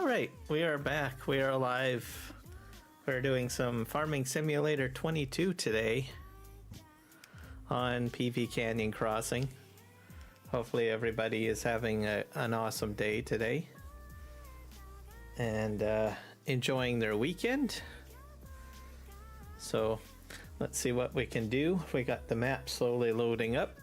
Alright, we are back. We are live. We're doing some Farming Simulator 22 today on PVCanyon Crossing. Hopefully everybody is having an awesome day today and enjoying their weekend. So let's see what we can do. We got the map slowly loading up.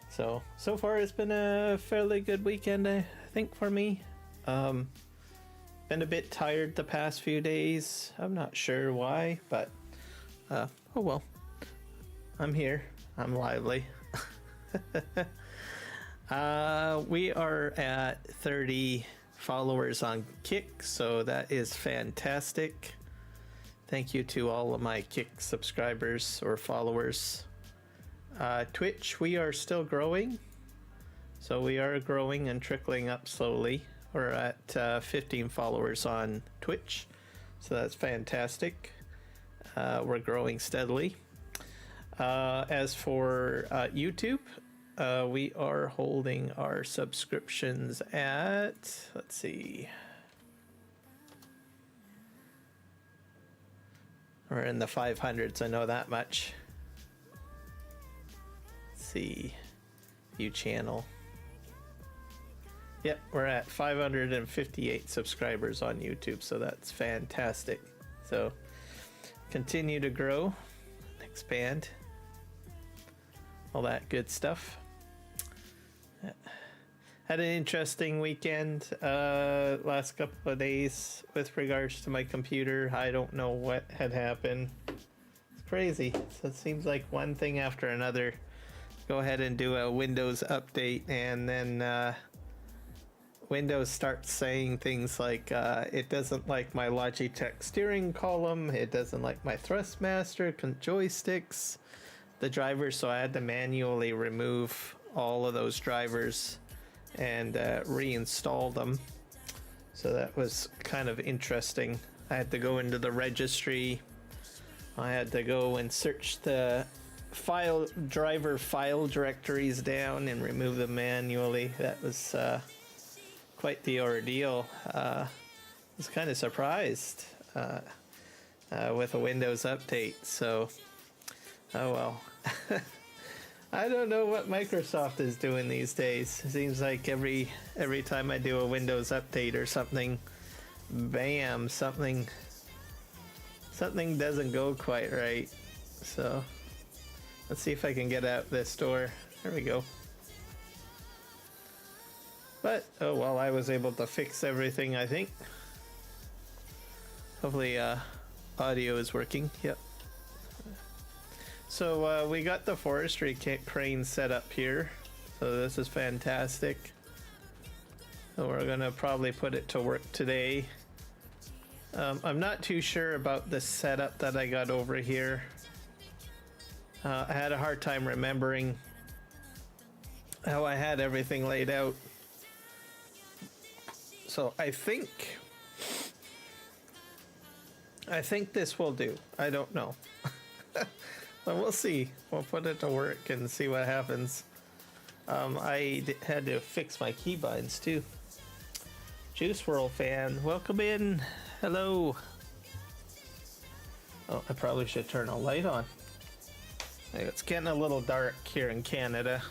So far it's been a fairly good weekend, I think, for me. Been a bit tired the past few days. I'm not sure why, but oh well. I'm here. I'm lively. We are at 30 followers on Kick, so that is fantastic. Thank you to all of my Kick subscribers or followers. Twitch, we are still growing. So we are growing and trickling up slowly. We're at 15 followers on Twitch, so that's fantastic. We're growing steadily. As for YouTube, we are holding our subscriptions at, let's see, we're in the 500s, I know that much. Let's see, view channel. Yep, we're at 558 subscribers on YouTube, so that's fantastic. So continue to grow, expand, all that good stuff. Had an interesting weekend last couple of days with regards to my computer. I don't know what had happened. It's crazy. So it seems like one thing after another. Go ahead and do a Windows update, and then Windows starts saying things like it doesn't like my Logitech steering column, it doesn't like my Thrustmaster joysticks, the drivers, so I had to manually remove all of those drivers and reinstall them. So that was kind of interesting. I had to go into the registry, I had to go and search the driver file directories down and remove them manually. That was quite the ordeal. I was kind of surprised with a Windows update, so oh well. I don't know what Microsoft is doing these days. It seems like every time I do a Windows update or something, bam, something doesn't go quite right. So let's see if I can get out this door. There we go. But, oh well, I was able to fix everything, I think. Hopefully audio is working. Yep. So we got the forestry crane set up here. So this is fantastic. So we're going to probably put it to work today. I'm not too sure about the setup that I got over here. I had a hard time remembering how I had everything laid out. So I think this will do. I don't know. But we'll see. We'll put it to work and see what happens. I had to fix my keybinds too. Juice World fan, welcome in. Hello. Oh, I probably should turn a light on. It's getting a little dark here in Canada.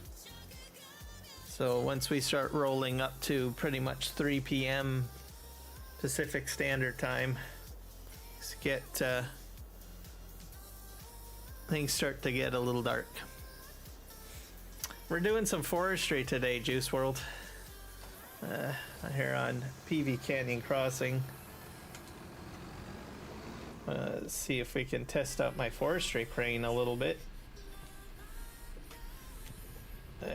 So once we start rolling up to pretty much 3 p.m. Pacific Standard Time, things start to get a little dark. We're doing some forestry today, Juice World. Here on PVCanyon Crossing. See if we can test out my forestry crane a little bit.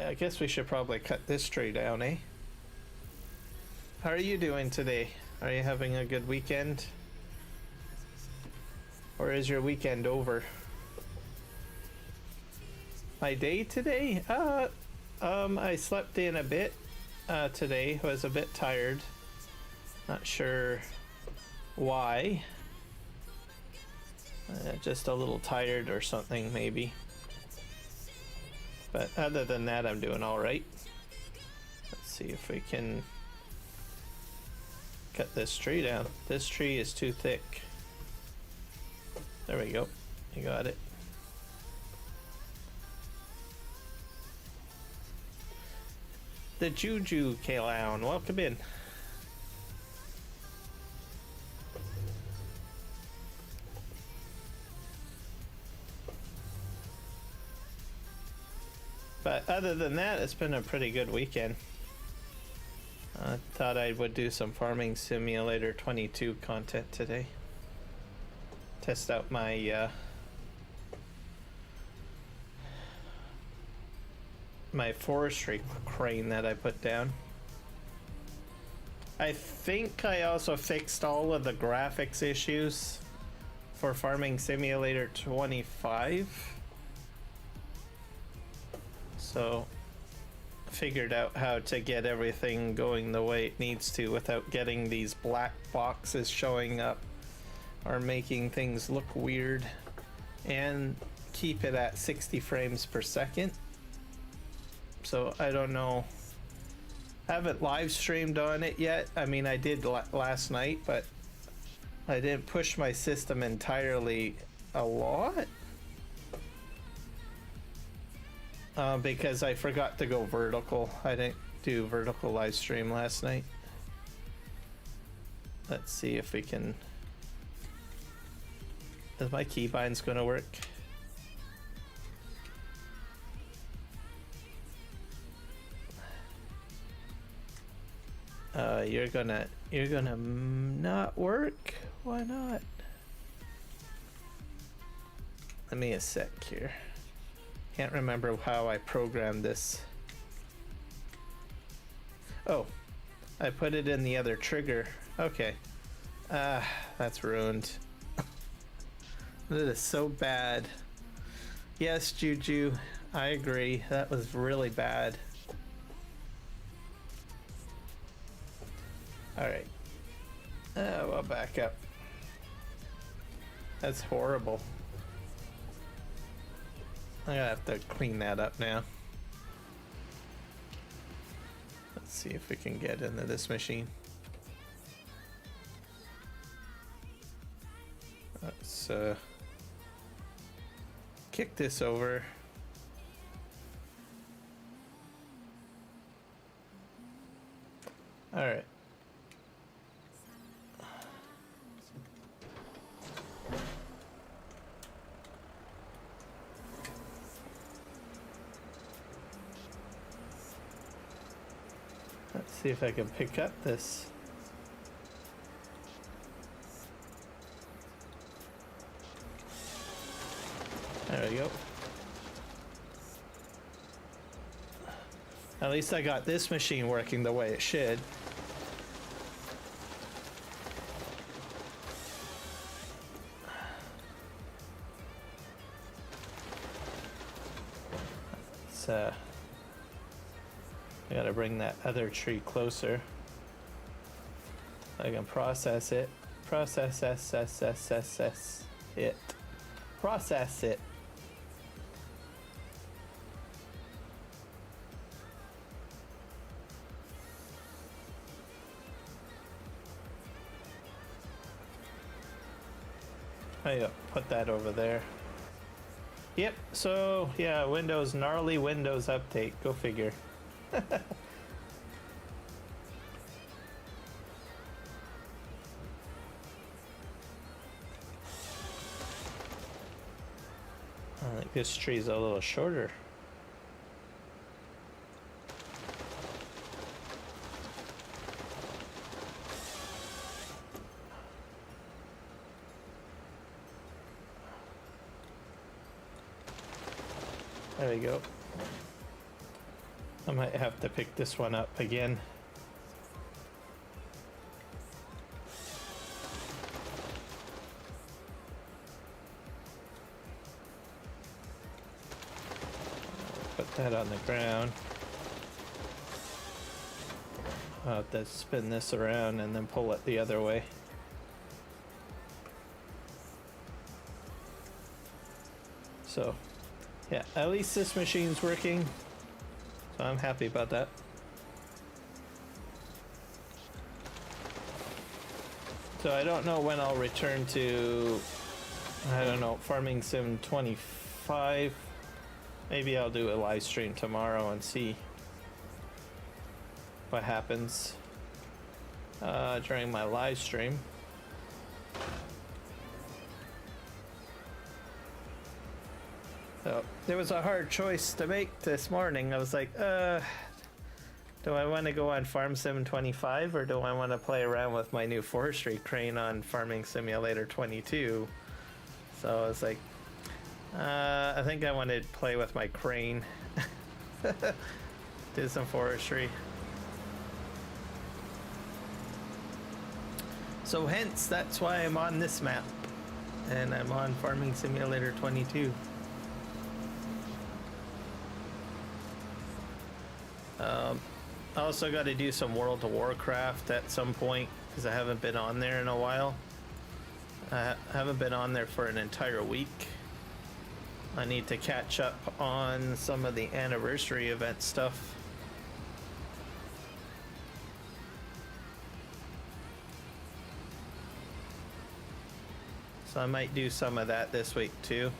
I guess we should probably cut this tree down, eh? How are you doing today? Are you having a good weekend? Or is your weekend over? My day today? I slept in a bit today. I was a bit tired. Not sure why. Just a little tired or something, maybe. But other than that, I'm doing all right. Let's see if we can cut this tree down. This tree is too thick. There we go. You got it. The Juju Kalown, welcome in. But other than that, it's been a pretty good weekend. I thought I would do some Farming Simulator 22 content today. Test out my my forestry crane that I put down. I think I also fixed all of the graphics issues for Farming Simulator 25. So figured out how to get everything going the way it needs to without getting these black boxes showing up or making things look weird, and keep it at 60 frames per second. So I don't know, I haven't live streamed on it yet. I mean, I did last night, but I didn't push my system entirely a lot. Because I forgot to go vertical. I didn't do vertical live stream last night. Let's see if we can... Is my keybinds gonna work? You're gonna not work? Why not? Let me a sec here. Can't remember how I programmed this. Oh, I put it in the other trigger. Okay. That's ruined. That is so bad. Yes, Juju, I agree. That was really bad. Alright. We'll back up. That's horrible. I'm gonna have to clean that up now. Let's see if we can get into this machine. Let's kick this over. All right. Let's see if I can pick up this. There we go. At least I got this machine working the way it should. Let's I gotta bring that other tree closer. I can process it. Process it. Process it. I put that over there. Yep, so yeah, Windows, gnarly Windows update. Go figure. I think this tree's a little shorter. There we go. I might have to pick this one up again. Put that on the ground. I'll have to spin this around and then pull it the other way. So, yeah, at least this machine's working. So I'm happy about that. So I don't know when I'll return to, I don't know, Farming Sim 25. Maybe I'll do a live stream tomorrow and see what happens during my live stream. So there was a hard choice to make this morning. I was like, do I want to go on Farm Sim 25 or do I want to play around with my new forestry crane on Farming Simulator 22? So I was like, I think I want to play with my crane. Do some forestry. So hence, that's why I'm on this map. And I'm on Farming Simulator 22. I also got to do some World of Warcraft at some point because I haven't been on there in a while. I haven't been on there for an entire week. I need to catch up on some of the anniversary event stuff. So I might do some of that this week too.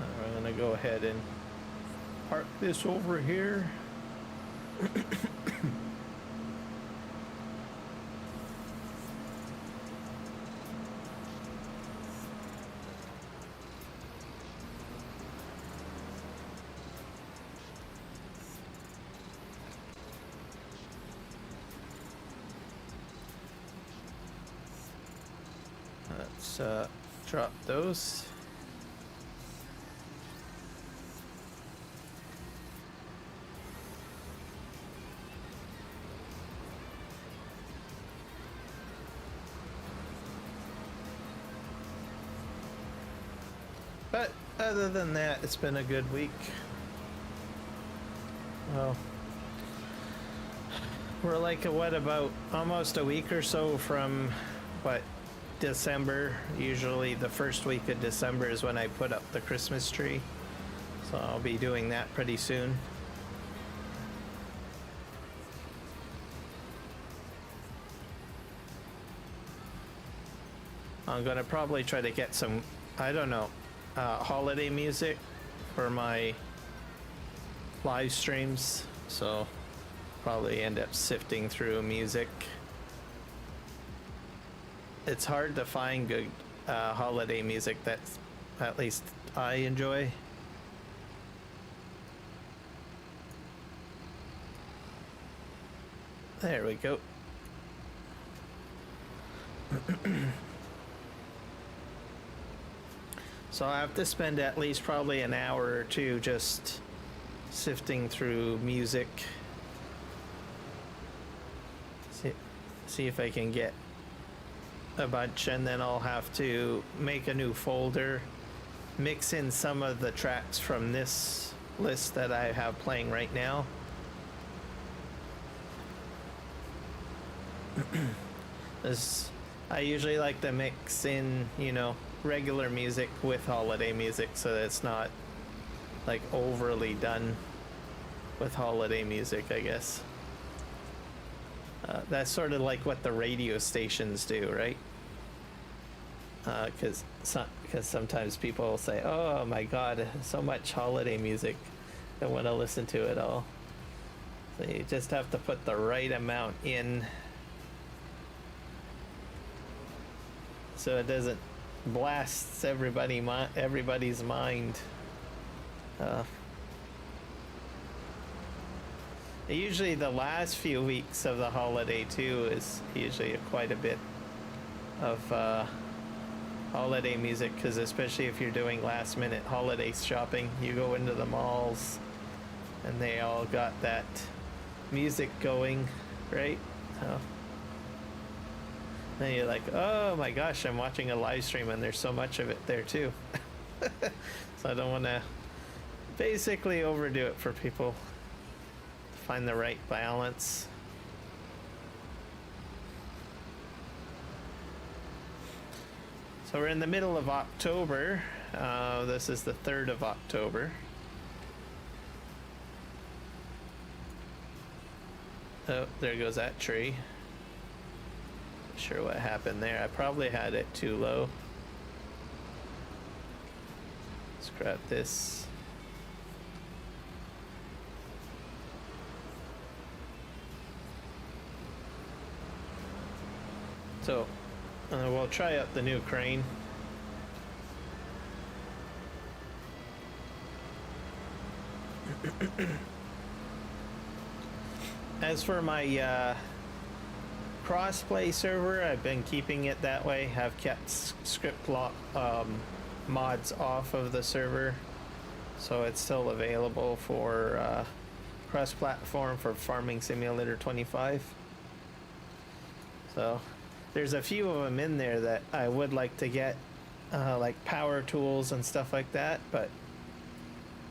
I'm gonna go ahead and park this over here. Let's drop those. But other than that, it's been a good week. Well, we're like what, about almost a week or so from what, December. Usually the first week of December is when I put up the Christmas tree. So I'll be doing that pretty soon. I'm gonna probably try to get some, I don't know, holiday music for my live streams. So probably end up sifting through music. It's hard to find good holiday music that's at least I enjoy. There we go. So I have to spend at least probably an hour or two just sifting through music. See if I can get a bunch, and then I'll have to make a new folder, mix in some of the tracks from this list that I have playing right now. I usually like to mix in, you know, regular music with holiday music so that it's not like overly done with holiday music, I guess. That's sort of like what the radio stations do, right? Because sometimes people will say, oh my god, so much holiday music, don't want to listen to it all. So you just have to put the right amount in so it doesn't blast everybody's mind. Usually the last few weeks of the holiday too is usually quite a bit of holiday music, because especially if you're doing last minute holiday shopping, you go into the malls and they all got that music going, right? So then you're like, oh my gosh, I'm watching a live stream and there's so much of it there too. So I don't want to basically overdo it for people. Find the right balance. So we're in the middle of October. This is the 3rd of October. Oh, there goes that tree. Not sure what happened there. I probably had it too low. Let's grab this. So, we'll try out the new crane. As for my crossplay server, I've been keeping it that way. I've kept script mods off of the server, so it's still available for cross-platform for Farming Simulator 25. So there's a few of them in there that I would like to get, like power tools and stuff like that, but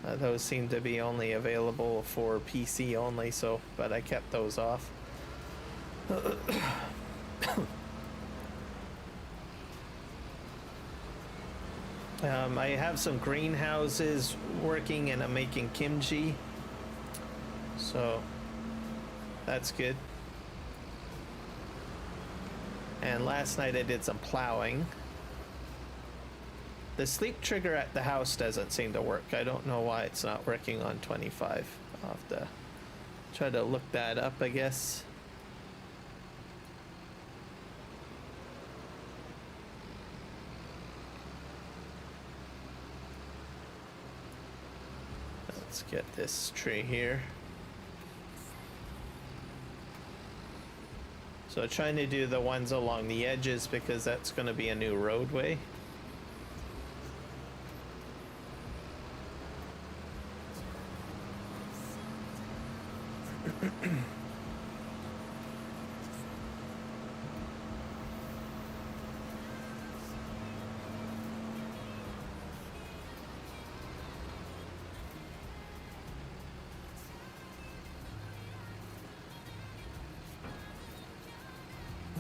those seem to be only available for PC only, so, but I kept those off. I have some greenhouses working and I'm making kimchi, so that's good. And last night I did some plowing. The sleep trigger at the house doesn't seem to work. I don't know why it's not working on 25. I'll have to try to look that up, I guess. Let's get this tree here. So trying to do the ones along the edges because that's going to be a new roadway.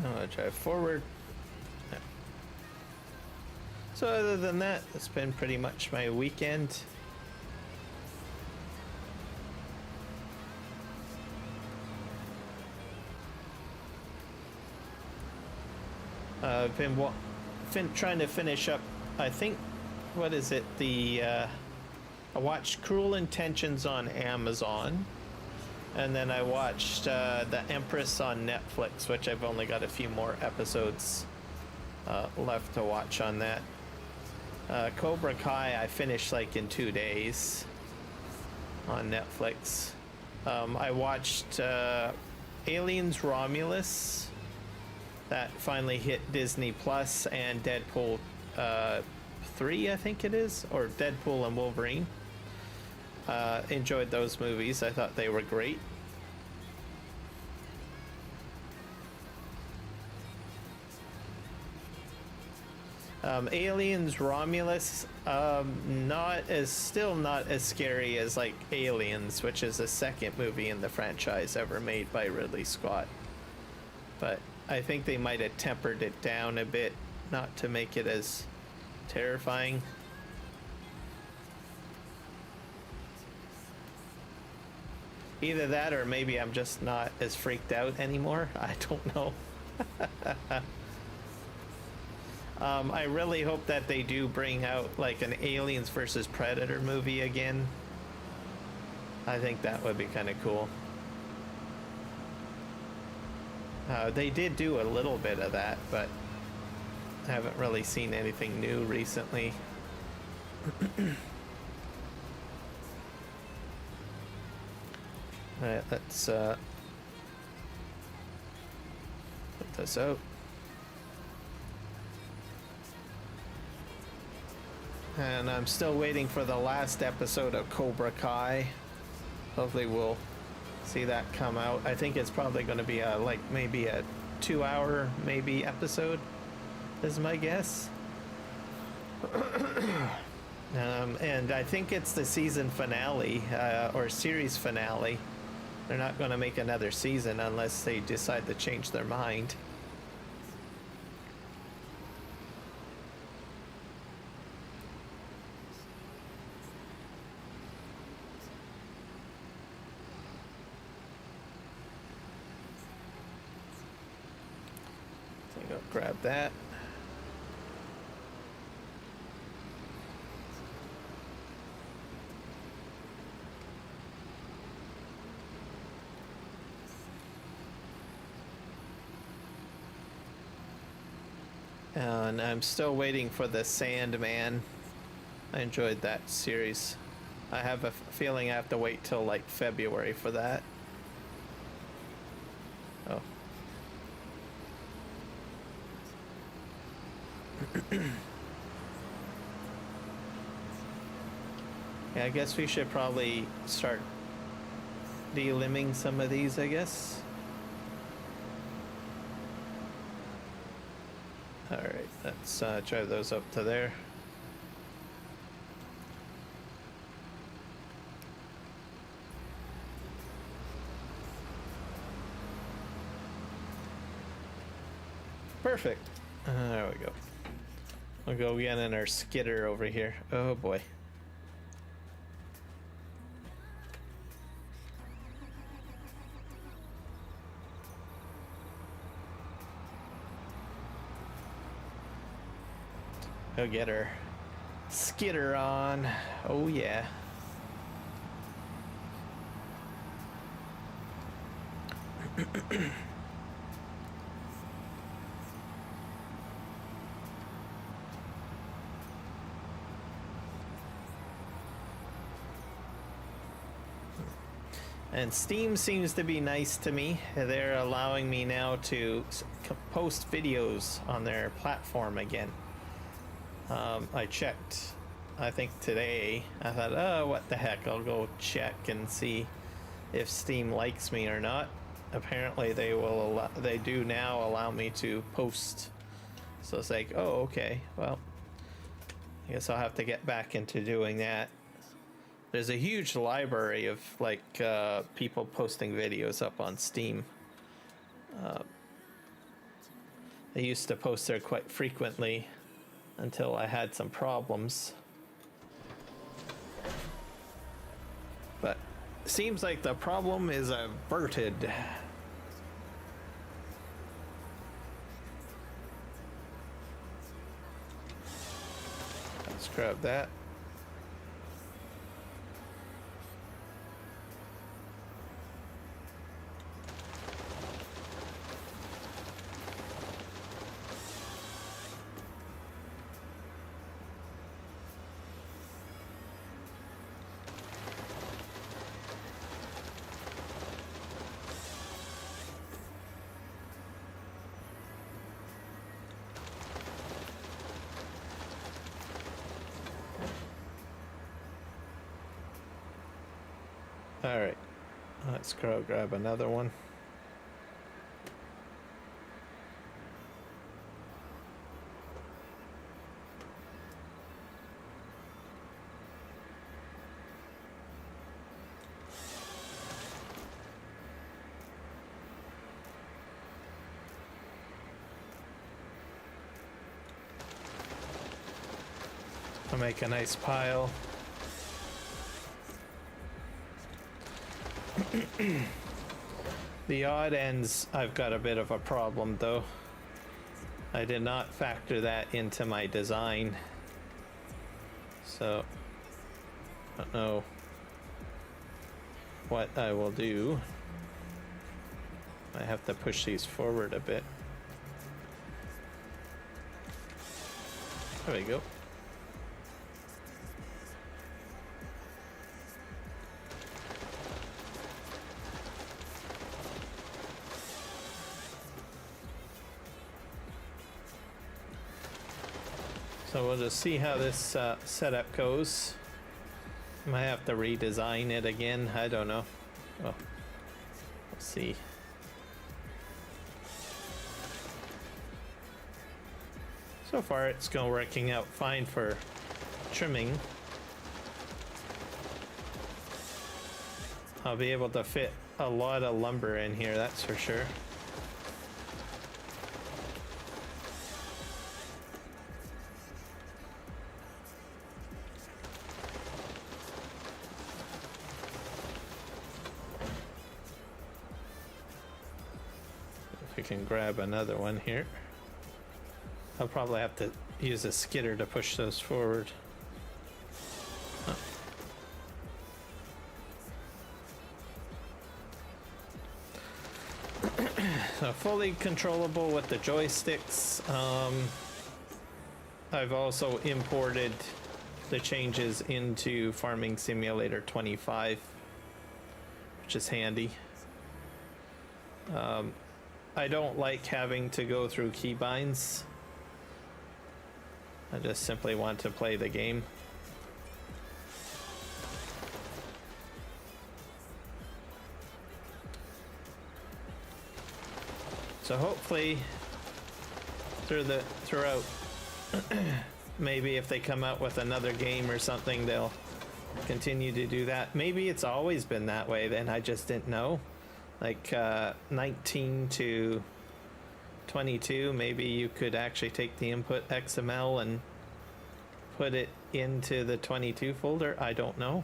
I'll drive forward. Yeah. So other than that, it's been pretty much my weekend. I've been trying to finish up, I think, what is it, I watched Cruel Intentions on Amazon, and then I watched The Empress on Netflix, which I've only got a few more episodes left to watch on that. Cobra Kai I finished like in 2 days on Netflix. I watched Aliens Romulus. That finally hit Disney Plus, and Deadpool 3, I think it is, or Deadpool and Wolverine. Enjoyed those movies. I thought they were great. Aliens Romulus, still not as scary as like Aliens, which is the second movie in the franchise ever made by Ridley Scott. But I think they might have tempered it down a bit, not to make it as terrifying. Either that or maybe I'm just not as freaked out anymore. I don't know. I really hope that they do bring out like an Aliens versus Predator movie again. I think that would be kind of cool. They did do a little bit of that, but I haven't really seen anything new recently. Alright, let's put this out. And I'm still waiting for the last episode of Cobra Kai. Hopefully we'll see that come out. I think it's probably going to be maybe a 2-hour maybe episode is my guess. And I think it's the season finale or series finale. They're not going to make another season unless they decide to change their mind. I'll grab that. And I'm still waiting for the Sandman. I enjoyed that series. I have a feeling I have to wait till like February for that. Oh. Yeah, I guess we should probably start delimbing some of these, I guess. Alright, let's drive those up to there. Perfect. There we go. We'll go again in our skidder over here. Oh boy. Go get her skidder on. Oh yeah. And Steam seems to be nice to me. They're allowing me now to post videos on their platform again. I checked, I think today. I thought, oh, what the heck, I'll go check and see if Steam likes me or not. Apparently they do now allow me to post. So it's like, oh, okay, well, I guess I'll have to get back into doing that. There's a huge library of like people posting videos up on Steam. I used to post there quite frequently until I had some problems. But seems like the problem is averted. Let's grab that. All right, let's go grab another one. I'll make a nice pile. The odd ends, I've got a bit of a problem though. I did not factor that into my design. So, I don't know what I will do. I have to push these forward a bit. There we go. So we'll just see how this setup goes. Might have to redesign it again. I don't know. Well, let's see. So far, it's working out fine for trimming. I'll be able to fit a lot of lumber in here, that's for sure. If we can grab another one here. I'll probably have to use a skidder to push those forward. Oh. So fully controllable with the joysticks. I've also imported the changes into Farming Simulator 25, which is handy. I don't like having to go through keybinds. I just simply want to play the game. So hopefully throughout maybe if they come out with another game or something, they'll continue to do that. Maybe it's always been that way, then I just didn't know. Like 19 to 22, maybe you could actually take the input XML and put it into the 22 folder. I don't know.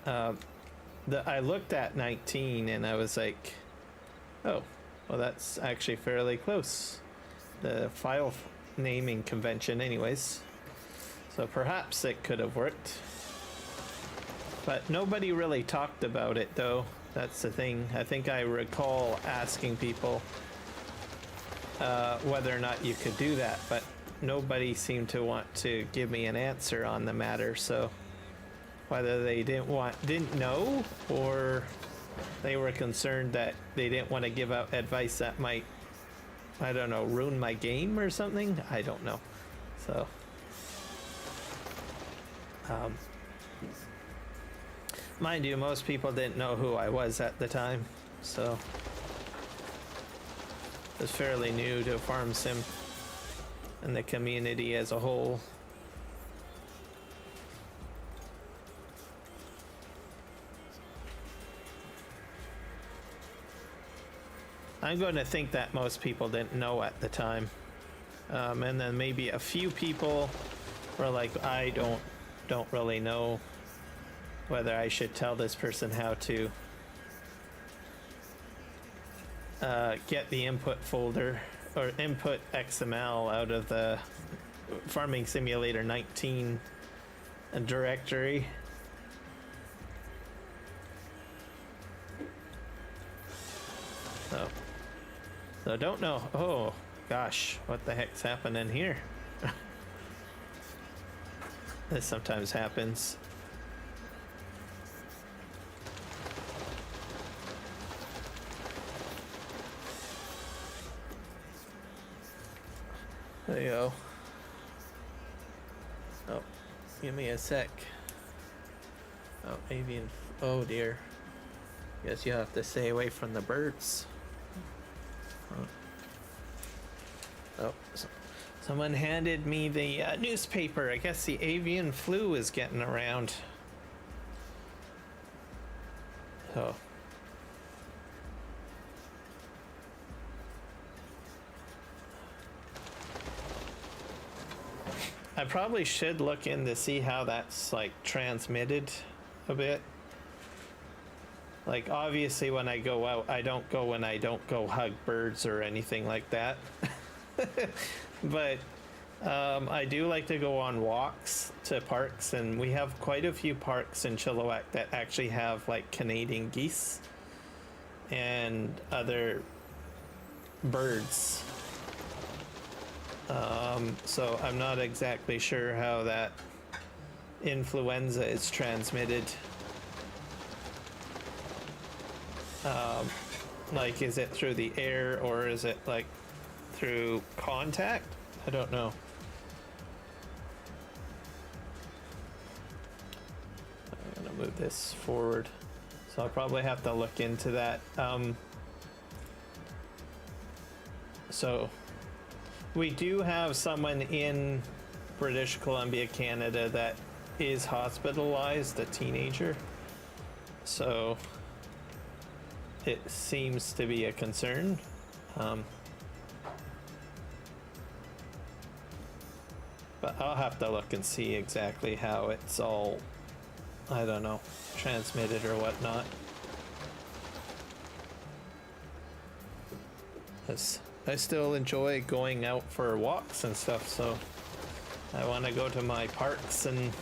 I looked at 19 and I was like, oh, well, that's actually fairly close. The file naming convention anyways. So perhaps it could have worked. But nobody really talked about it though. That's the thing. I think I recall asking people whether or not you could do that, but nobody seemed to want to give me an answer on the matter. So whether they didn't know, or they were concerned that they didn't want to give out advice that might, I don't know, ruin my game or something. I don't know. So mind you, most people didn't know who I was at the time, so it was fairly new to Farm Sim and the community as a whole. I'm going to think that most people didn't know at the time, and then maybe a few people were like, I don't really know whether I should tell this person how to get the input folder or input XML out of the Farming Simulator 19 directory. So don't know. Oh gosh, what the heck's happening here? This sometimes happens. There you go. Oh, give me a sec. Oh, avian. Oh dear. Guess you have to stay away from the birds. Oh, someone handed me the newspaper. I guess the avian flu is getting around. Oh. I probably should look in to see how that's like transmitted a bit. Like obviously when I go out, I don't go when I don't go hug birds or anything like that. But I do like to go on walks to parks, and we have quite a few parks in Chilliwack that actually have like Canadian geese and other birds. So I'm not exactly sure how that influenza is transmitted. Like, is it through the air or is it like through contact? I don't know. I'm gonna move this forward, so I'll probably have to look into that. So we do have someone in British Columbia, Canada that is hospitalized, a teenager. So it seems to be a concern. But I'll have to look and see exactly how it's all, I don't know, transmitted or whatnot. I still enjoy going out for walks and stuff, so I want to go to my parks and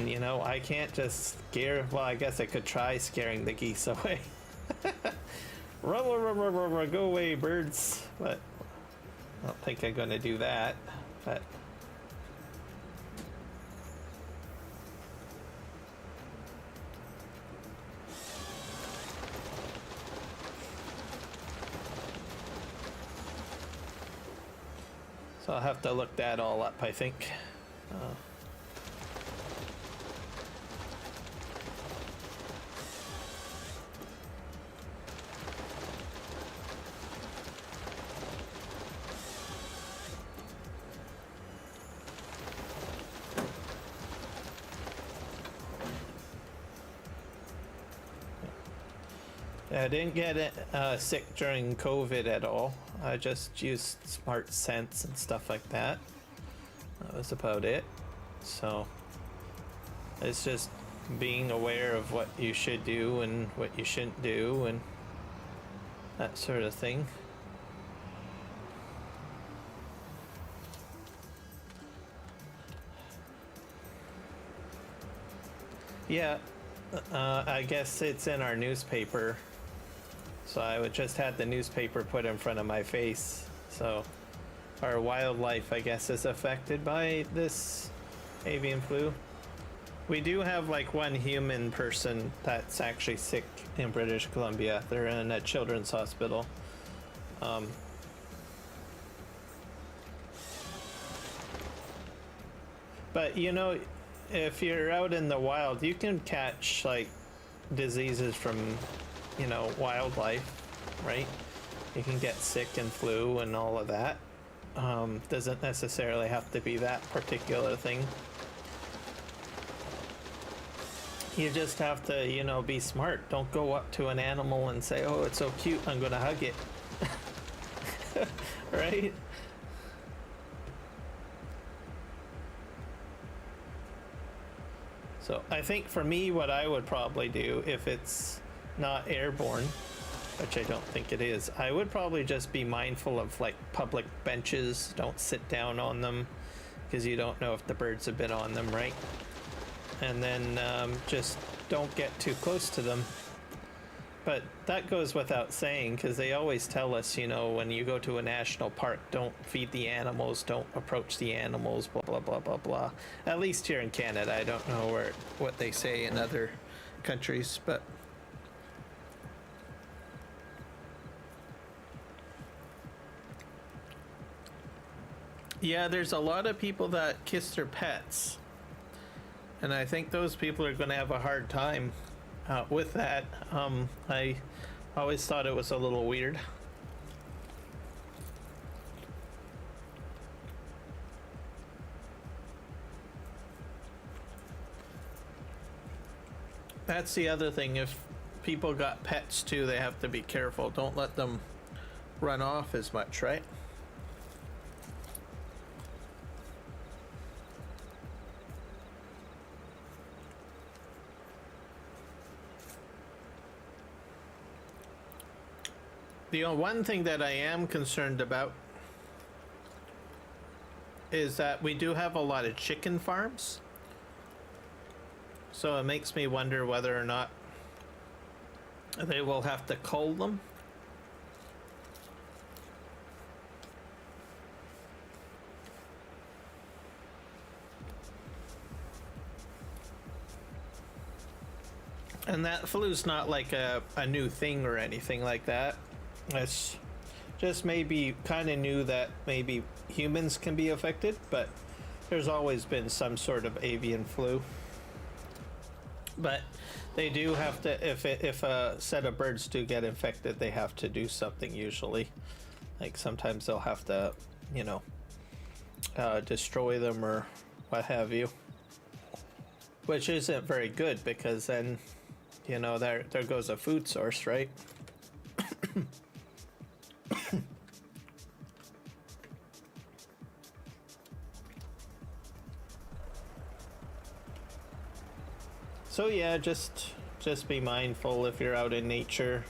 you know, I can't just scare, well, I guess I could try scaring the geese away. Go away, birds. But I don't think I'm gonna do that. But so I'll have to look that all up, I think. I didn't get sick during COVID at all. I just used smart scents and stuff like that. That was about it. So it's just being aware of what you should do and what you shouldn't do and that sort of thing. Yeah, I guess it's in our newspaper. So I would just had the newspaper put in front of my face. So our wildlife, I guess, is affected by this avian flu. We do have like one human person that's actually sick in British Columbia. They're in a children's hospital. But you know, if you're out in the wild, you can catch like diseases from, you know, wildlife, right? You can get sick and flu and all of that. Doesn't necessarily have to be that particular thing. You just have to, you know, be smart. Don't go up to an animal and say, oh, it's so cute, I'm gonna hug it. Right? So I think for me, what I would probably do if it's not airborne, which I don't think it is, I would probably just be mindful of like public benches. Don't sit down on them because you don't know if the birds have been on them, right? And then just don't get too close to them. But that goes without saying because they always tell us, you know, when you go to a national park, don't feed the animals, don't approach the animals, blah, blah, blah, blah, blah. At least here in Canada. I don't know what they say in other countries, but yeah, there's a lot of people that kiss their pets. And I think those people are going to have a hard time with that. I always thought it was a little weird. That's the other thing. If people got pets too, they have to be careful. Don't let them run off as much, right? The one thing that I am concerned about is that we do have a lot of chicken farms. So it makes me wonder whether or not they will have to cull them. And that flu's not like a new thing or anything like that. It's just maybe kind of new that maybe humans can be affected, but there's always been some sort of avian flu. But they do have to, if a set of birds do get infected, they have to do something usually. Like sometimes they'll have to, you know, destroy them or what have you. Which isn't very good because then, you know, there goes a food source, right? So yeah, just be mindful if you're out in nature.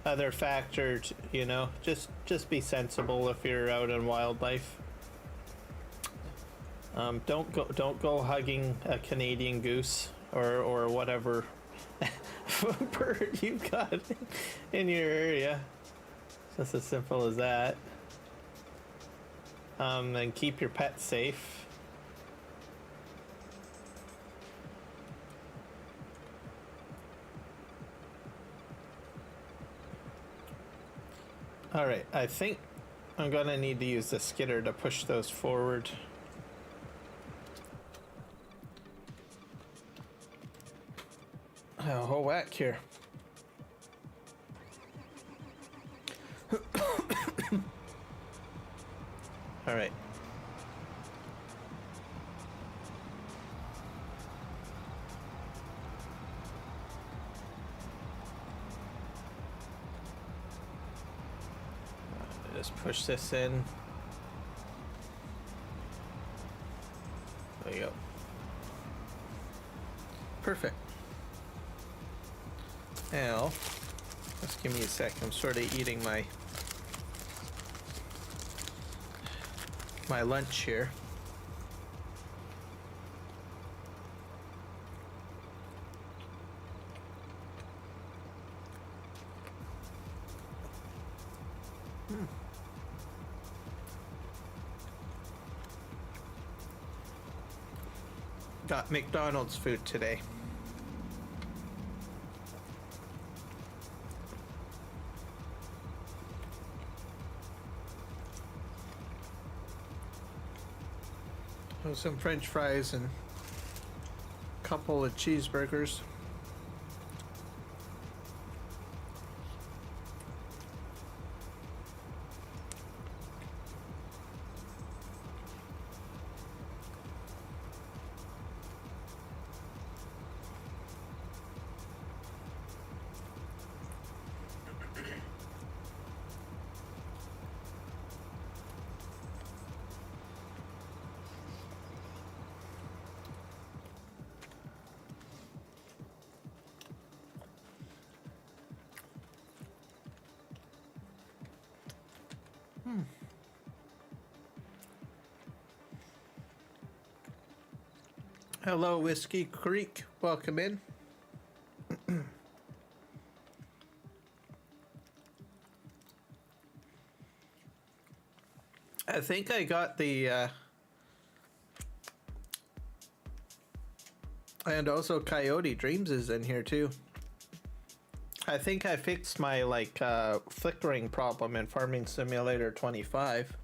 other factor, you know, just be sensible if you're out in wildlife. Don't go hugging a Canadian goose or whatever bird you got in your area. Just as simple as that. And keep your pets safe. All right, I think I'm gonna need to use the skidder to push those forward. Oh, whole whack here. All right. Just push this in. There you go. Perfect. Now, just give me a sec. I'm sort of eating my lunch here. Got McDonald's food today. Some French fries and a couple of cheeseburgers. Hello, Whiskey Creek. Welcome in. I think I got the and also Coyote Dreams is in here too. I think I fixed my flickering problem in Farming Simulator 25.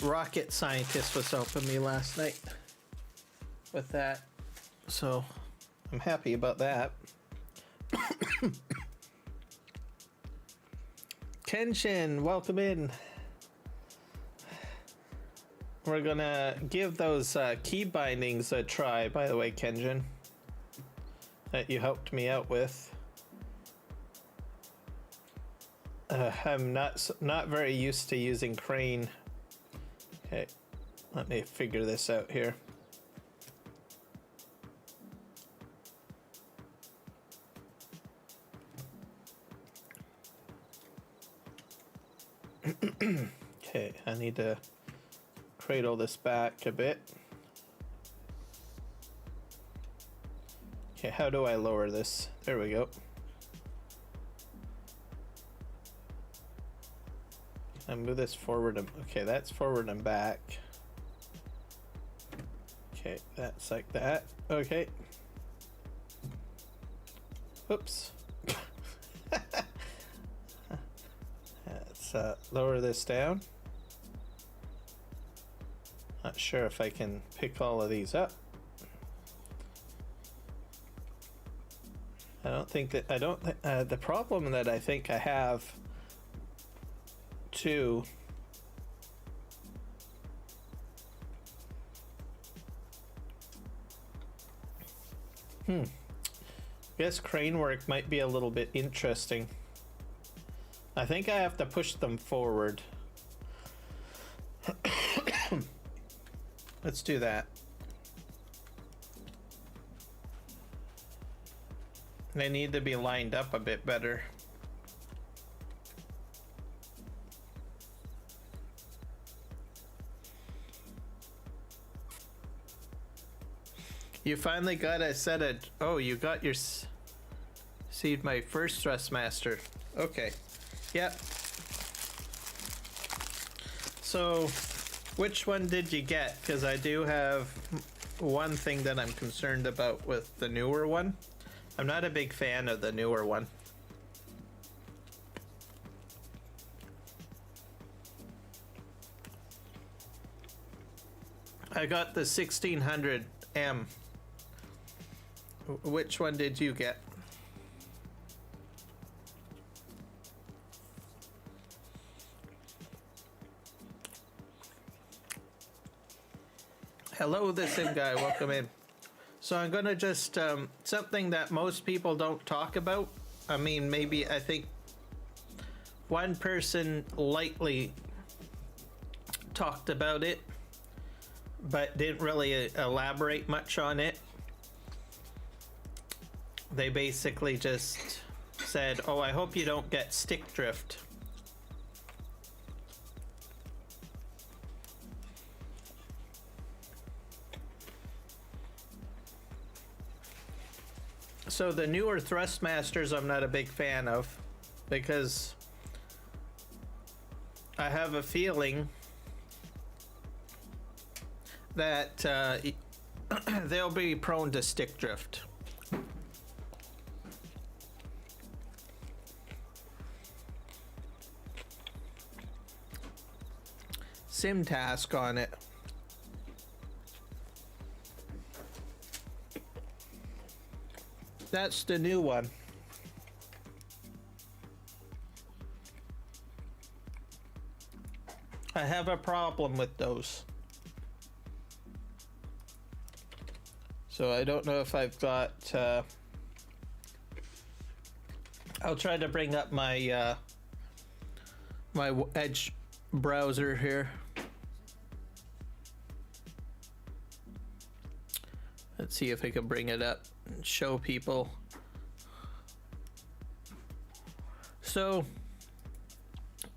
Rocket Scientist was helping me last night with that, so I'm happy about that. Kenshin, welcome in. We're gonna give those key bindings a try, by the way, Kenshin, that you helped me out with. I'm not very used to using Crane. Okay, let me figure this out here. Okay, I need to cradle this back a bit. Okay, how do I lower this? There we go. I move this forward and okay, that's forward and back. Okay, that's like that. Okay. Oops. Let's lower this down. Not sure if I can pick all of these up. The problem that I think I have too guess crane work might be a little bit interesting. I think I have to push them forward. Let's do that. They need to be lined up a bit better. You finally got a set of... Oh, you got your... Received my first Thrustmaster. Okay. Yep. So, which one did you get? Because I do have one thing that I'm concerned about with the newer one. I'm not a big fan of the newer one. I got the 1600M. Which one did you get? Hello, the Sim Guy. Welcome in. So I'm gonna just something that most people don't talk about. I mean, maybe I think one person lightly talked about it, but didn't really elaborate much on it. They basically just said, "Oh, I hope you don't get stick drift." So the newer Thrustmasters I'm not a big fan of, because I have a feeling that they'll be prone to stick drift. Sim task on it. That's the new one. I have a problem with those. So I don't know if I've got... I'll try to bring up my my Edge browser here. Let's see if I can bring it up and show people. So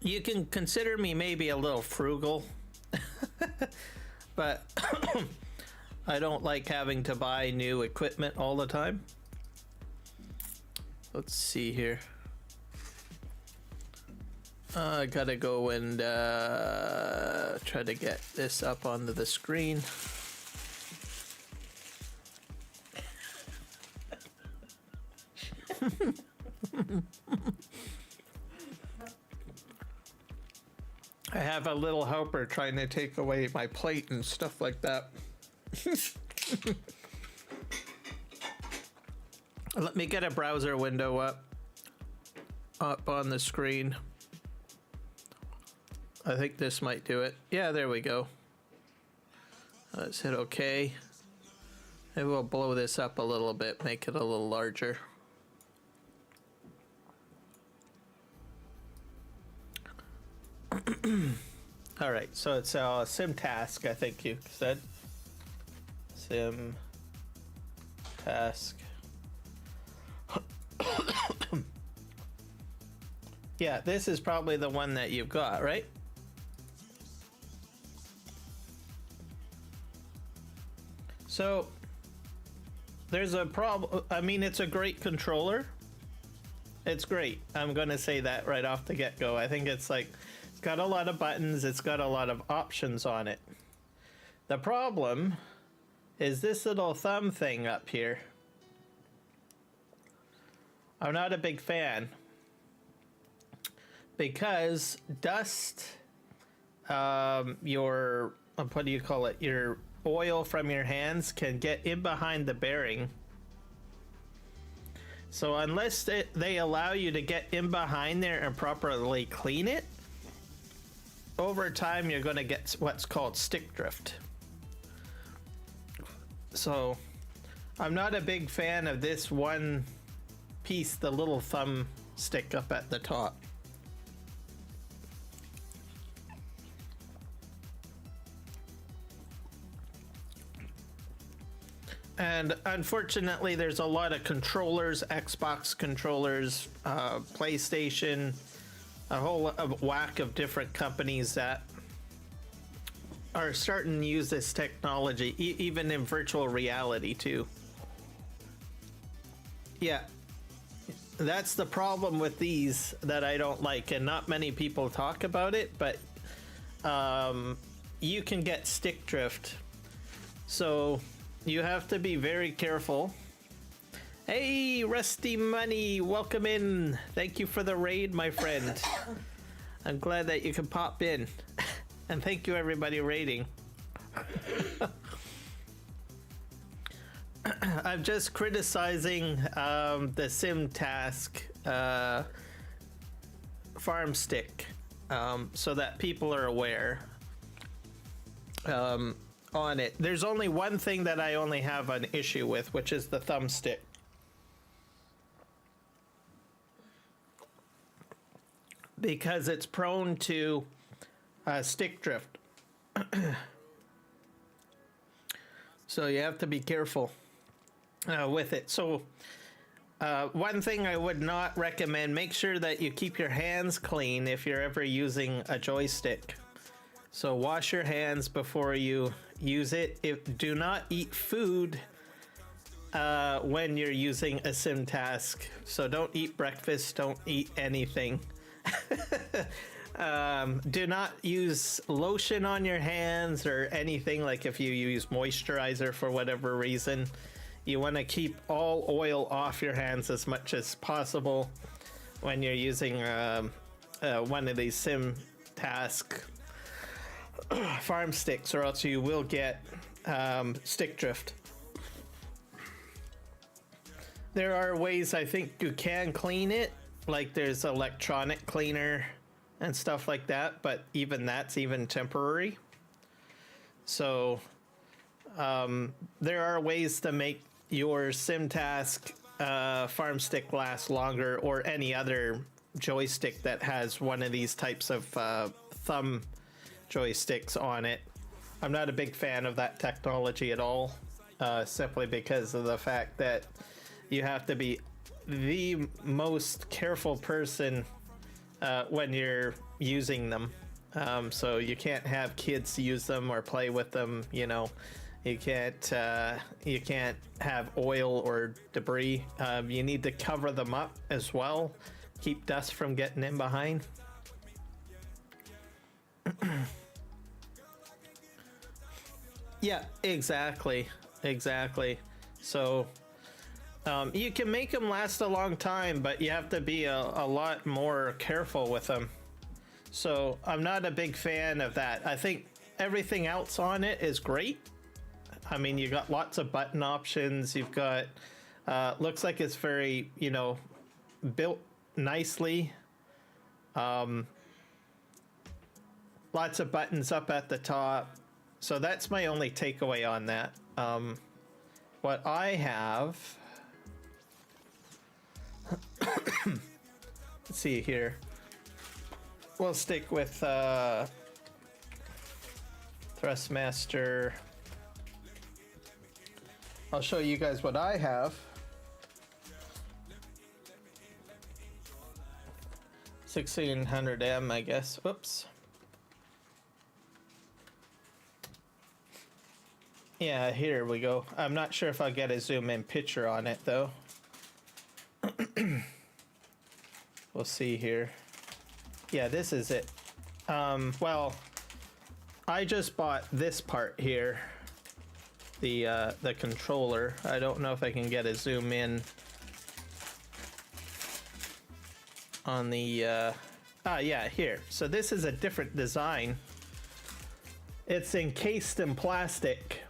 you can consider me maybe a little frugal, but I don't like having to buy new equipment all the time. Let's see here. I gotta go and try to get this up onto the screen. I have a little helper trying to take away my plate and stuff like that. Let me get a browser window up on the screen. I think this might do it. Yeah, there we go. Let's hit OK. Maybe we'll blow this up a little bit, make it a little larger. All right, so it's a sim task, I think you said. Sim task. Yeah, this is probably the one that you've got, right? So there's a problem. I mean, it's a great controller. It's great. I'm gonna say that right off the get-go. I think it's like, it's got a lot of buttons, it's got a lot of options on it. The problem is this little thumb thing up here. I'm not a big fan, because dust, your, what do you call it, your oil from your hands can get in behind the bearing. So unless they allow you to get in behind there and properly clean it, over time you're going to get what's called stick drift. So I'm not a big fan of this one piece, the little thumb stick up at the top. And unfortunately, there's a lot of controllers, Xbox controllers, PlayStation, a whole whack of different companies that are starting to use this technology, even in virtual reality too. Yeah, that's the problem with these that I don't like, and not many people talk about it, but you can get stick drift. So you have to be very careful. Hey, Rusty Money, welcome in. Thank you for the raid, my friend. I'm glad that you can pop in. And thank you, everybody, raiding. I'm just criticizing the sim task farm stick so that people are aware on it. There's only one thing that I only have an issue with, which is the thumbstick. Because it's prone to stick drift. So you have to be careful with it. So one thing I would not recommend, make sure that you keep your hands clean if you're ever using a joystick. So wash your hands before you use it. Do not eat food when you're using a sim task. So don't eat breakfast, don't eat anything. Do not use lotion on your hands or anything. Like if you use moisturizer for whatever reason, you want to keep all oil off your hands as much as possible when you're using one of these sim task farm sticks, or else you will get stick drift. There are ways I think you can clean it, like there's electronic cleaner and stuff like that, but even that's even temporary. So there are ways to make your SimTask farm stick last longer, or any other joystick that has one of these types of thumb joysticks on it. I'm not a big fan of that technology at all, simply because of the fact that you have to be the most careful person when you're using them. So you can't have kids use them or play with them, you know. You can't have oil or debris. You need to cover them up as well. Keep dust from getting in behind. Yeah, exactly. So you can make them last a long time, but you have to be a lot more careful with them. So I'm not a big fan of that. I think everything else on it is great. I mean, you got lots of button options. You've got, looks like it's very, you know, built nicely. Lots of buttons up at the top. So that's my only takeaway on that. What I have, let's see here. We'll stick with Thrustmaster. I'll show you guys what I have. 1600M, I guess. Whoops. Yeah, here we go. I'm not sure if I'll get a zoom in picture on it though. We'll see here. Yeah, this is it. Well, I just bought this part here. The controller. I don't know if I can get a zoom in on the yeah, here. So this is a different design. It's encased in plastic.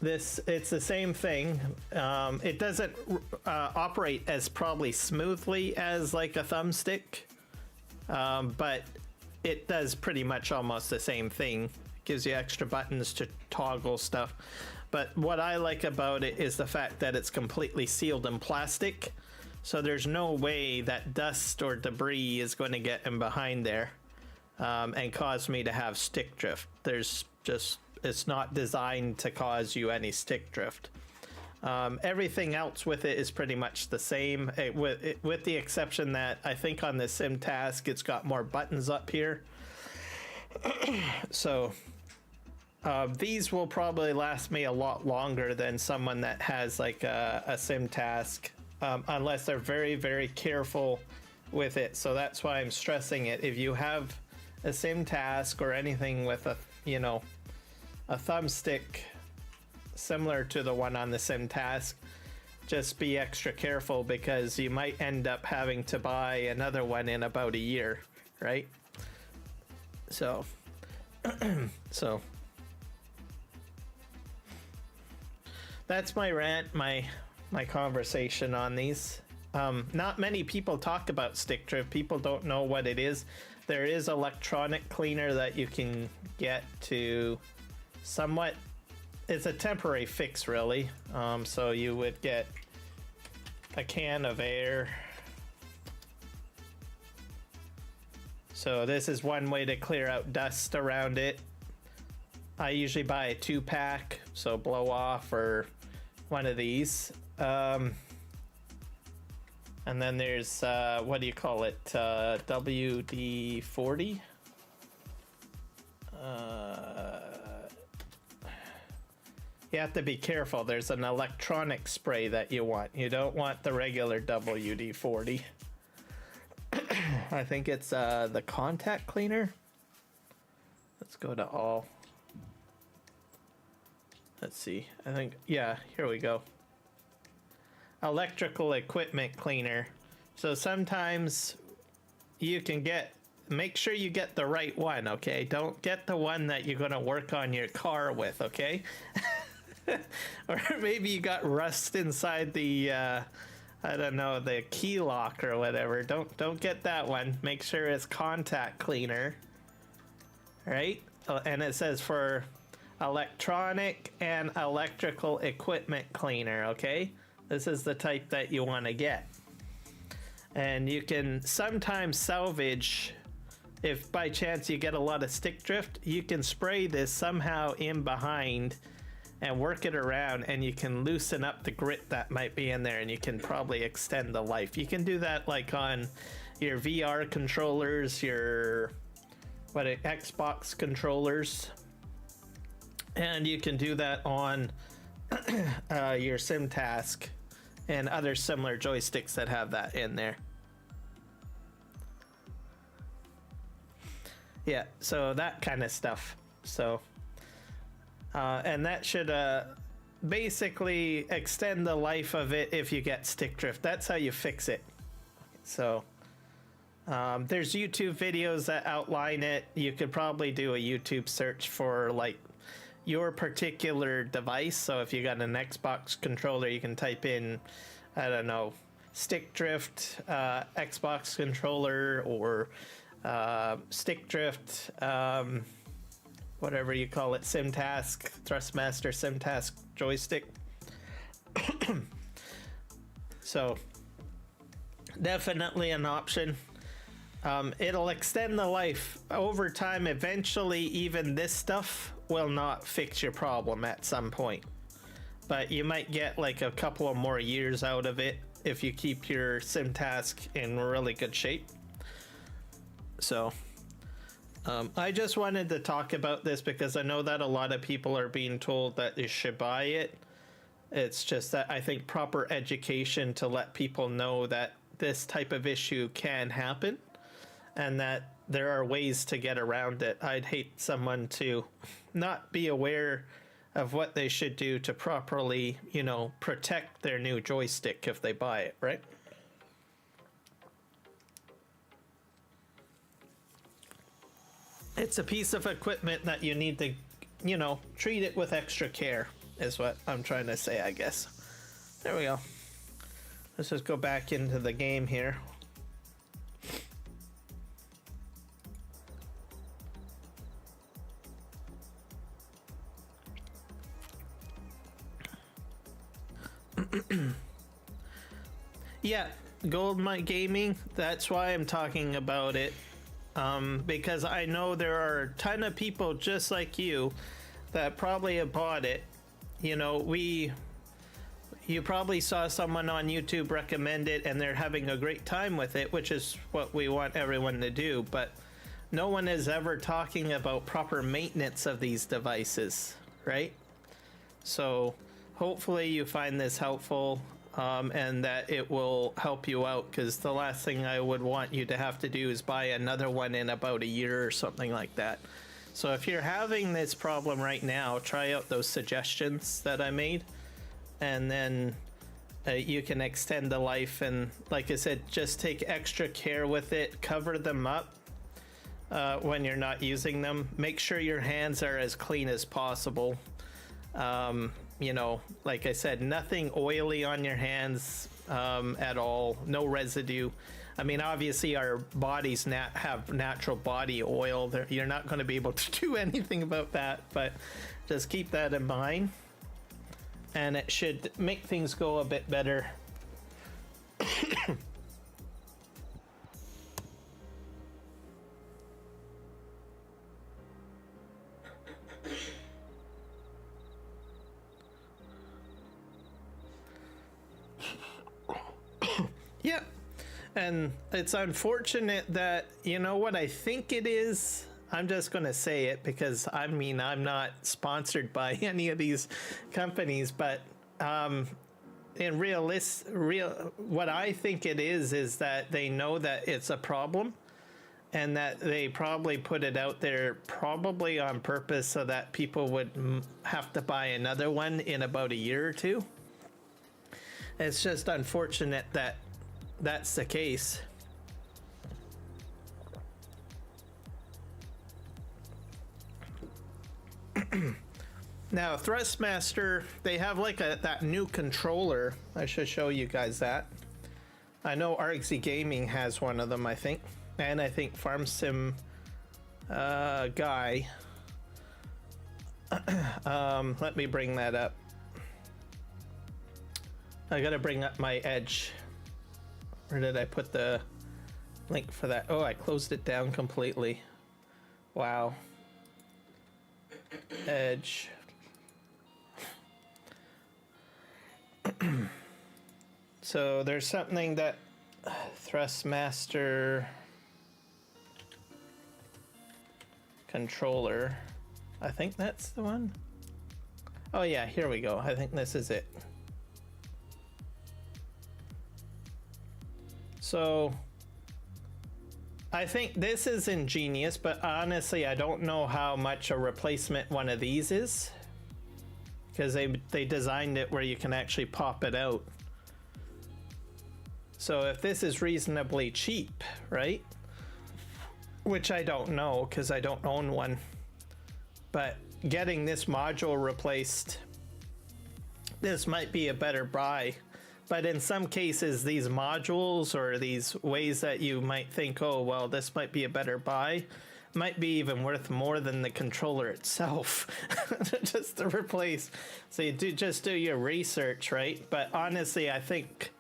It's the same thing. It doesn't operate as probably smoothly as like a thumbstick, but it does pretty much almost the same thing. Gives you extra buttons to toggle stuff. But what I like about it is the fact that it's completely sealed in plastic, so there's no way that dust or debris is going to get in behind there and cause me to have stick drift. There's just It's not designed to cause you any stick drift. Everything else with it is pretty much the same, with the exception that I think on the sim task it's got more buttons up here. So these will probably last me a lot longer than someone that has like a sim task, unless they're very, very careful with it. So that's why I'm stressing it. If you have a sim task or anything with a, you know, a thumbstick similar to the one on the sim task, just be extra careful, because you might end up having to buy another one in about a year, right? So so that's my rant, my conversation on these. Not many people talk about stick drift. People don't know what it is. There is electronic cleaner that you can get to somewhat. It's a temporary fix, really. So you would get a can of air. So this is one way to clear out dust around it. I usually buy a 2-pack, so blow off or one of these. And then there's, what do you call it? WD-40? You have to be careful. There's an electronic spray that you want. You don't want the regular WD-40. I think it's the contact cleaner. Let's go to all. Let's see. I think, yeah, here we go. Electrical equipment cleaner. So sometimes you can make sure you get the right one, okay? Don't get the one that you're going to work on your car with, okay? Or maybe you got rust inside the I don't know, the key lock or whatever. Don't get that one. Make sure it's contact cleaner, right? And it says for electronic and electrical equipment cleaner, okay? This is the type that you want to get. And you can sometimes salvage, if by chance you get a lot of stick drift, you can spray this somehow in behind and work it around, and you can loosen up the grit that might be in there, and you can probably extend the life. You can do that like on your VR controllers, your Xbox controllers, and you can do that on your sim task and other similar joysticks that have that in there. Yeah, so that kind of stuff. So and that should basically extend the life of it if you get stick drift. That's how you fix it. So there's YouTube videos that outline it. You could probably do a YouTube search for like your particular device. So if you got an Xbox controller, you can type in, I don't know, stick drift Xbox controller, or stick drift whatever you call it, SimTask, Thrustmaster SimTask joystick. So definitely an option. It'll extend the life over time. Eventually, even this stuff will not fix your problem at some point, but you might get like a couple of more years out of it if you keep your SimTask in really good shape. So I just wanted to talk about this because I know that a lot of people are being told that you should buy it. It's just that I think proper education to let people know that this type of issue can happen and that there are ways to get around it. I'd hate someone to not be aware of what they should do to properly, you know, protect their new joystick if they buy it, right? It's a piece of equipment that you need to, you know, treat it with extra care, is what I'm trying to say, I guess. There we go. Let's just go back into the game here. Yeah, Goldmine Gaming, that's why I'm talking about it. Because I know there are a ton of people just like you that probably have bought it, you know, you probably saw someone on YouTube recommend it and they're having a great time with it, which is what we want everyone to do, but no one is ever talking about proper maintenance of these devices, right? So hopefully you find this helpful, and that it will help you out, because the last thing I would want you to have to do is buy another one in about a year or something like that. So if you're having this problem right now, try out those suggestions that I made, and then you can extend the life. And like I said, just take extra care with it, cover them up when you're not using them. Make sure your hands are as clean as possible. You know, like I said, nothing oily on your hands at all, no residue. I mean, obviously our bodies have natural body oil. You're not going to be able to do anything about that, but just keep that in mind, and it should make things go a bit better. Yeah, and it's unfortunate that, you know what I think it is? I'm just going to say it because, I mean, I'm not sponsored by any of these companies, but in what I think it is that they know that it's a problem, and that they probably put it out there probably on purpose so that people would have to buy another one in about a year or two. It's just unfortunate that that's the case. Now, Thrustmaster, they have like that new controller. I should show you guys that. I know RXZ Gaming has one of them, I think. And I think Farm Sim Guy. Let me bring that up. I gotta bring up my Edge. Where did I put the link for that? Oh, I closed it down completely. Wow. Edge. So there's something that Thrustmaster controller. I think that's the one. Oh yeah, here we go. I think this is it. So I think this is ingenious, but honestly, I don't know how much a replacement one of these is, because they designed it where you can actually pop it out. So if this is reasonably cheap, right? Which I don't know because I don't own one, but getting this module replaced, this might be a better buy. But in some cases, these modules or these ways that you might think, oh, well, this might be a better buy, might be even worth more than the controller itself just to replace. So you just do your research, right? But honestly, I think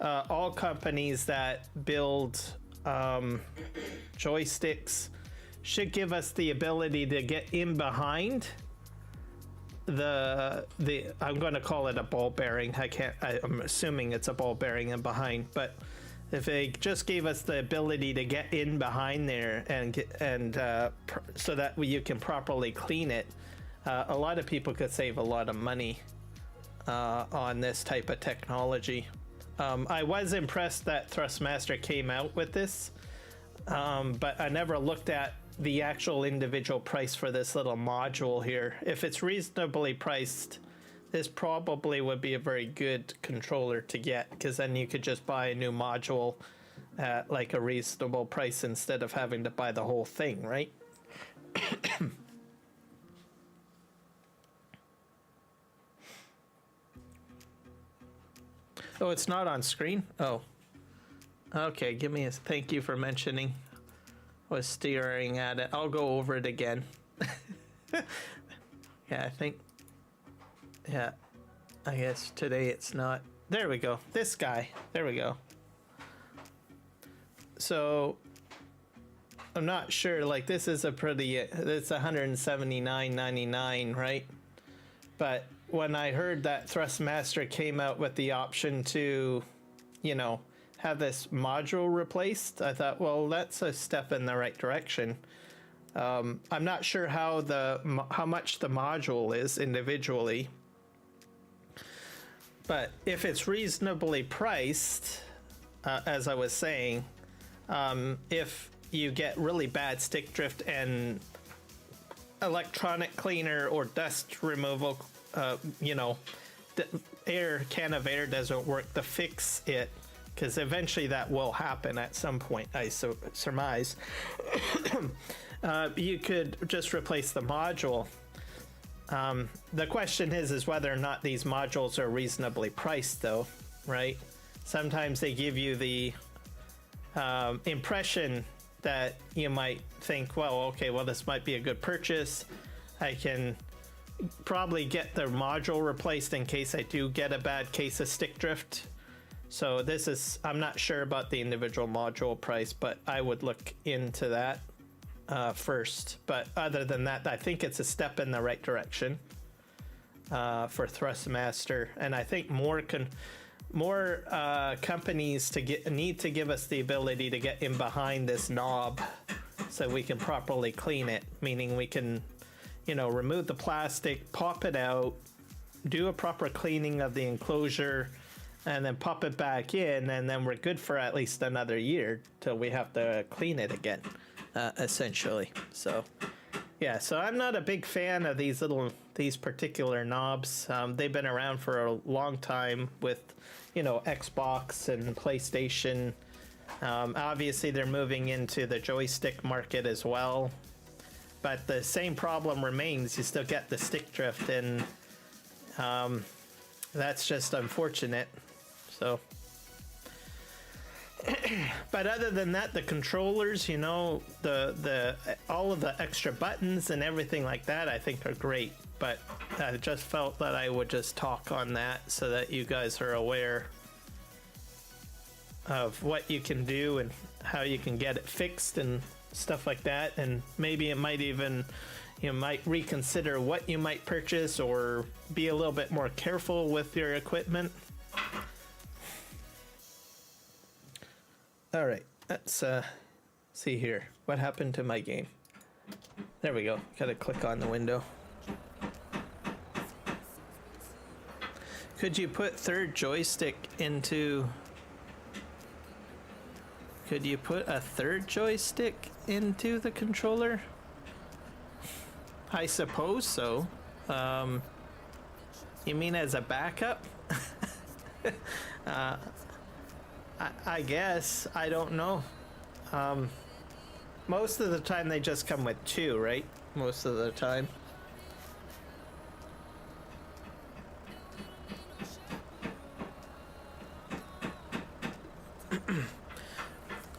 all companies that build joysticks should give us the ability to get in behind the I'm going to call it a ball bearing. I'm assuming it's a ball bearing in behind, but if they just gave us the ability to get in behind there and so that you can properly clean it, a lot of people could save a lot of money on this type of technology. I was impressed that Thrustmaster came out with this, but I never looked at the actual individual price for this little module here. If it's reasonably priced, this probably would be a very good controller to get, because then you could just buy a new module at like a reasonable price instead of having to buy the whole thing, right? Oh, it's not on screen? Oh. Okay, give me a thank you for mentioning. Was staring at it. I'll go over it again. Yeah, I think. Yeah, I guess today it's not. There we go. This guy. There we go. So, I'm not sure. Like, this is a pretty, it's 179.99, right? But when I heard that Thrustmaster came out with the option to, you know, have this module replaced, I thought, well, that's a step in the right direction. I'm not sure how much the module is individually, but if it's reasonably priced, as I was saying, if you get really bad stick drift and electronic cleaner or dust removal, you know, the can of air doesn't work to fix it, because eventually that will happen at some point, I surmise. You could just replace the module. The question is whether or not these modules are reasonably priced, though, right? Sometimes they give you the impression that you might think, well, okay, well, this might be a good purchase. I can probably get the module replaced in case I do get a bad case of stick drift. So this is, I'm not sure about the individual module price, but I would look into that first. But other than that, I think it's a step in the right direction for Thrustmaster, and I think more companies need to give us the ability to get in behind this knob so we can properly clean it, meaning we can, you know, remove the plastic, pop it out, do a proper cleaning of the enclosure, and then pop it back in, and then we're good for at least another year till we have to clean it again, essentially. So yeah, so I'm not a big fan of these particular knobs. They've been around for a long time with, you know, Xbox and PlayStation. Obviously they're moving into the joystick market as well, but the same problem remains. You still get the stick drift, and that's just unfortunate. So but other than that, the controllers, you know, the all of the extra buttons and everything like that, I think are great. But I just felt that I would just talk on that so that you guys are aware of what you can do and how you can get it fixed and stuff like that. And maybe it might even, you might reconsider what you might purchase or be a little bit more careful with your equipment. All right, let's see here. What happened to my game? There we go. Gotta click on the window. Could you put third joystick into... Could you put a third joystick into the controller? I suppose so. You mean as a backup? I guess. I don't know. Most of the time they just come with two, right? Most of the time.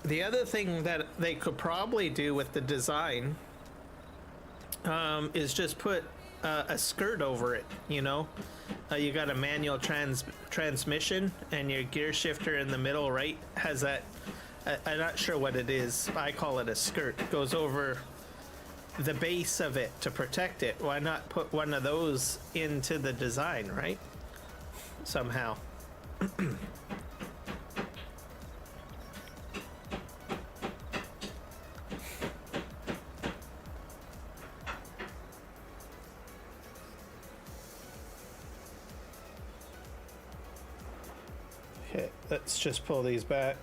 The other thing that they could probably do with the design is just put a skirt over it, you know? You got a manual transmission, and your gear shifter in the middle right has that, I'm not sure what it is, I call it a skirt. It goes over the base of it to protect it. Why not put one of those into the design, right? Somehow. Okay, let's just pull these back.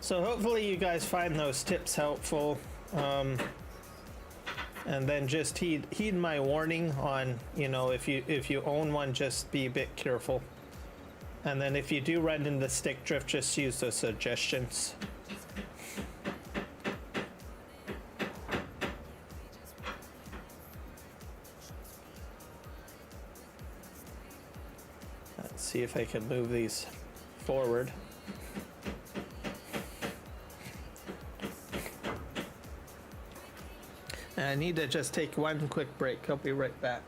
So hopefully you guys find those tips helpful, and then just heed my warning on, you know, if you own one, just be a bit careful, and then if you do run into stick drift, just use those suggestions. Let's see if I can move these forward. I need to just take one quick break. I'll be right back.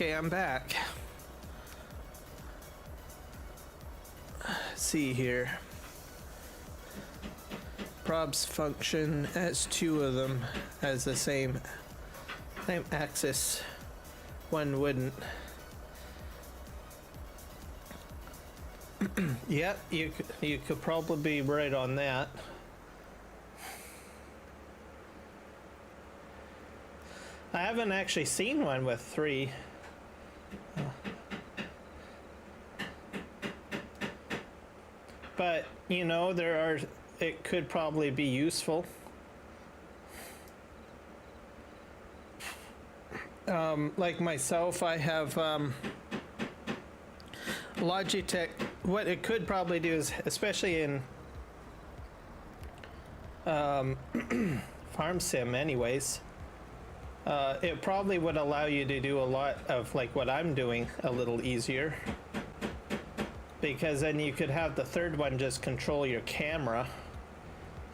Okay, I'm back. Let's see here. Probs function as two of them as the same axis. One wouldn't. Yeah, you could probably be right on that. I haven't actually seen one with three. But, you know, it could probably be useful. Like myself, I have Logitech. What it could probably do is, especially in farm sim anyways, it probably would allow you to do a lot of like what I'm doing a little easier, because then you could have the third one just control your camera.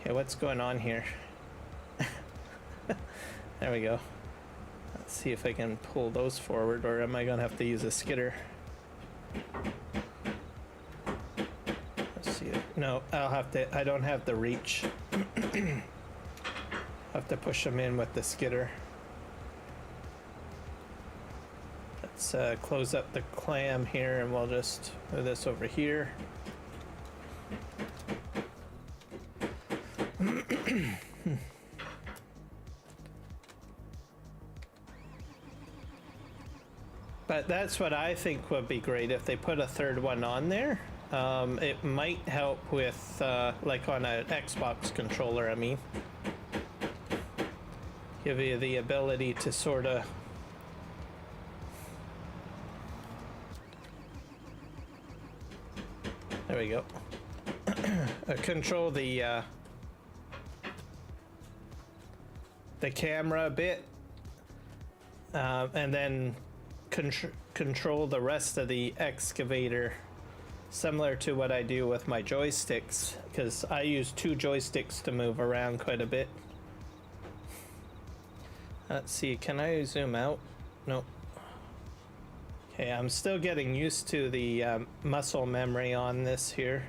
Okay, what's going on here? There we go. Let's see if I can pull those forward, or am I gonna have to use a skidder? Let's see. No, I'll have to. I don't have the reach. I'll have to push them in with the skidder. Let's close up the clam here, and we'll just move this over here. But that's what I think would be great if they put a third one on there. It might help with, like on an Xbox controller, I mean. Give you the ability to sort of... There we go. Control the camera a bit. And then control the rest of the excavator, similar to what I do with my joysticks, because I use two joysticks to move around quite a bit. Let's see, can I zoom out? Nope. Okay, I'm still getting used to the muscle memory on this here.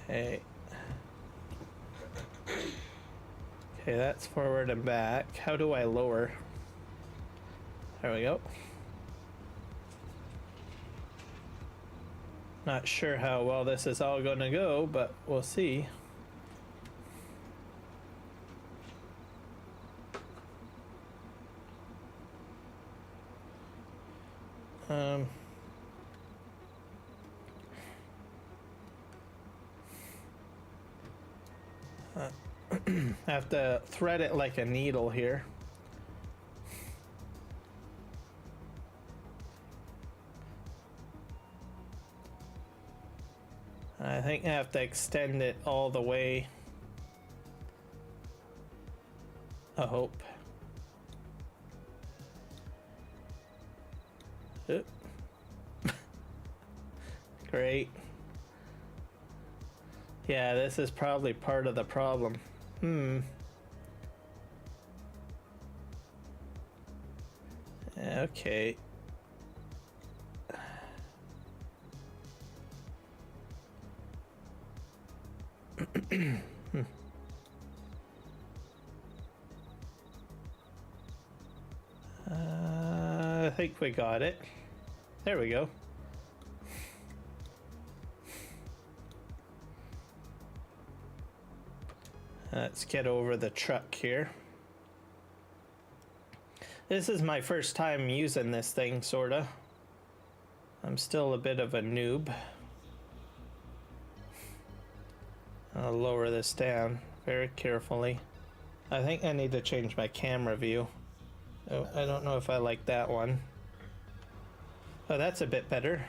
Okay. Okay, that's forward and back. How do I lower? There we go. Not sure how well this is all going to go, but we'll see. I have to thread it like a needle here. I think I have to extend it all the way. I hope. Oop. Great. Yeah, this is probably part of the problem. Okay. I think we got it. There we go. Let's get over the truck here. This is my first time using this thing, sorta. I'm still a bit of a noob. I'll lower this down very carefully. I think I need to change my camera view. Oh, I don't know if I like that one. Oh, that's a bit better.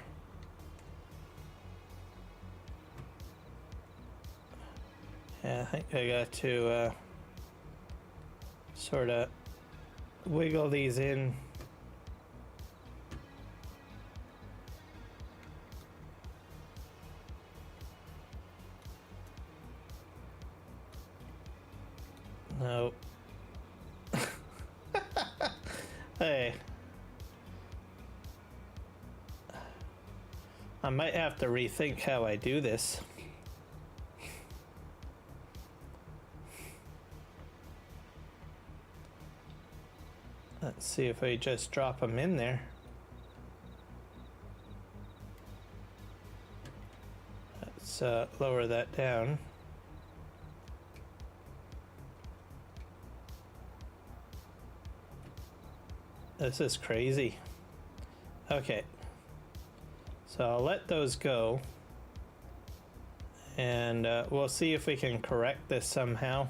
Yeah, I think I got to sort of wiggle these in. No. Hey, I might have to rethink how I do this. Let's see if I just drop them in there. Let's lower that down. This is crazy. Okay. So I'll let those go. And we'll see if we can correct this somehow.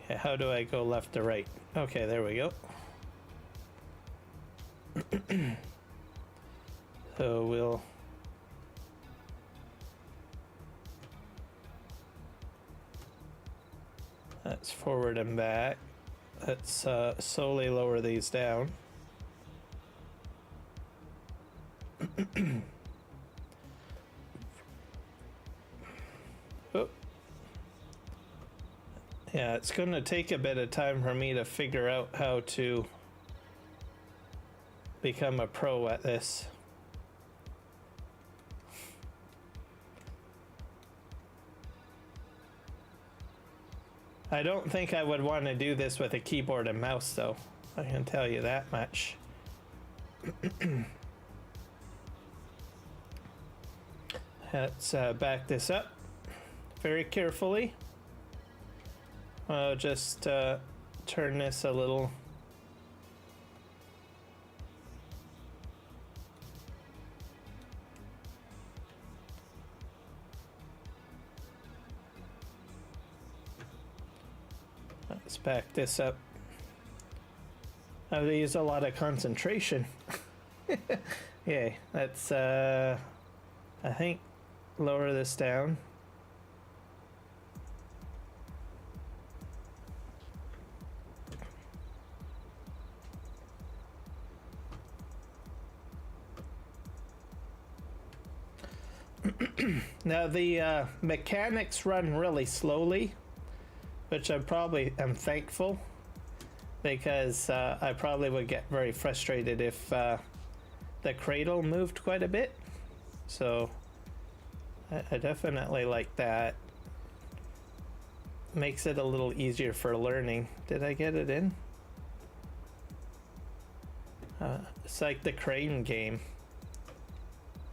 Yeah, how do I go left to right? Okay, there we go. So we'll... Let's forward and back. Let's slowly lower these down. Oh. Yeah, it's going to take a bit of time for me to figure out how to become a pro at this. I don't think I would want to do this with a keyboard and mouse, though. I can tell you that much. Let's back this up very carefully. I'll just turn this a little. Let's back this up. I have to use a lot of concentration. Yeah, let's I think lower this down. Now the mechanics run really slowly, which I probably am thankful, because I probably would get very frustrated if the cradle moved quite a bit. So I definitely like that. Makes it a little easier for learning. Did I get it in? It's like the crane game.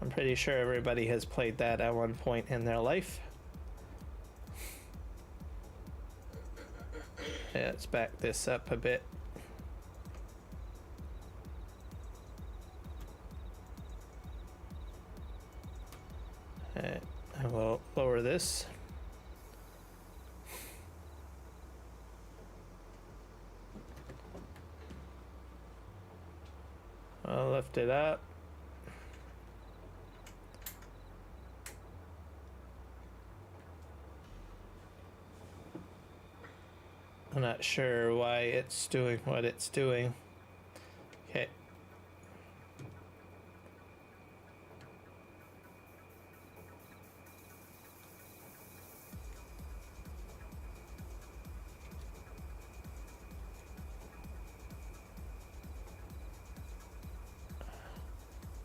I'm pretty sure everybody has played that at one point in their life. Yeah, let's back this up a bit. I will lower this. I'll lift it up. I'm not sure why it's doing what it's doing. Okay.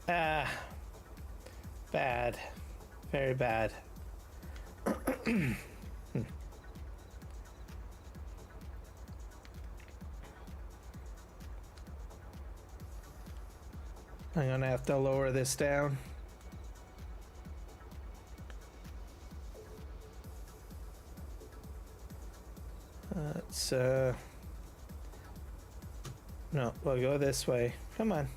Ah, bad, very bad. I'm gonna have to lower this down. Let's no, we'll go this way. Come on.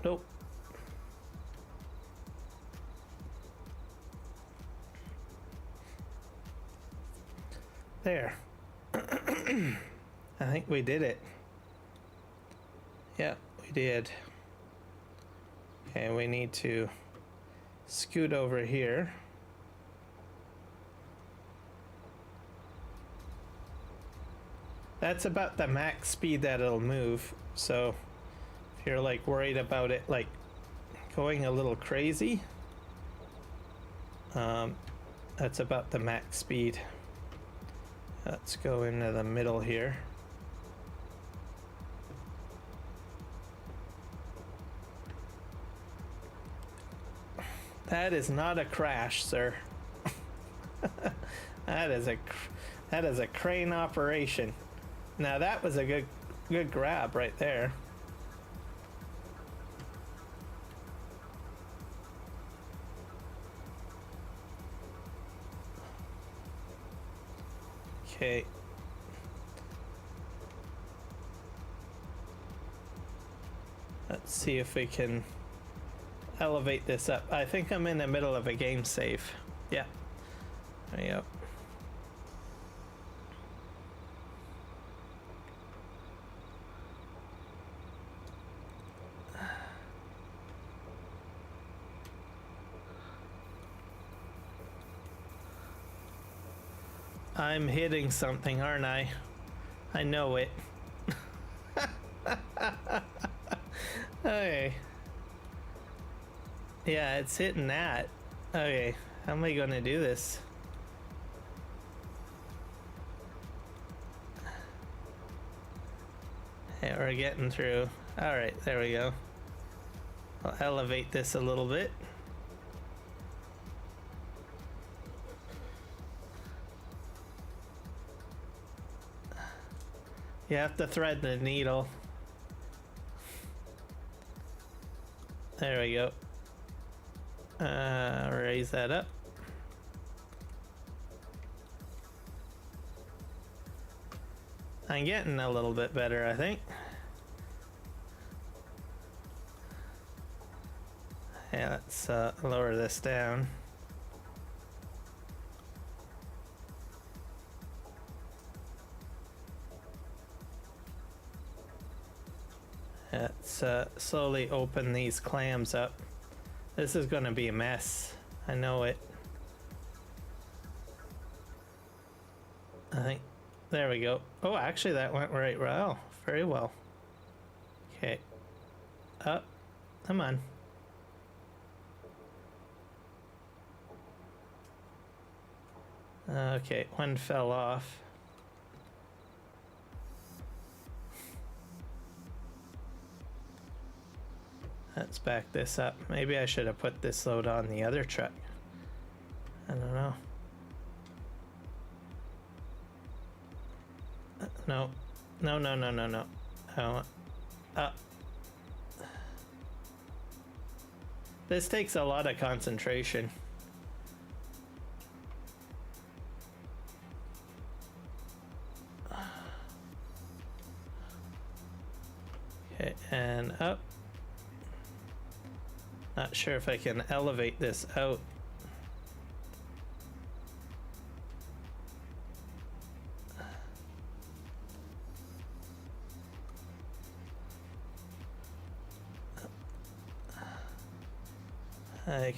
Nope. There. I think we did it. Yeah, we did. Okay, we need to scoot over here. That's about the max speed that it'll move. So if you're like worried about it like going a little crazy. That's about the max speed. Let's go into the middle here. That is not a crash, sir. That is a crane operation. Now that was a good grab right there. Okay. Let's see if we can elevate this up. I think I'm in the middle of a game save. Yeah. There you go. I'm hitting something, aren't I? I know it. Okay. Yeah, it's hitting that. Okay, how am I gonna do this? Yeah, we're getting through. Alright, there we go. I'll elevate this a little bit. You have to thread the needle. There we go. Raise that up. I'm getting a little bit better, I think. Yeah, let's lower this down. Let's slowly open these clams up. This is going to be a mess. I know it. I think. There we go. Oh, actually that went right well. Very well. Okay. Up. Come on. Okay, one fell off. Let's back this up. Maybe I should have put this load on the other truck. I don't know. No. No, no, no, no, no. This takes a lot of concentration. Okay, and up. Not sure if I can elevate this out.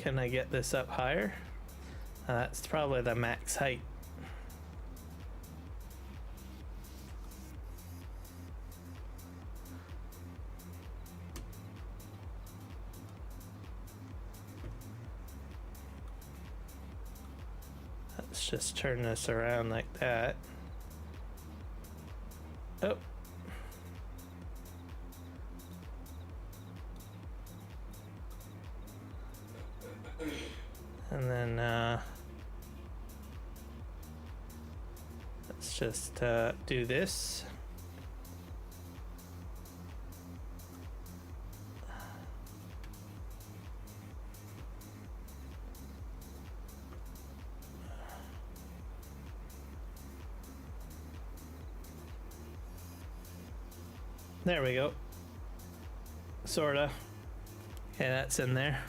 Can I get this up higher? That's probably the max height. Let's just turn this around like that. Oh. And then let's just do this. There we go. Sorta. Okay, that's in there.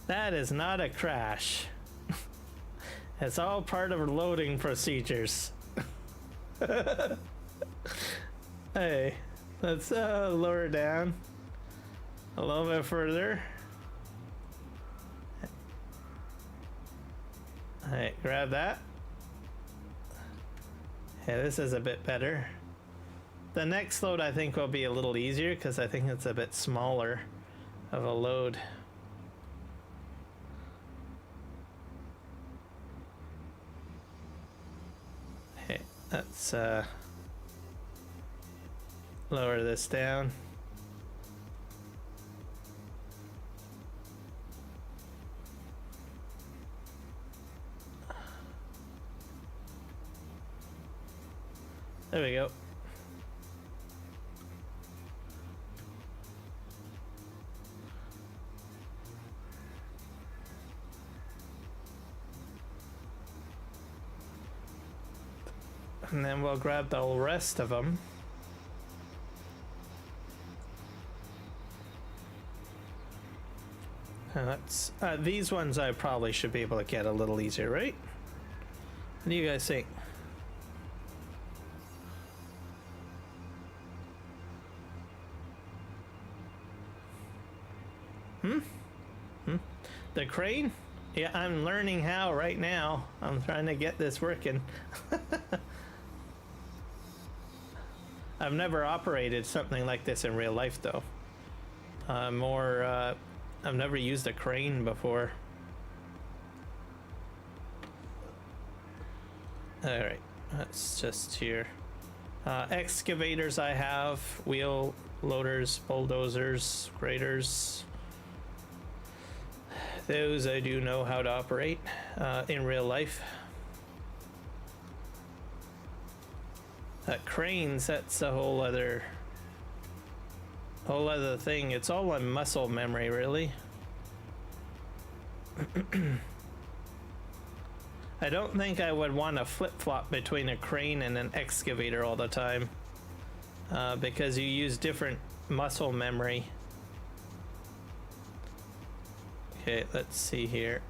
That is not a crash. It's all part of loading procedures. Hey, let's lower down a little bit further. Alright, grab that. Yeah, this is a bit better. The next load I think will be a little easier because I think it's a bit smaller. of a load. Okay, let's lower this down. There we go. And then we'll grab the rest of them. And that's these ones I probably should be able to get a little easier, right? What do you guys think? The crane? Yeah, I'm learning how right now. I'm trying to get this working. I've never operated something like this in real life though. I've never used a crane before. Alright, that's just here. Excavators I have, wheel loaders, bulldozers, graders. Those I do know how to operate in real life. Cranes, that's a whole other thing. It's all on muscle memory, really. I don't think I would want to flip-flop between a crane and an excavator all the time, because you use different muscle memory. Okay, let's see here.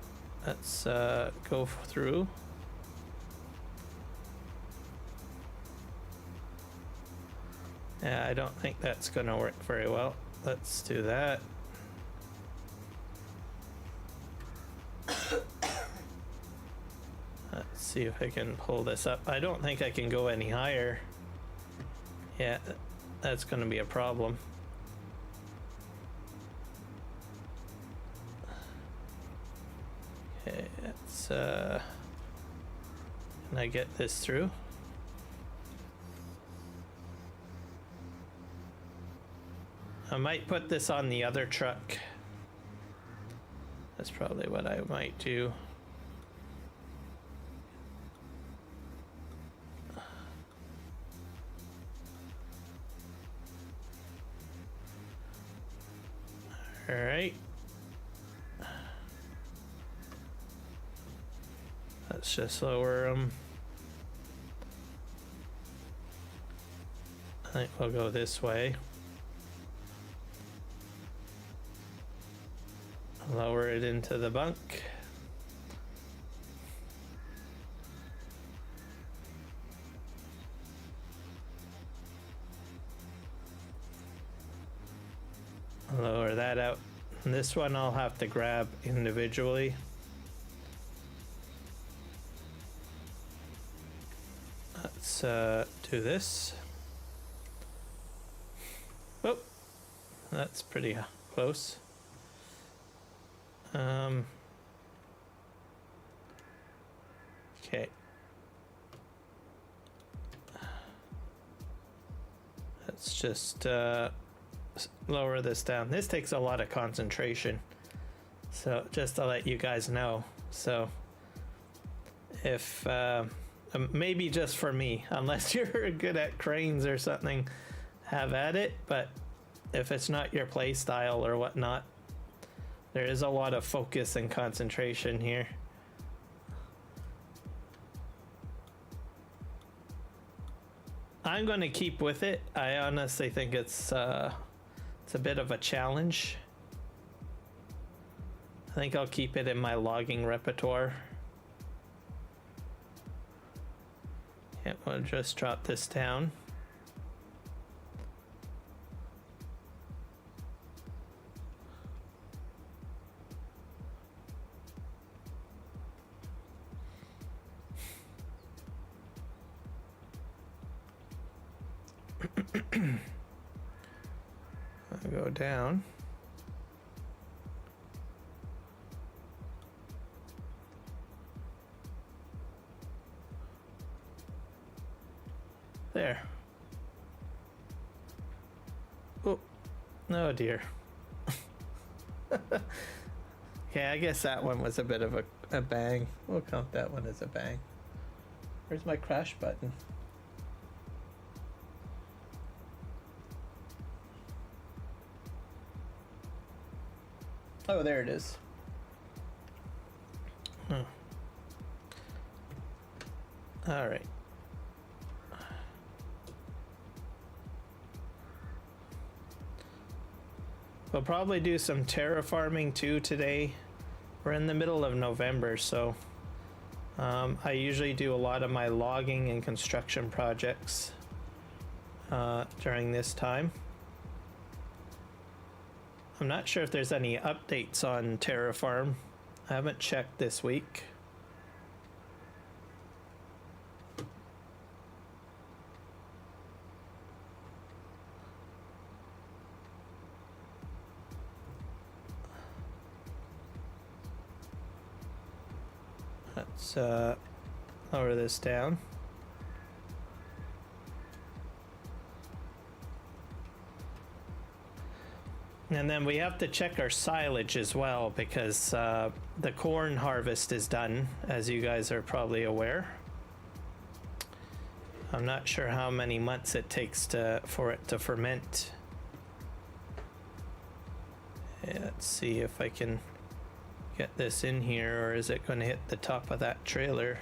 Let's go through. Yeah, I don't think that's gonna work very well. Let's do that. Let's see if I can pull this up. I don't think I can go any higher. Yeah, that's gonna be a problem. Okay, let's can I get this through? I might put this on the other truck. That's probably what I might do. All right. Let's just lower them. I think we'll go this way. Lower it into the bunk. Lower that out. And this one I'll have to grab individually. Let's do this. Oh, that's pretty close. Okay. Let's just lower this down. This takes a lot of concentration. So just to let you guys know. So if maybe just for me, unless you're good at cranes or something, have at it. But if it's not your play style or whatnot, there is a lot of focus and concentration here. I'm going to keep with it. I honestly think it's a bit of a challenge. I think I'll keep it in my logging repertoire. Yeah, we'll just drop this down. I'll go down. There. Oh, oh dear. Okay, I guess that one was a bit of a bang. We'll count that one as a bang. Where's my crash button? Oh, there it is. All right. We'll probably do some terraforming too today. We're in the middle of November, so I usually do a lot of my logging and construction projects during this time. I'm not sure if there's any updates on Terraform. I haven't checked this week. Let's lower this down. And then we have to check our silage as well, because the corn harvest is done, as you guys are probably aware. I'm not sure how many months it takes for it to ferment. Yeah, let's see if I can get this in here, or is it going to hit the top of that trailer?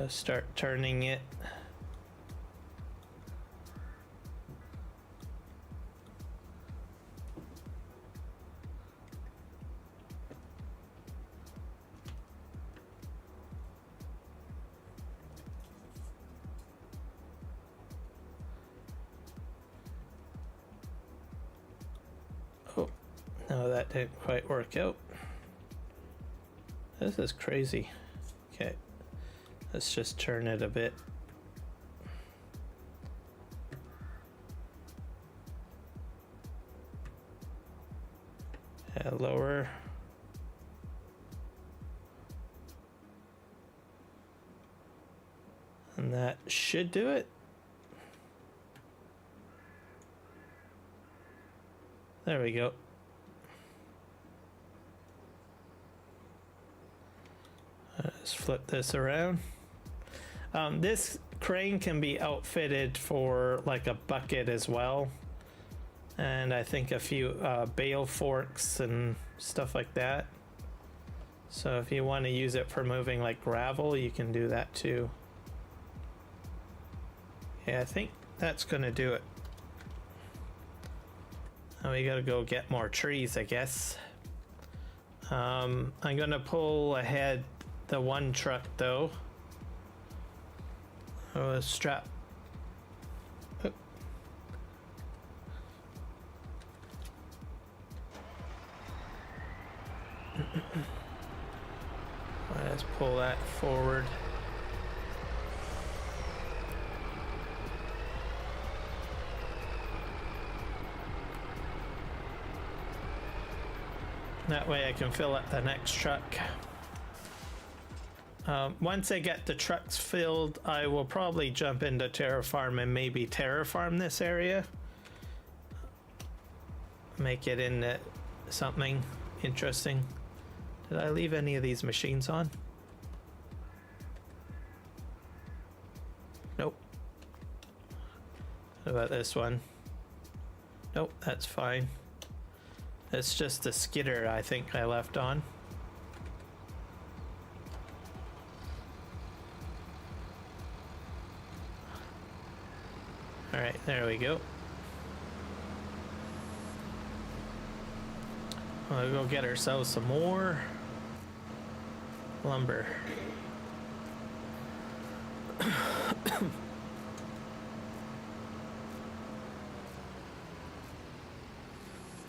Start turning it. Oh, no, that didn't quite work out. This is crazy. Okay. Let's just turn it a bit. Lower. And that should do it. There we go. Let's flip this around. This crane can be outfitted for like a bucket as well, and I think a few bale forks and stuff like that. So if you want to use it for moving like gravel, you can do that too. Yeah, I think that's gonna do it. Now we gotta go get more trees, I guess. I'm gonna pull ahead the one truck though. Oh, strap. Oh. Let's pull that forward. That way I can fill up the next truck. Once I get the trucks filled, I will probably jump into Terraform and maybe terraform this area. Make it into something interesting. Did I leave any of these machines on? Nope. What about this one? Nope, that's fine. It's just the skidder I think I left on. All right, there we go. We'll go get ourselves some more lumber.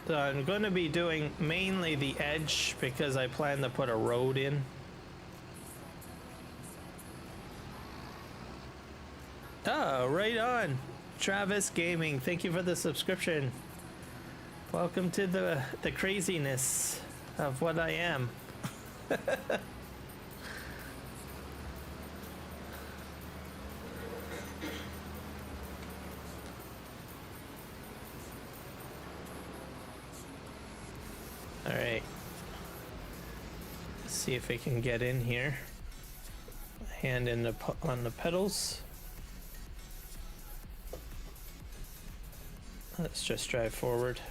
So I'm going to be doing mainly the edge because I plan to put a road in. Oh, right on. Travis Gaming, thank you for the subscription. Welcome to the craziness of what I am. All right. Let's see if we can get in here. Hand in on the pedals. Let's just drive forward.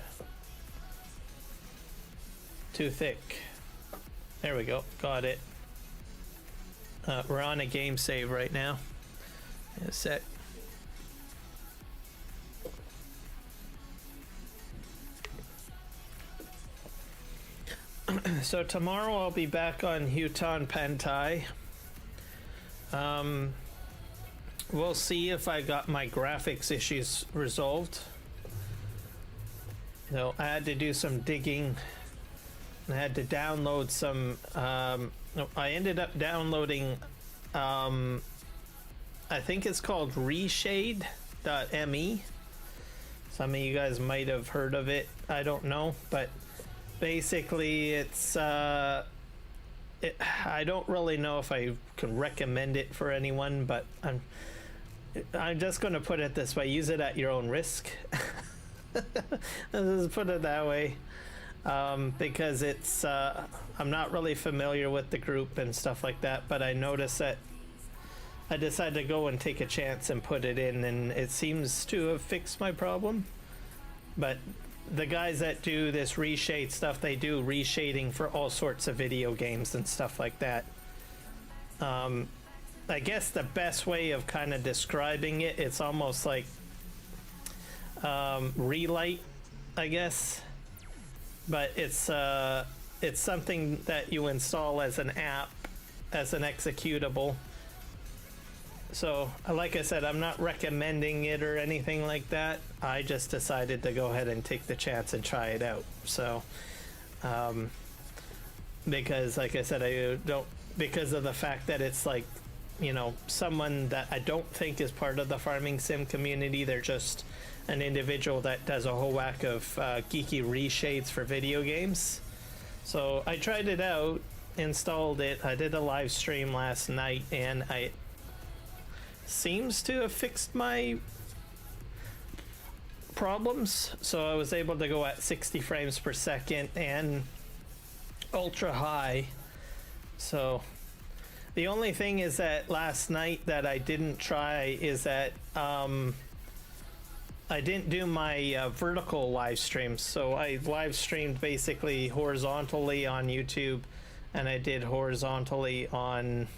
Too thick. There we go. Got it. We're on a game save right now. In a sec. So tomorrow I'll be back on Hutan Pantai. We'll see if I got my graphics issues resolved. So I had to do some digging. I had to download some. No, I ended up downloading. I think it's called reshade.me. Some of you guys might have heard of it. I don't know, but basically it's. I don't really know if I can recommend it for anyone, but I'm just going to put it this way: use it at your own risk. Let's put it that way, because it's I'm not really familiar with the group and stuff like that, but I noticed that I decided to go and take a chance and put it in, and it seems to have fixed my problem. But the guys that do this reshade stuff, they do reshading for all sorts of video games and stuff like that. I guess the best way of kind of describing it, it's almost like relight, I guess, but it's something that you install as an app, as an executable. So like I said, I'm not recommending it or anything like that. I just decided to go ahead and take the chance and try it out. So because like I said, I don't, because of the fact that it's like, you know, someone that I don't think is part of the farming sim community. They're just an individual that does a whole whack of geeky reshades for video games. So I tried it out, installed it. I did a live stream last night, and I seems to have fixed my problems. So I was able to go at 60 frames per second and ultra high. So the only thing is that last night that I didn't try is that I didn't do my vertical live streams. So I live streamed basically horizontally on YouTube, and I did horizontally on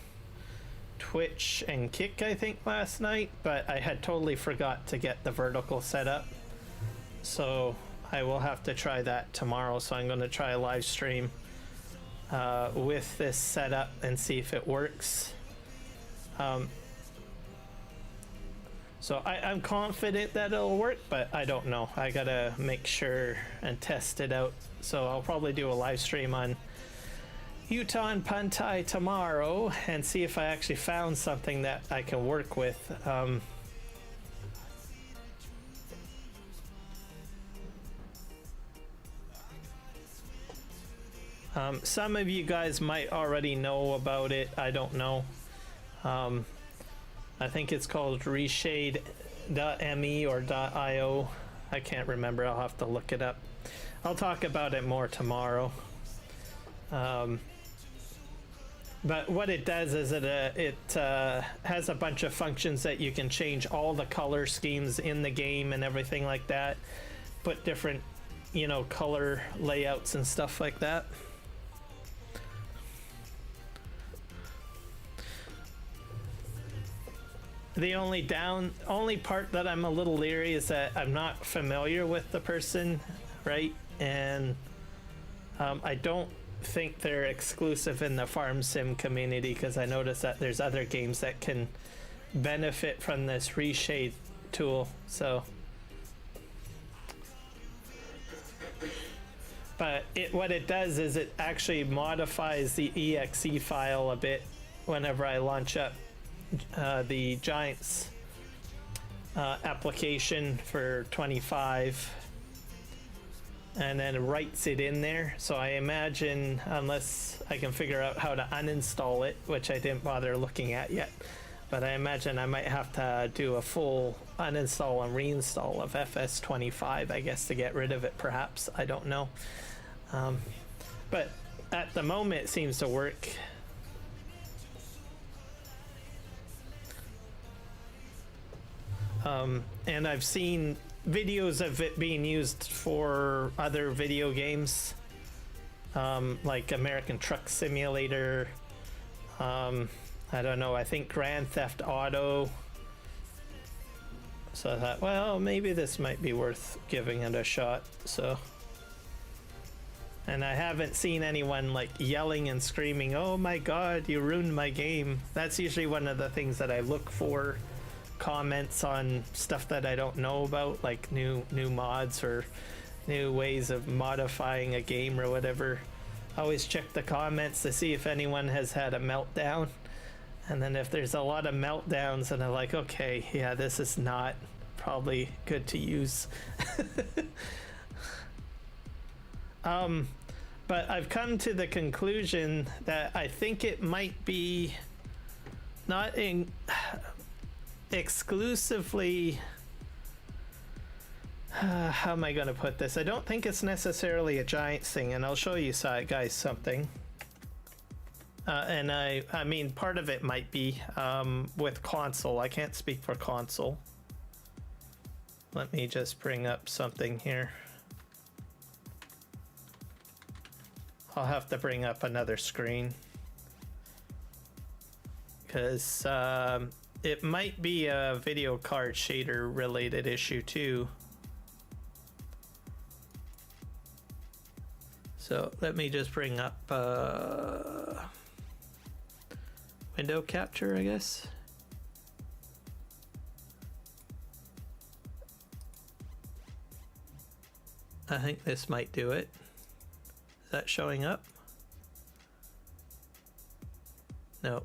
Twitch and Kick, I think, last night, but I had totally forgot to get the vertical set up. So I will have to try that tomorrow. So I'm going to try a live stream with this setup and see if it works. So I'm confident that it'll work, but I don't know. I gotta make sure and test it out. So I'll probably do a live stream on Hutan Pantai tomorrow and see if I actually found something that I can work with. Some of you guys might already know about it. I don't know. I think it's called reshade.me or .io. I can't remember. I'll have to look it up. I'll talk about it more tomorrow. But what it does is it has a bunch of functions that you can change all the color schemes in the game and everything like that. Put different, you know, color layouts and stuff like that. The only part that I'm a little leery is that I'm not familiar with the person, right? And I don't think they're exclusive in the farm sim community, because I noticed that there's other games that can benefit from this reshade tool. So, but what it does is it actually modifies the exe file a bit whenever I launch up the Giants application for 25, and then writes it in there. So I imagine, unless I can figure out how to uninstall it, which I didn't bother looking at yet, but I imagine I might have to do a full uninstall and reinstall of FS25, I guess, to get rid of it, perhaps. I don't know. But at the moment, it seems to work. And I've seen videos of it being used for other video games, like American Truck Simulator. I don't know, I think Grand Theft Auto. So I thought, well, maybe this might be worth giving it a shot. So, and I haven't seen anyone like yelling and screaming, "Oh my god, you ruined my game." That's usually one of the things that I look for. Comments on stuff that I don't know about, like new mods or new ways of modifying a game or whatever. I always check the comments to see if anyone has had a meltdown, and then if there's a lot of meltdowns, and I'm like, okay, yeah, this is not probably good to use. But I've come to the conclusion that I think it might be not in exclusively, how am I going to put this? I don't think it's necessarily a Giants thing, and I'll show you guys something. And I mean, part of it might be with console. I can't speak for console. Let me just bring up something here. I'll have to bring up another screen, because it might be a video card shader related issue too. So let me just bring up window capture, I guess. I think this might do it. Is that showing up? No.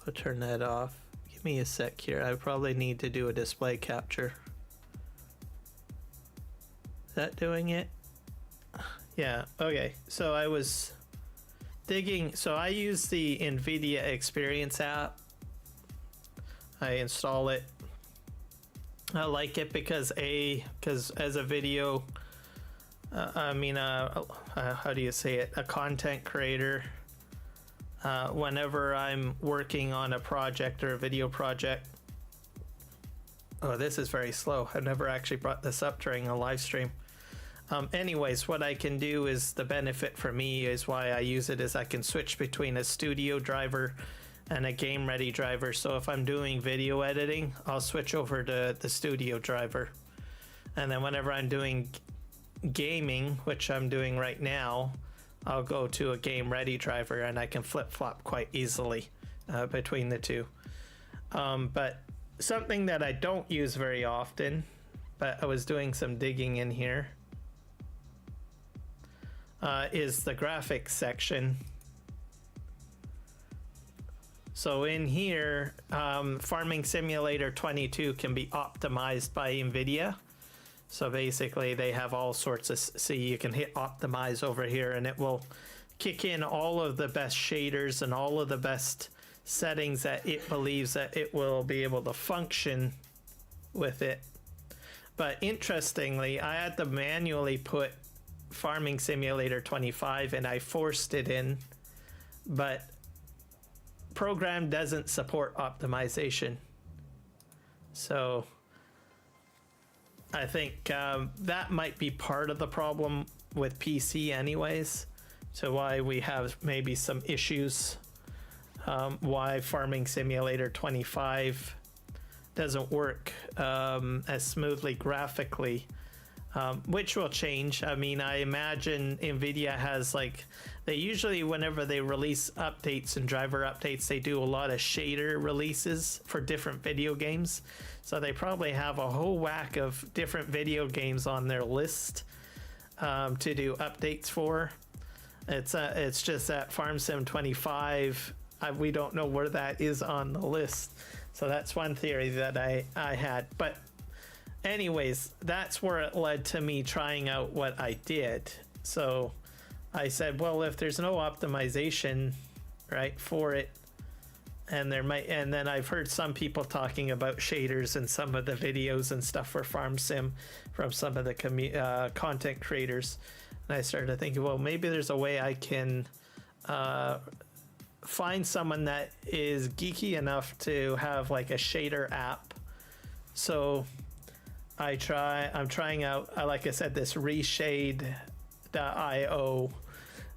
I'll turn that off. Give me a sec here. I probably need to do a display capture. Is that doing it? Yeah, okay. So I was digging. So I use the NVIDIA Experience app. I install it. I like it because as a video, how do you say it? A content creator. Whenever I'm working on a project or a video project. Oh, this is very slow. I've never actually brought this up during a live stream. Anyways, what I can do is, the benefit for me is why I use it, is I can switch between a studio driver and a game ready driver. So if I'm doing video editing, I'll switch over to the studio driver. And then whenever I'm doing gaming, which I'm doing right now, I'll go to a game ready driver, and I can flip flop quite easily between the two. But something that I don't use very often, but I was doing some digging in here, is the graphics section. So in here, Farming Simulator 22 can be optimized by NVIDIA. So basically they have all sorts of, see, you can hit optimize over here and it will kick in all of the best shaders and all of the best settings that it believes that it will be able to function with it. But interestingly, I had to manually put Farming Simulator 25 and I forced it in, but program doesn't support optimization. So I think that might be part of the problem with PC anyways, so why we have maybe some issues, why Farming Simulator 25 doesn't work as smoothly graphically, which will change. I mean, I imagine NVIDIA has, like, they usually, whenever they release updates and driver updates, they do a lot of shader releases for different video games. So they probably have a whole whack of different video games on their list to do updates for. It's just that FarmSim 25, we don't know where that is on the list. So that's one theory that I had. But anyways, that's where it led to me trying out what I did. So I said, well, if there's no optimization, right, for it, and then I've heard some people talking about shaders in some of the videos and stuff for farm sim from some of the content creators, and I started thinking, well, maybe there's a way I can find someone that is geeky enough to have like a shader app. So I'm trying out, like I said, this reshade.io.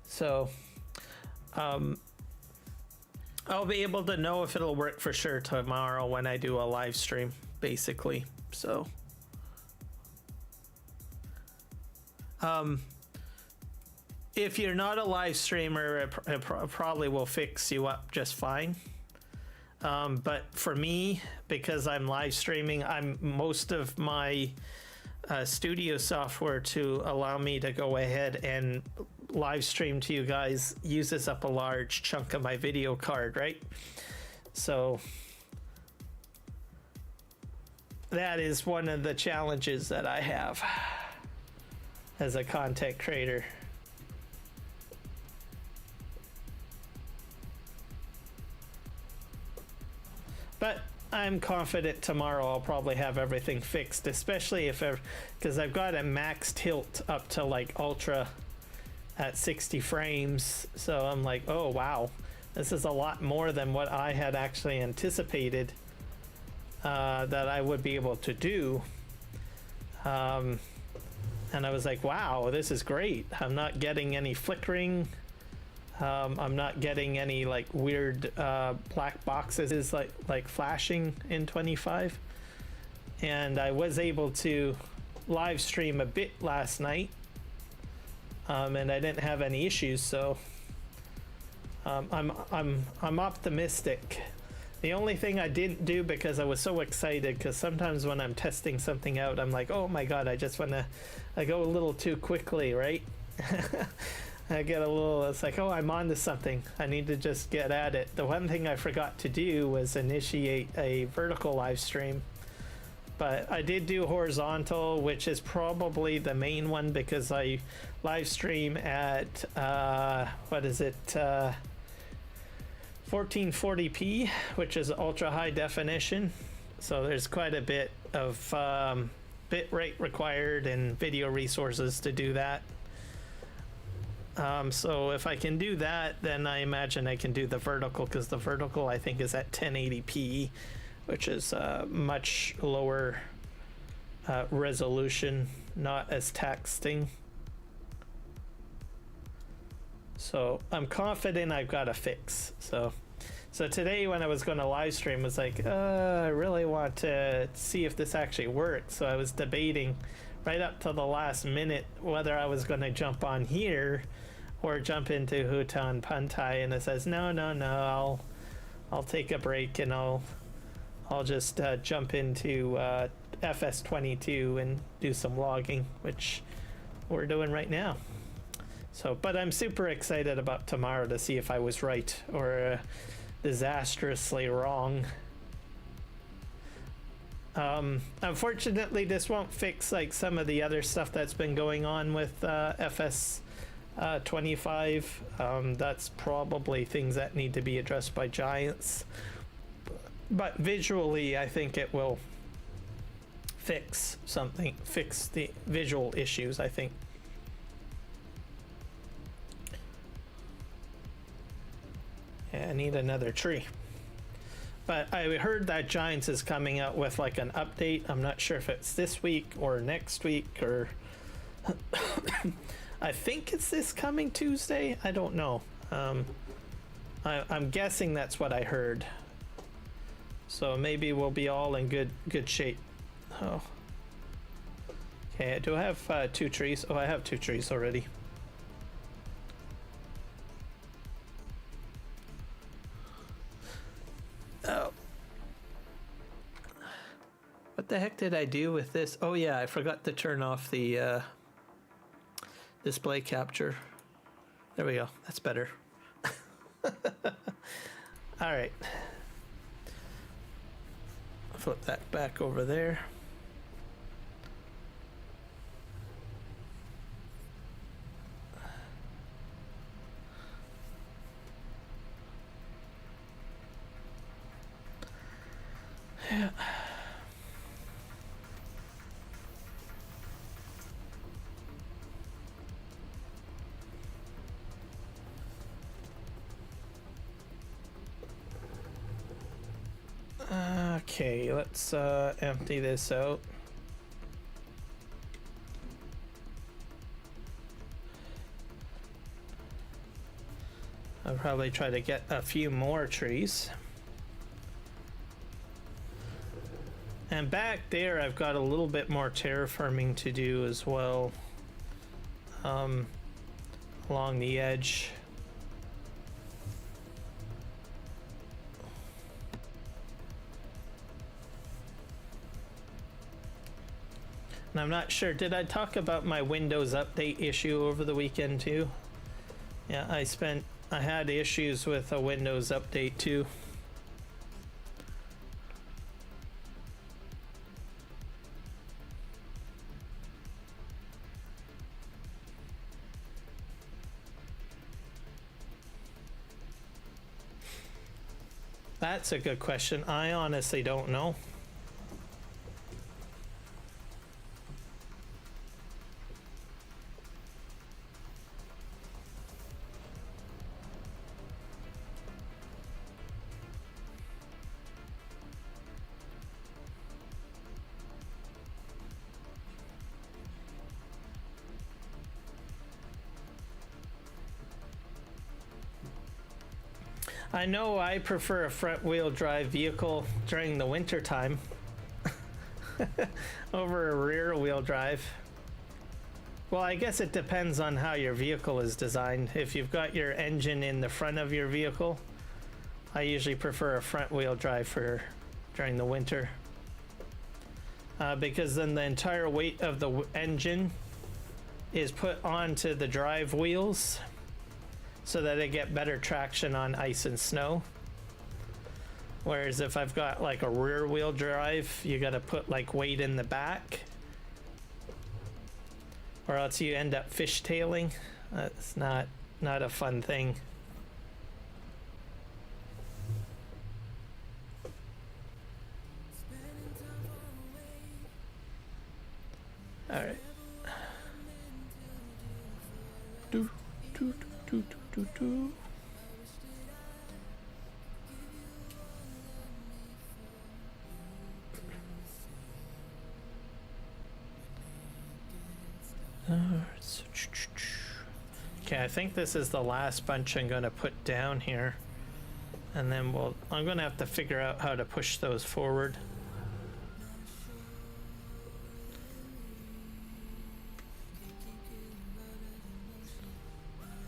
So I'll be able to know if it'll work for sure tomorrow when I do a live stream, basically. So if you're not a live streamer, it probably will fix you up just fine. But for me, because I'm live streaming, most of my studio software to allow me to go ahead and live stream to you guys uses up a large chunk of my video card, right? So that is one of the challenges that I have as a content creator. But I'm confident tomorrow I'll probably have everything fixed, especially because I've got a max tilt up to like ultra at 60 frames. So I'm like, oh wow, this is a lot more than what I had actually anticipated that I would be able to do. And I was like, wow, this is great. I'm not getting any flickering. I'm not getting any like weird black boxes like flashing in 25. And I was able to live stream a bit last night, and I didn't have any issues. So I'm optimistic. The only thing I didn't do, because I was so excited, because sometimes when I'm testing something out, I'm like, oh my god, I go a little too quickly, right? I get a little, it's like, oh, I'm on to something. I need to just get at it. The one thing I forgot to do was initiate a vertical live stream. But I did do horizontal, which is probably the main one, because I live stream at, 1440p, which is ultra high definition. So there's quite a bit of bit rate required and video resources to do that. So if I can do that, then I imagine I can do the vertical, because the vertical I think is at 1080p, which is much lower resolution, not as taxing. So I'm confident I've got a fix. So today when I was going to live stream, I was like, I really want to see if this actually works. So I was debating right up to the last minute whether I was going to jump on here or jump into Hutan Pantai, and it says no, I'll take a break and I'll just jump into FS22 and do some logging, which we're doing right now. So, but I'm super excited about tomorrow to see if I was right or disastrously wrong. Unfortunately, this won't fix like some of the other stuff that's been going on with FS25. That's probably things that need to be addressed by Giants. But visually, I think it will fix the visual issues, I think. Yeah, I need another tree. But I heard that Giants is coming out with like an update. I'm not sure if it's this week or next week, or I think it's this coming Tuesday. I don't know. I'm guessing that's what I heard. So maybe we'll be all in good shape. Oh. Okay, do I have 2 trees? Oh, I have 2 trees already. Oh. What the heck did I do with this? Oh yeah, I forgot to turn off the display capture. There we go. That's better. All right. flip that back over there. Yeah. Okay, let's empty this out. I'll probably try to get a few more trees. And back there, I've got a little bit more terraforming to do as well, along the edge. And I'm not sure, did I talk about my Windows update issue over the weekend too? Yeah, I had issues with a Windows update too. That's a good question. I honestly don't know. I know I prefer a front-wheel drive vehicle during the winter time over a rear-wheel drive. Well, I guess it depends on how your vehicle is designed. If you've got your engine in the front of your vehicle, I usually prefer a front-wheel drive for during the winter. Because then the entire weight of the engine is put onto the drive wheels, so that I get better traction on ice and snow. Whereas if I've got like a rear wheel drive, you gotta put like weight in the back, or else you end up fishtailing. That's not a fun thing. All right. Do do do do do do. Okay, I think this is the last bunch I'm gonna put down here, and then I'm gonna have to figure out how to push those forward.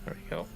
There we go.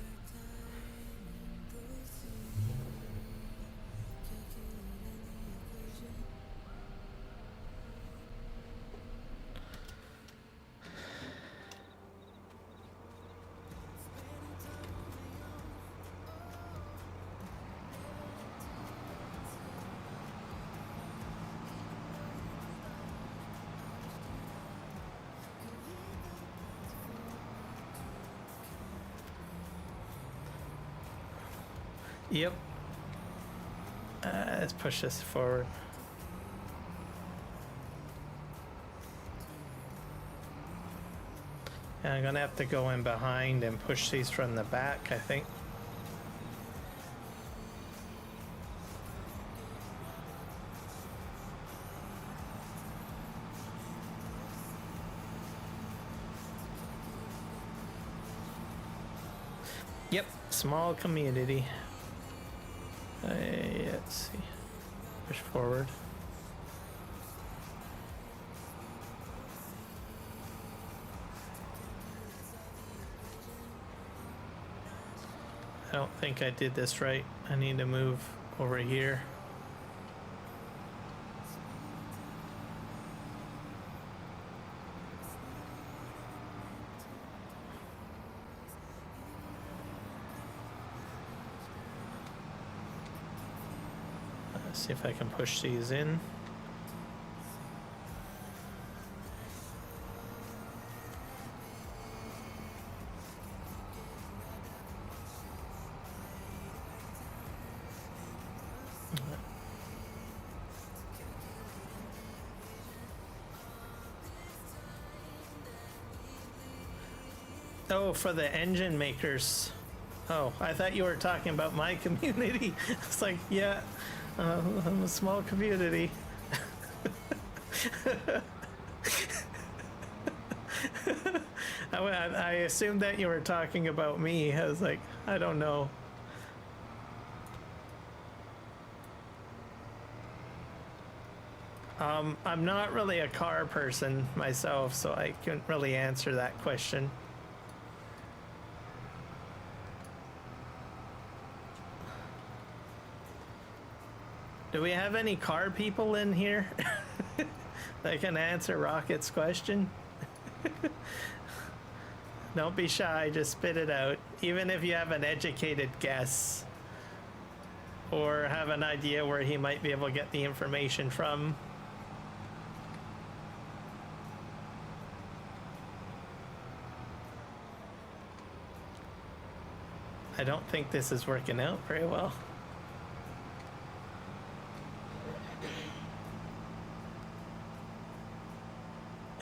Yep. Let's push this forward. And I'm gonna have to go in behind and push these from the back, I think. Yep, small community. Let's see. Push forward. I don't think I did this right. I need to move over here. Let's see if I can push these in. Oh, for the engine makers. Oh, I thought you were talking about my community. It's like, yeah, I'm a small community. I assumed that you were talking about me. I was like, I don't know. I'm not really a car person myself, so I couldn't really answer that question. Do we have any car people in here that can answer Rocket's question? Don't be shy, just spit it out. Even if you have an educated guess or have an idea where he might be able to get the information from. I don't think this is working out very well.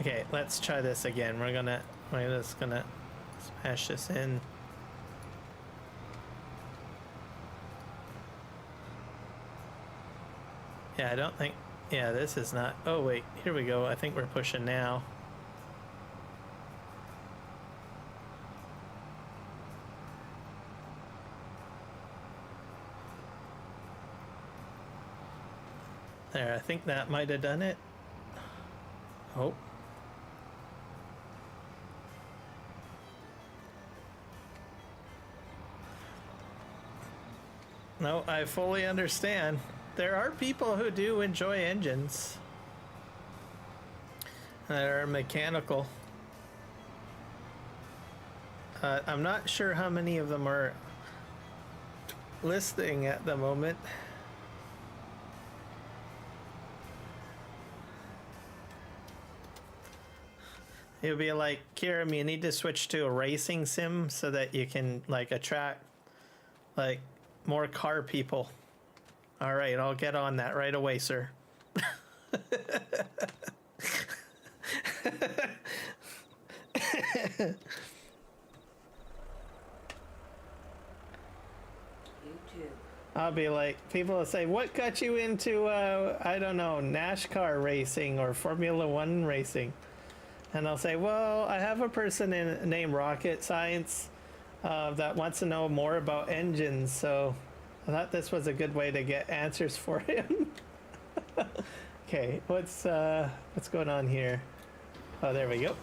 Okay, let's try this again. We're just gonna smash this in. Yeah, I don't think, yeah, this is not, oh wait, here we go. I think we're pushing now. There, I think that might have done it. Oh. No, I fully understand. There are people who do enjoy engines that are mechanical. I'm not sure how many of them are listing at the moment. It would be like, Kiram, you need to switch to a racing sim so that you can like attract like more car people. All right, I'll get on that right away, sir. I'll be like, people will say, what got you into, I don't know, NASCAR racing or Formula One racing? And I'll say, well, I have a person named Rocket Science that wants to know more about engines, so I thought this was a good way to get answers for him. Okay, what's going on here? Oh, there we go.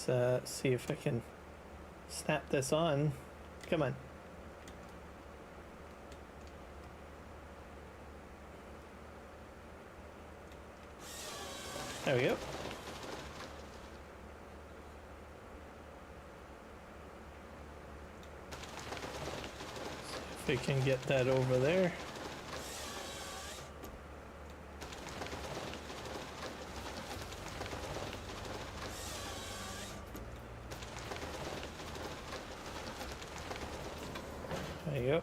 Let's see if I can snap this on. Come on. There we go. See if we can get that over there. There you go.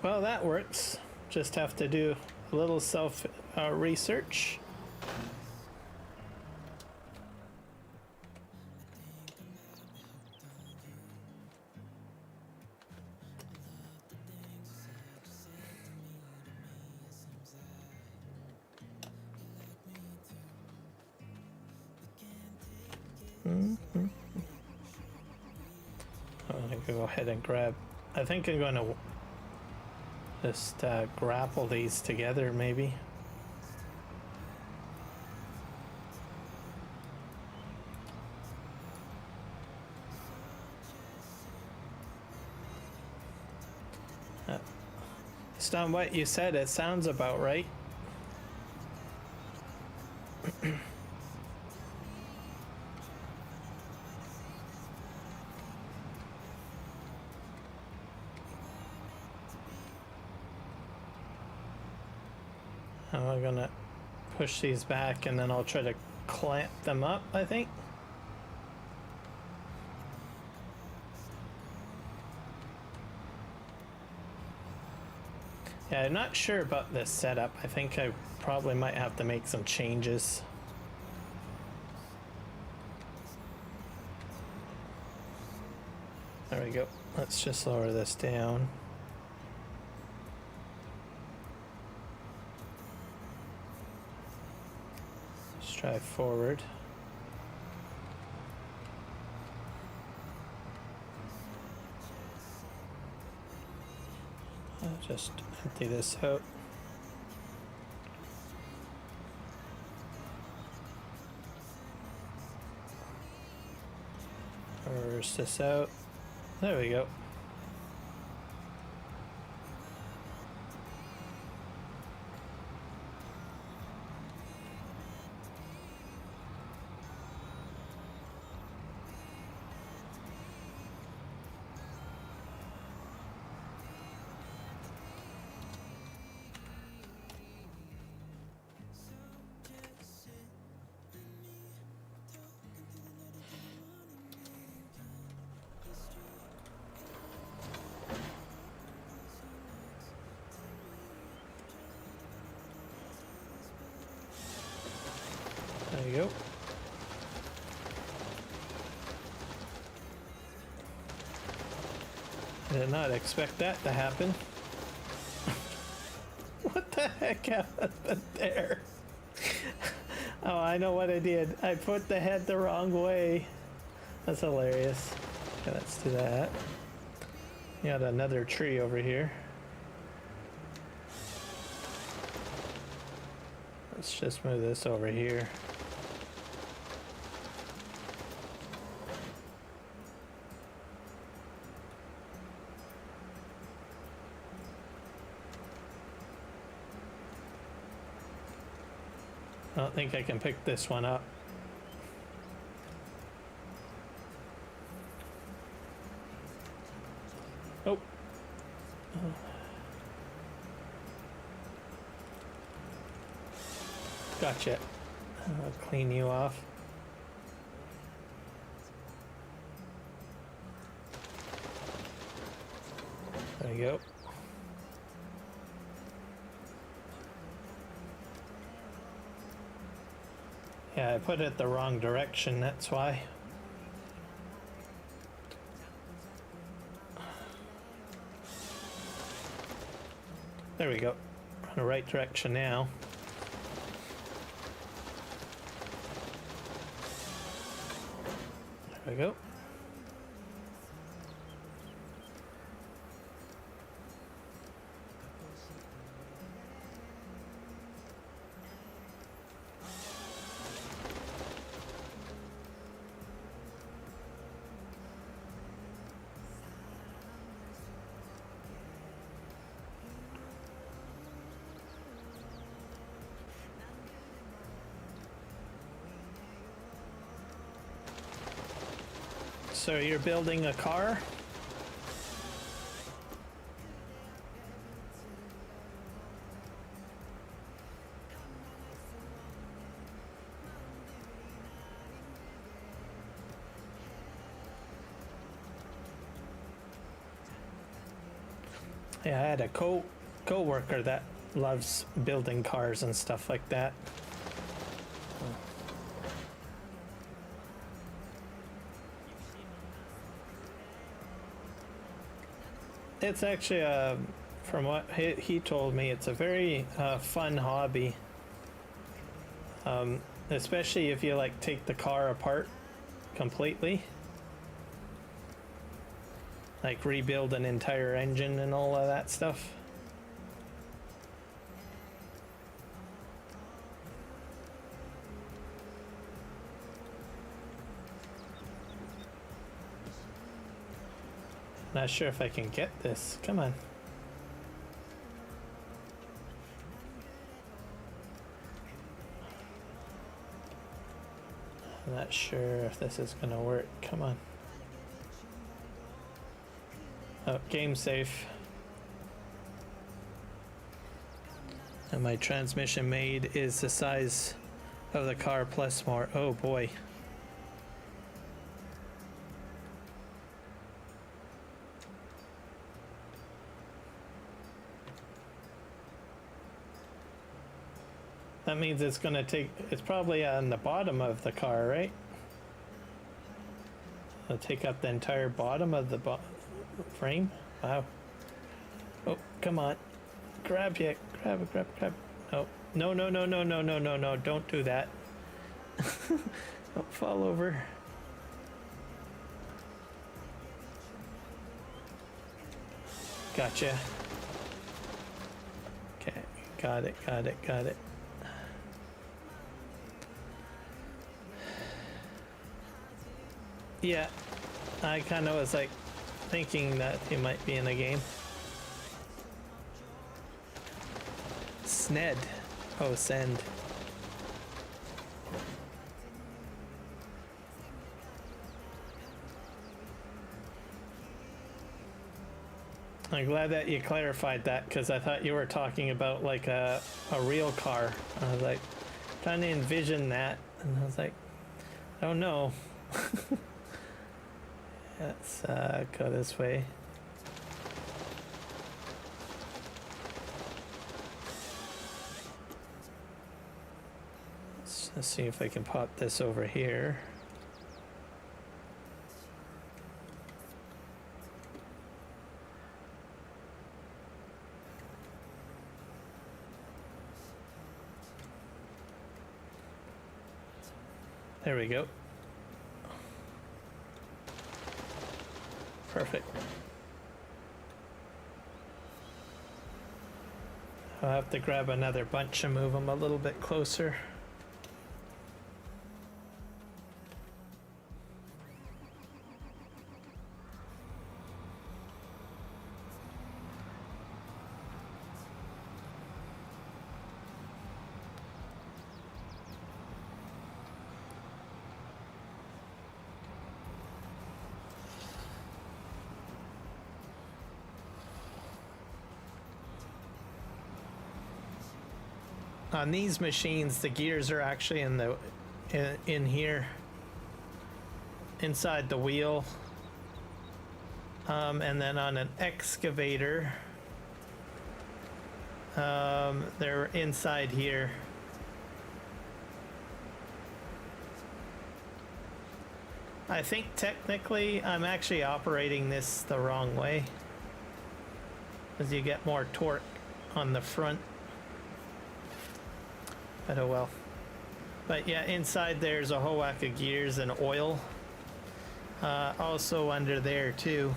Well, that works. Just have to do a little self research. I'm gonna go ahead and grab. I think I'm gonna just grapple these together, maybe. Based on what you said, it sounds about right. I'm gonna push these back and then I'll try to clamp them up, I think. Yeah, I'm not sure about this setup. I think I probably might have to make some changes. There we go. Let's just lower this down. Let's try forward. I'll just empty this out. Reverse this out. There we go. There you go. I did not expect that to happen. What the heck happened there? Oh, I know what I did. I put the head the wrong way. That's hilarious. Okay, let's do that. Got another tree over here. Let's just move this over here. I don't think I can pick this one up. Oh. Gotcha. I'll clean you off. There you go. Yeah, I put it the wrong direction, that's why. There we go. We're in the right direction now. There we go. So you're building a car? Yeah, I had a co-worker that loves building cars and stuff like that. It's actually, from what he told me, it's a very fun hobby. Especially if you like take the car apart completely. Like rebuild an entire engine and all of that stuff. Not sure if I can get this. Come on. I'm not sure if this is gonna work. Come on. Oh, game safe. And my transmission made is the size of the car plus more. Oh boy. That means it's gonna take, it's probably on the bottom of the car, right? It'll take up the entire bottom of the frame. Wow. Oh, come on. Grab it, grab it, grab it, grab it. Oh, no, no, no, no, no, no, no, no, don't do that. Don't fall over. Gotcha. Okay, got it, got it, got it. Yeah, I kind of was like thinking that he might be in the game. Sned. Oh, send. I'm glad that you clarified that, because I thought you were talking about like a real car. I was like trying to envision that, and I was like, I don't know. Let's go this way. Let's see if I can pop this over here. There we go. Perfect. I'll have to grab another bunch and move them a little bit closer. On these machines, the gears are actually in here, inside the wheel, and then on an excavator, they're inside here. I think technically I'm actually operating this the wrong way, because you get more torque on the front. But oh well. But yeah, inside there's a whole whack of gears and oil. Also under there too.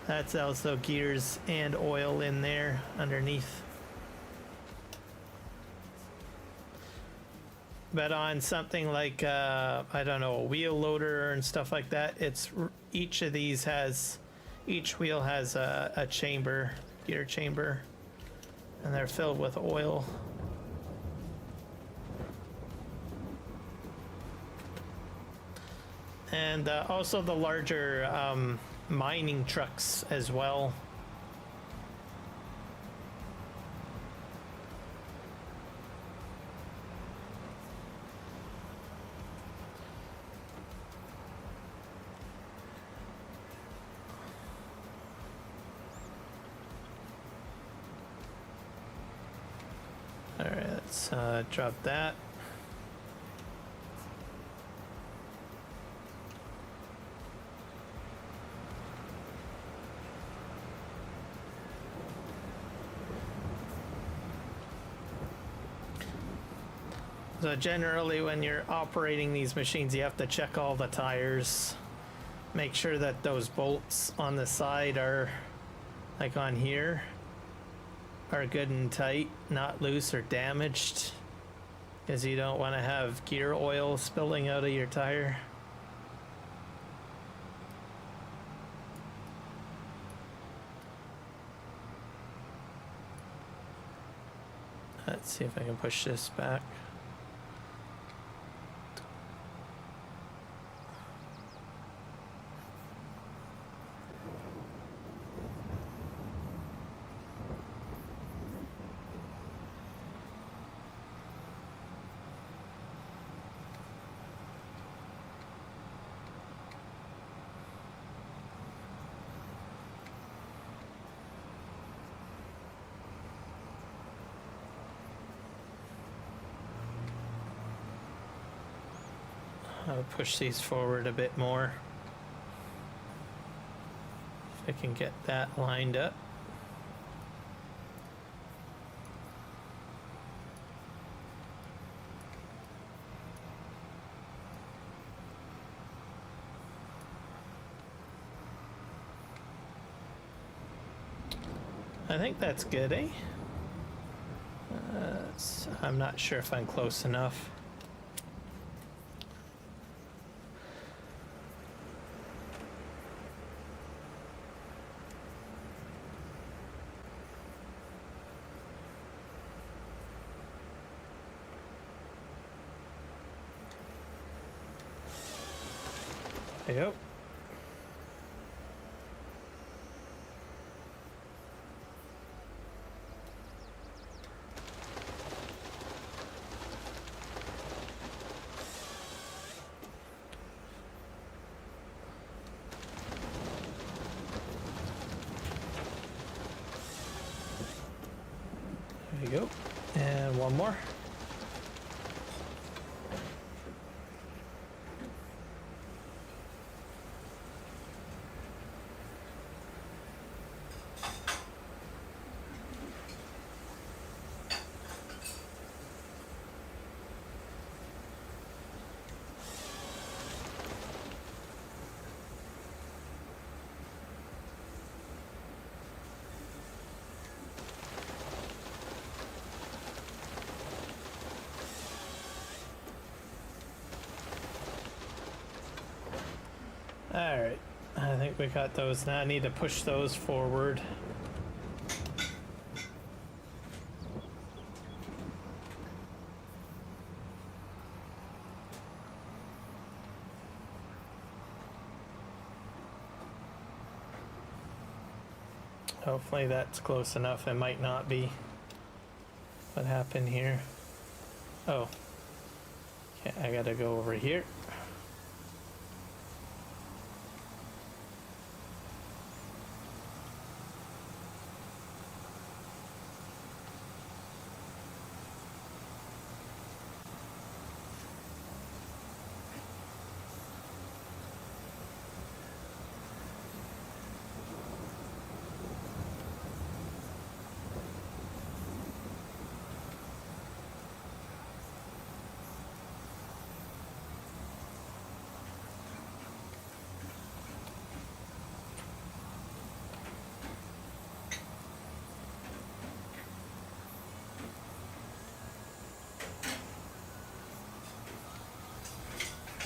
That's also gears and oil in there underneath. But on something like, I don't know, a wheel loader and stuff like that, it's each of these has, each wheel has a chamber, gear chamber, and they're filled with oil. And also the larger mining trucks as well. All right, let's drop that. So generally when you're operating these machines, you have to check all the tires. Make sure that those bolts on the side are, like on here, are good and tight, not loose or damaged. Because you don't want to have gear oil spilling out of your tire. Let's see if I can push this back. I'll push these forward a bit more. If I can get that lined up. I think that's good, eh? I'm not sure if I'm close enough. There you go. There you go. And one more. Alright, I think we got those now. I need to push those forward. Hopefully that's close enough. It might not be. What happened here? Oh. Okay, I gotta go over here.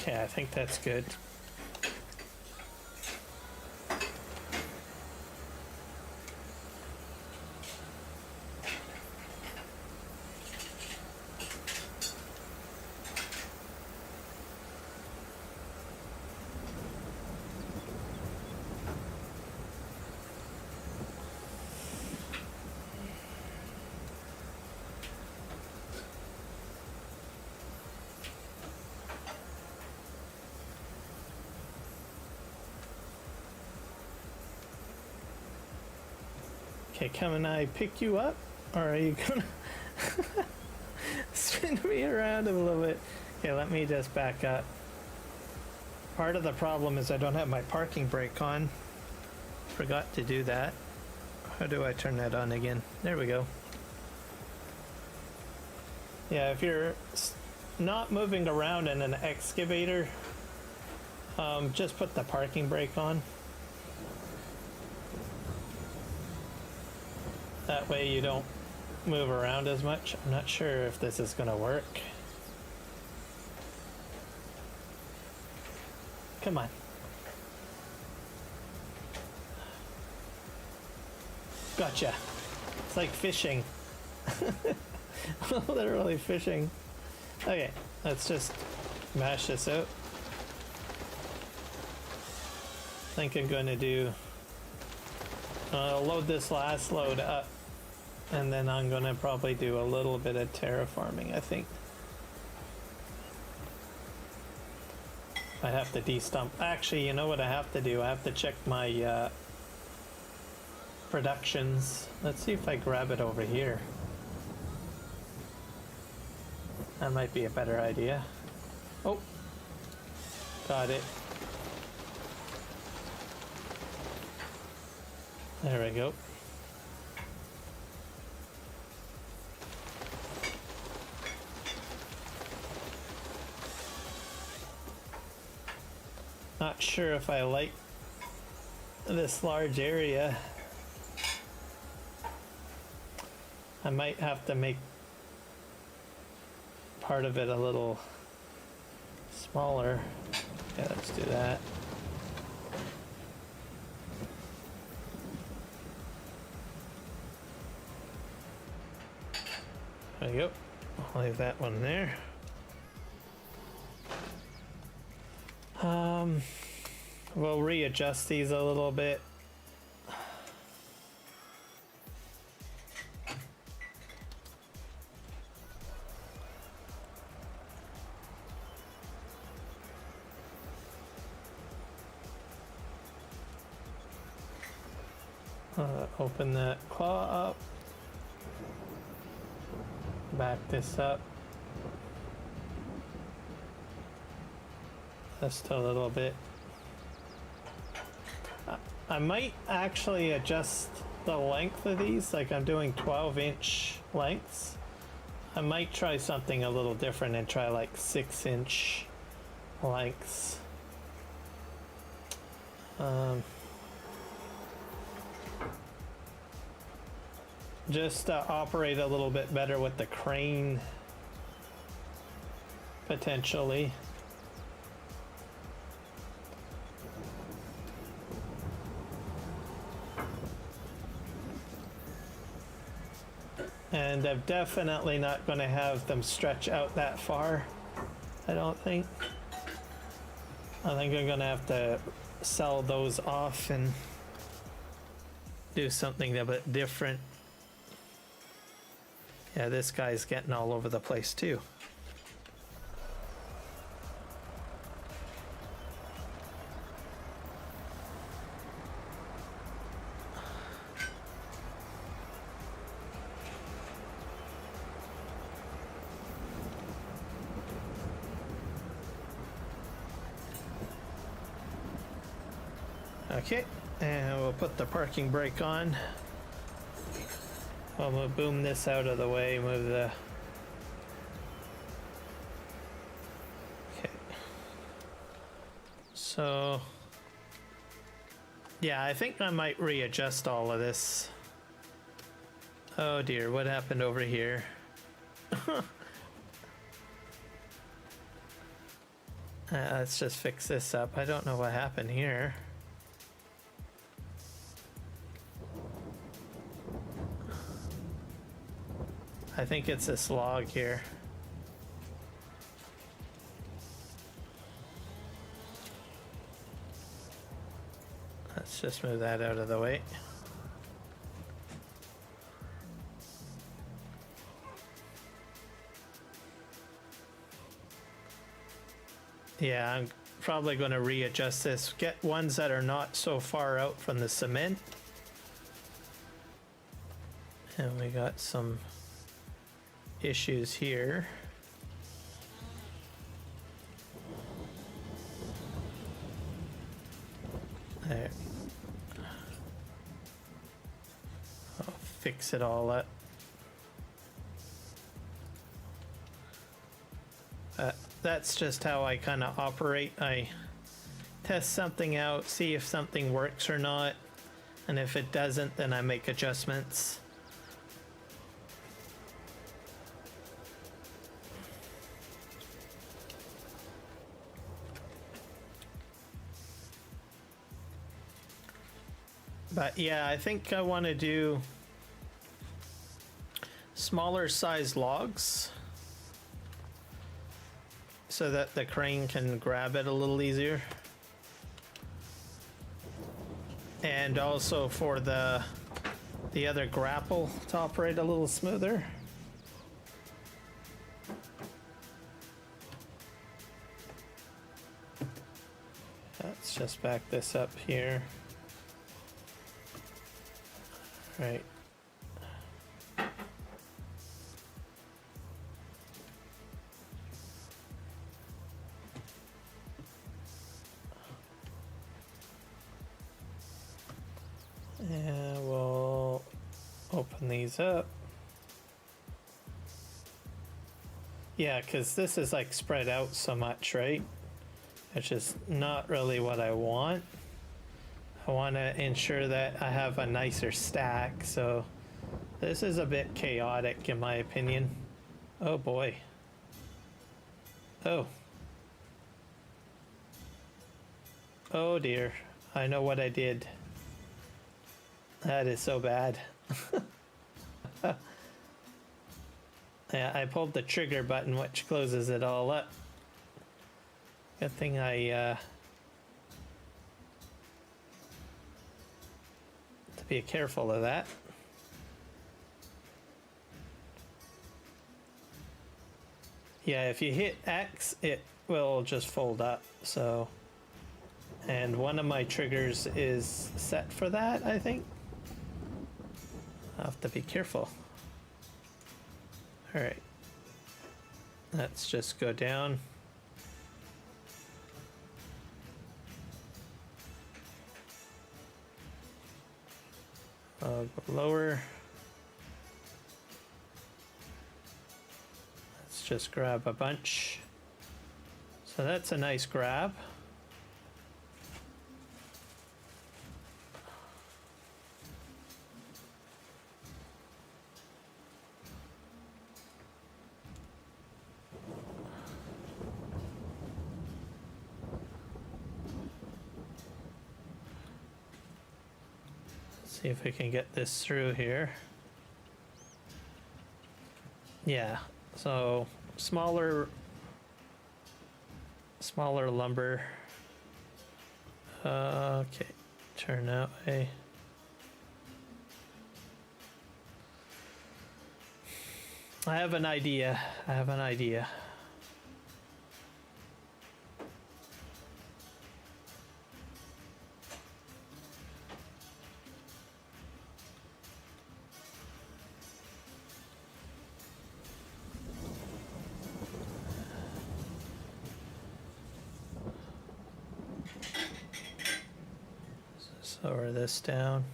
Okay, I think that's good. Okay, can I pick you up? Or are you gonna spin me around a little bit? Okay, let me just back up. Part of the problem is I don't have my parking brake on. Forgot to do that. How do I turn that on again? There we go. Yeah, if you're not moving around in an excavator, just put the parking brake on. That way you don't move around as much. I'm not sure if this is gonna work. Come on. Gotcha. It's like fishing. Literally fishing. Okay, let's just mash this out. I think I'm going to do... I'll load this last load up, and then I'm going to probably do a little bit of terraforming, I think. I have to de-stump. Actually, you know what I have to do? I have to check my productions. Let's see if I grab it over here. That might be a better idea. Oh, got it. There we go. Not sure if I like this large area. I might have to make part of it a little smaller. Yeah, let's do that. There we go. I'll leave that one there. We'll readjust these a little bit. Open that claw up. Back this up. Just a little bit. I might actually adjust the length of these, like I'm doing 12-inch lengths. I might try something a little different and try like 6-inch lengths. Just to operate a little bit better with the crane, potentially. And I'm definitely not going to have them stretch out that far, I don't think. I think I'm going to have to sell those off and do something a bit different. Yeah, this guy's getting all over the place too. Okay, and we'll put the parking brake on. We'll boom this out of the way, move the... Okay. So... yeah, I think I might readjust all of this. Oh dear, what happened over here? Let's just fix this up. I don't know what happened here. I think it's this log here. Let's just move that out of the way. Yeah, I'm probably going to readjust this. Get ones that are not so far out from the cement. And we got some issues here. There. I'll fix it all up. that's just how I kind of operate. I test something out, see if something works or not, and if it doesn't, then I make adjustments. But yeah, I think I want to do smaller size logs so that the crane can grab it a little easier. And also for the other grapple to operate a little smoother. Let's just back this up here. Right. And we'll open these up. Yeah, because this is like spread out so much, right? Which is not really what I want. I want to ensure that I have a nicer stack, so this is a bit chaotic in my opinion. Oh boy. Oh. Oh dear. I know what I did. That is so bad. Yeah, I pulled the trigger button, which closes it all up. Good thing I to be careful of that. Yeah, if you hit X, it will just fold up. So, and one of my triggers is set for that, I think. I'll have to be careful. All right. Let's just go down. I'll go lower. Let's just grab a bunch. So that's a nice grab. See if we can get this through here. Yeah, so smaller lumber. Okay, turn that way. I have an idea. Lower this down.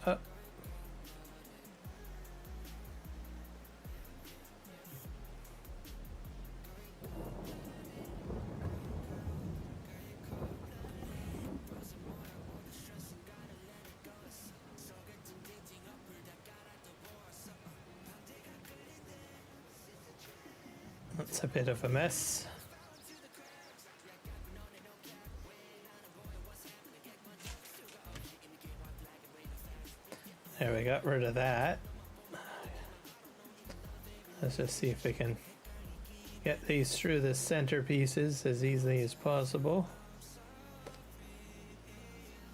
Up. It's a bit of a mess. There, we got rid of that. Let's just see if we can get these through the center pieces as easily as possible.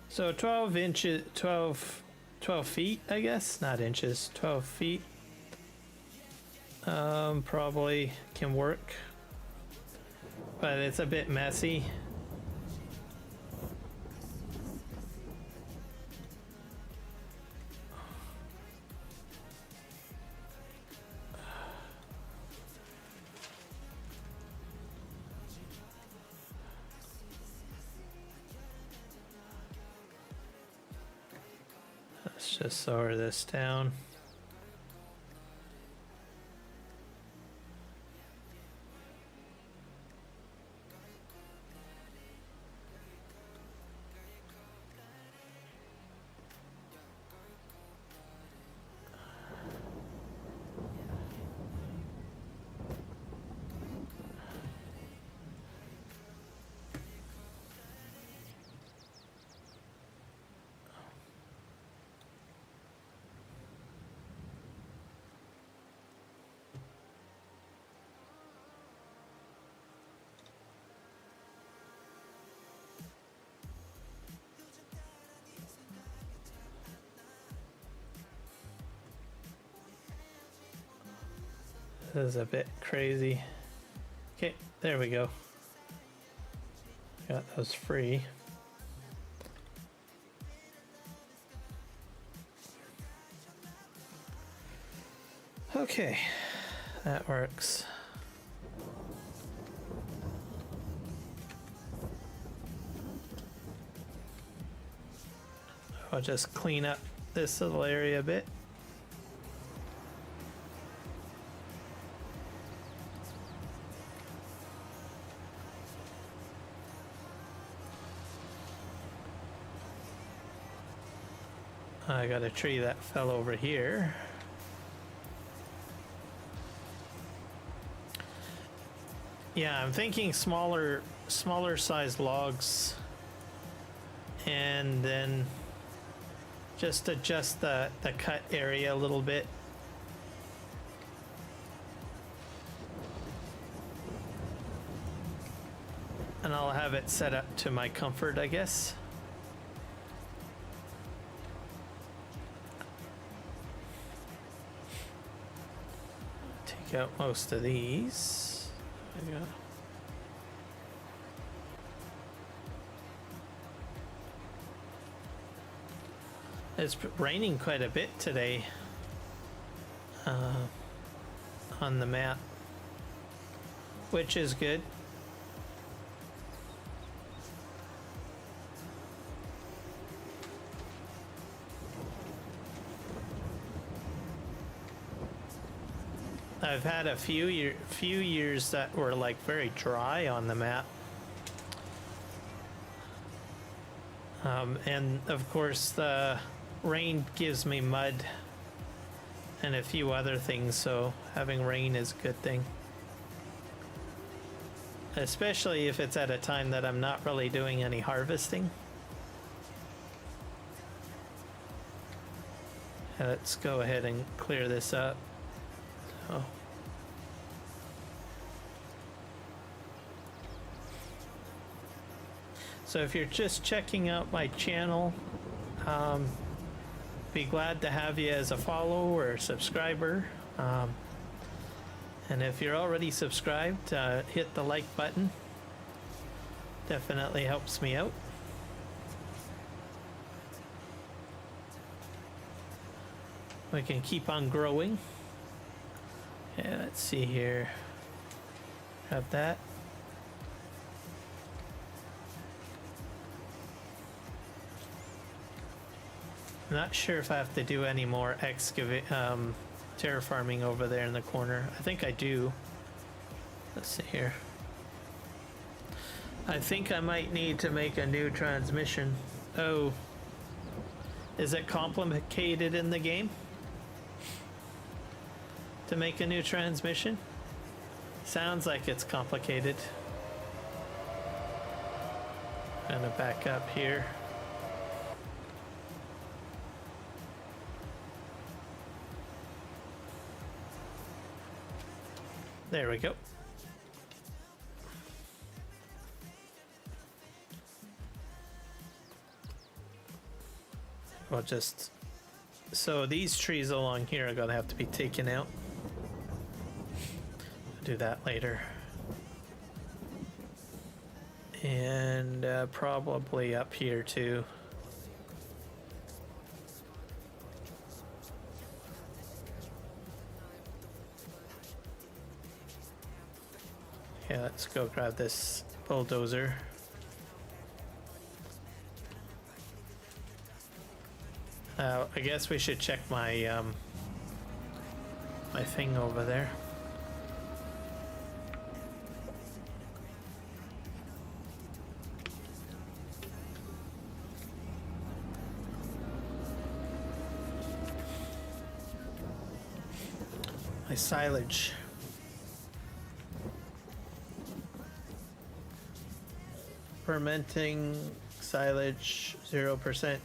So 12 inches, 12 feet, I guess, not inches, 12 feet. Probably can work, but it's a bit messy. Let's just lower this down. This is a bit crazy. Okay, there we go. Got those free. Okay, that works. I'll just clean up this little area a bit. I got a tree that fell over here. Yeah, I'm thinking smaller size logs, and then just adjust the cut area a little bit. And I'll have it set up to my comfort, I guess. Take out most of these. There you go. It's raining quite a bit today on the map, which is good. I've had a few years that were like very dry on the map, and of course the rain gives me mud and a few other things, so having rain is a good thing, especially if it's at a time that I'm not really doing any harvesting. Let's go ahead and clear this up. So if you're just checking out my channel, be glad to have you as a follower or subscriber. And if you're already subscribed, hit the like button. Definitely helps me out. We can keep on growing. Yeah, let's see here. Have that. I'm not sure if I have to do any more terraforming over there in the corner. I think I do. Let's see here. I think I might need to make a new transmission. Oh. Is it complicated in the game to make a new transmission? Sounds like it's complicated. Gonna back up here. There we go. We'll just... So these trees along here are gonna have to be taken out. Do that later. And probably up here too. Yeah, let's go grab this bulldozer. I guess we should check my my thing over there. My silage. Fermenting silage 0%.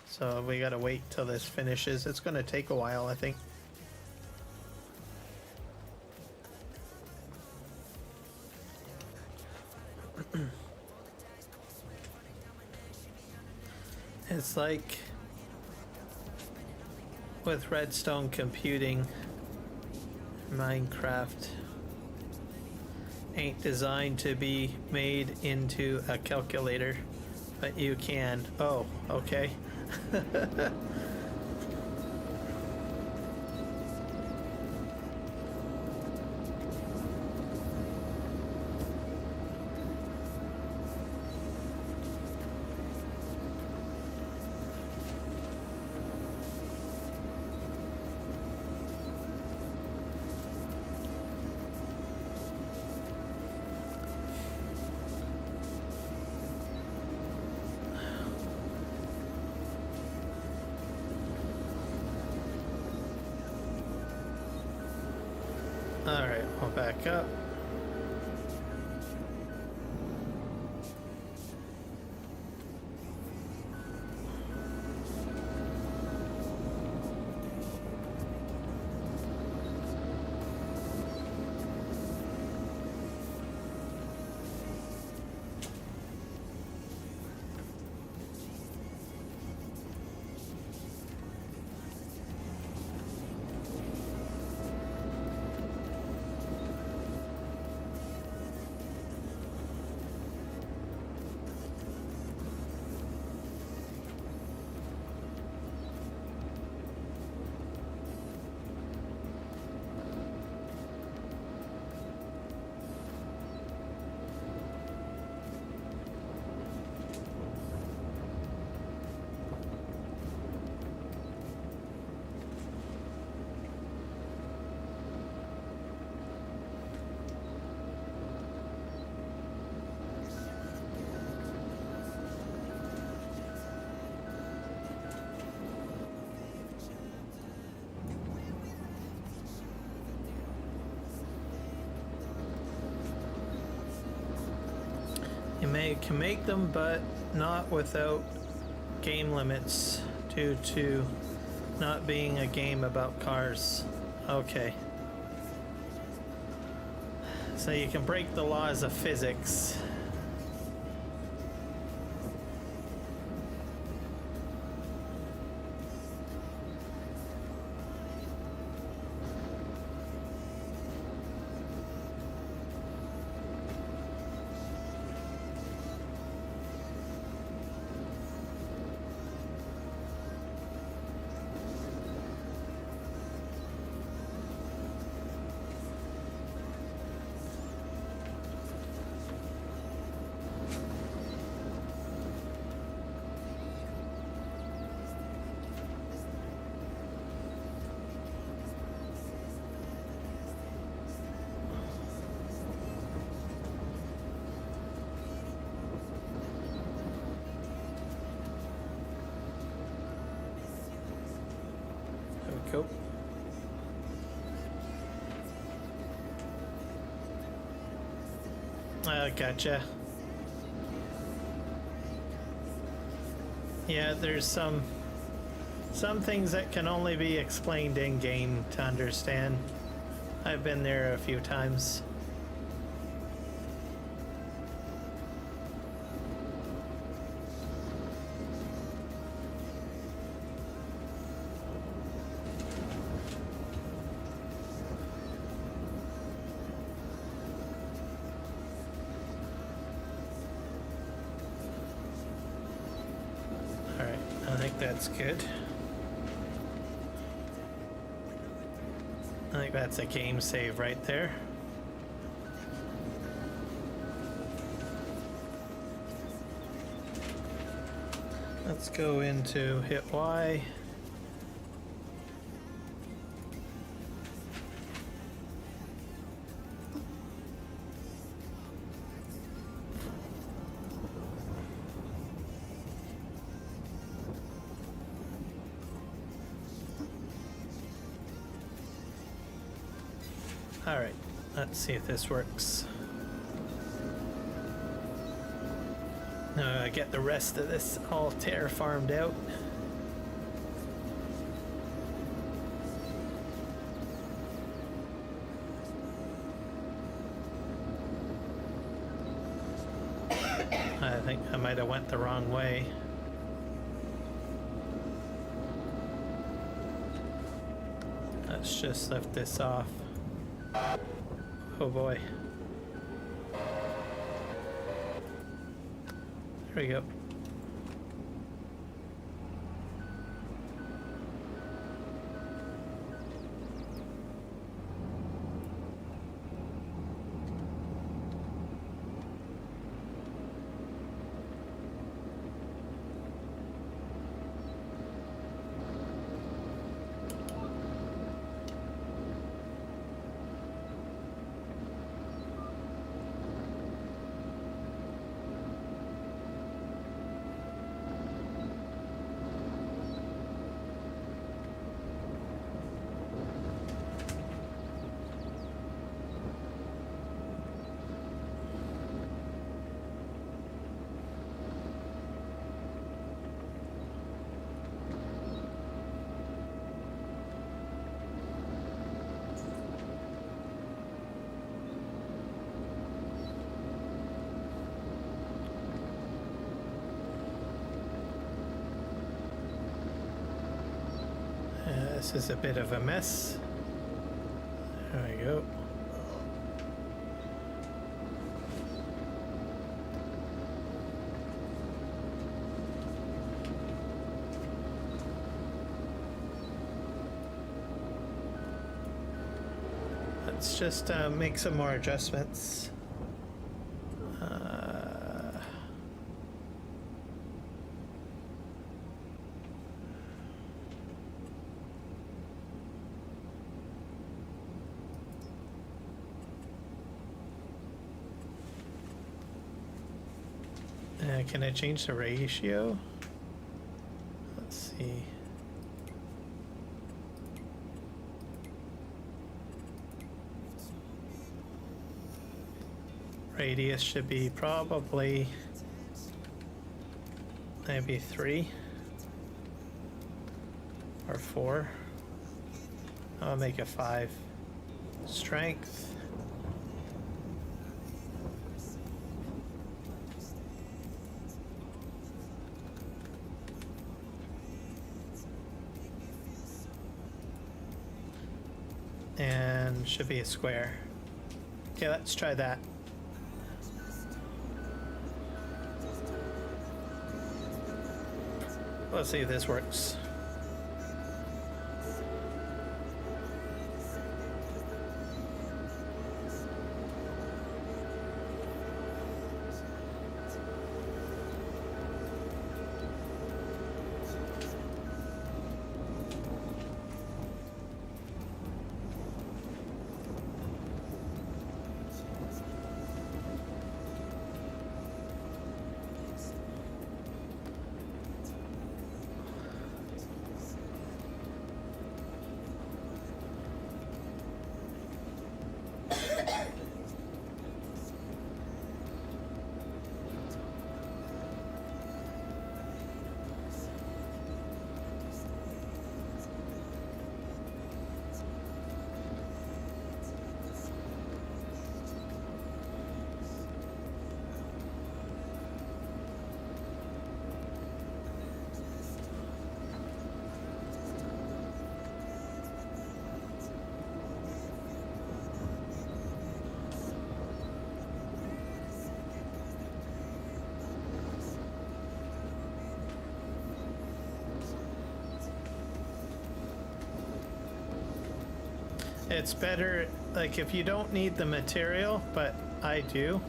So we gotta wait till this finishes. It's gonna take a while, I think. It's like with redstone computing, Minecraft ain't designed to be made into a calculator, but you can. Oh, okay. Alright, I'll back up. You can make them, but not without game limits due to not being a game about cars. Okay. So you can break the laws of physics. There we go. Gotcha. Yeah, there's some things that can only be explained in game to understand. I've been there a few times. All right, I think that's good. I think that's a game save right there. Let's go into hit Y. All right, let's see if this works. Get the rest of this all terraformed out. I think I might have went the wrong way. Let's just lift this off. Oh boy. There we go. This is a bit of a mess. There we go. Let's just make some more adjustments. Can I change the ratio? Let's see. Radius should be probably maybe 3 or 4. I'll make it 5. Strength. And should be a square. Okay, let's try that. Let's see if this works. It's better, like if you don't need the material, but I do,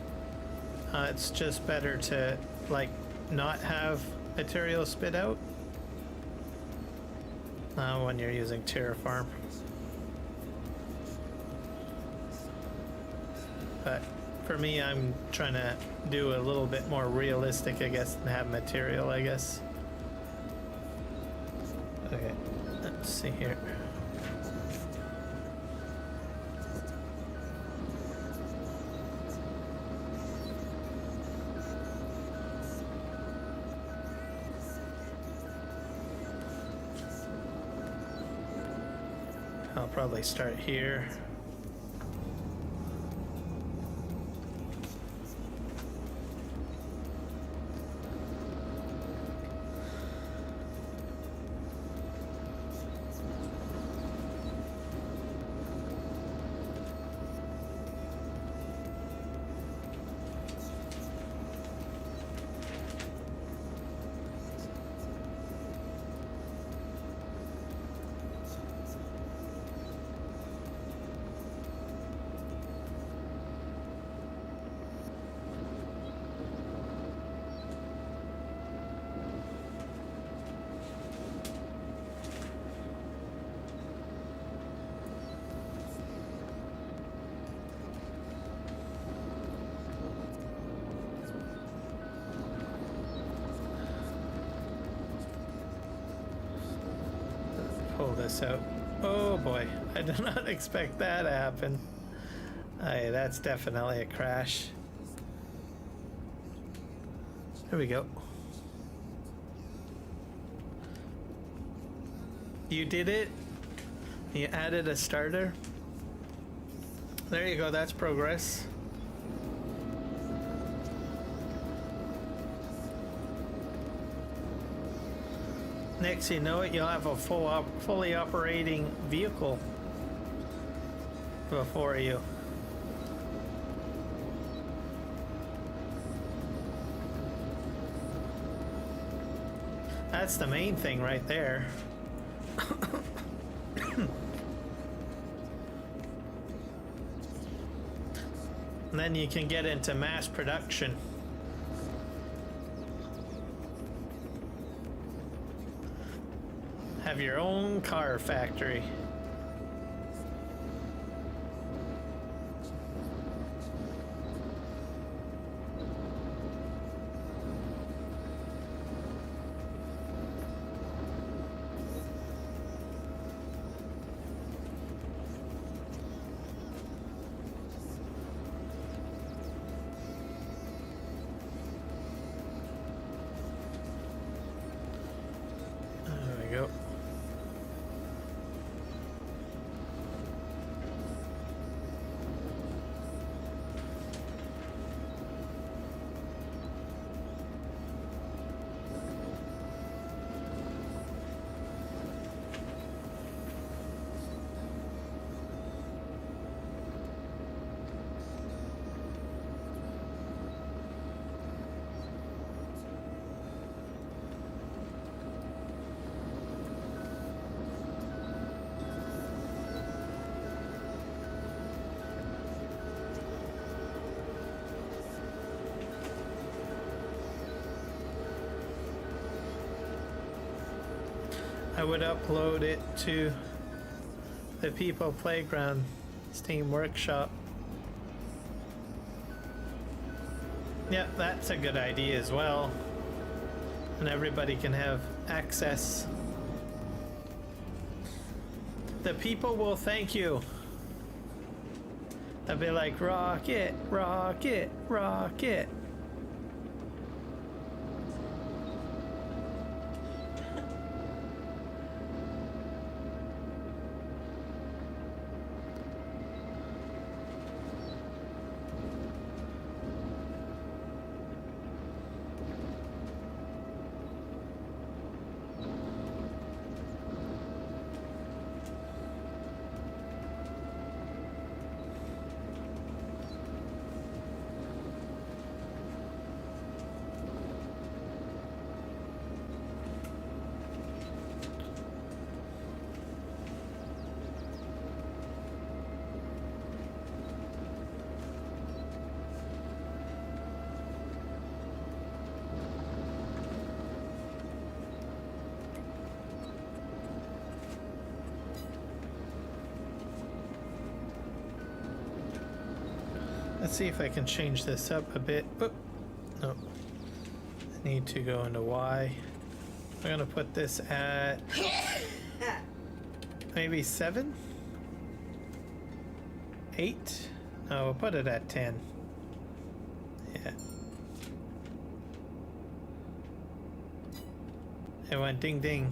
it's just better to like not have material spit out when you're using Terraform. But for me, I'm trying to do a little bit more realistic, I guess, and have material, I guess. Okay, let's see here. I'll probably start here. Pull this out. Oh boy, I did not expect that to happen. Hey, that's definitely a crash. There we go. You did it. You added a starter. There you go, that's progress. Next you know it, you'll have a fully operating vehicle before you. That's the main thing right there. And then you can get into mass production. Have your own car factory. There we go. I would upload it to the People Playground Steam Workshop. Yeah, that's a good idea as well. And everybody can have access. The people will thank you. They'll be like, rocket, rocket, rocket. Let's see if I can change this up a bit. Oh, no. I need to go into Y. I'm gonna put this at maybe 7? 8? No, we'll put it at 10. Yeah. It went ding ding.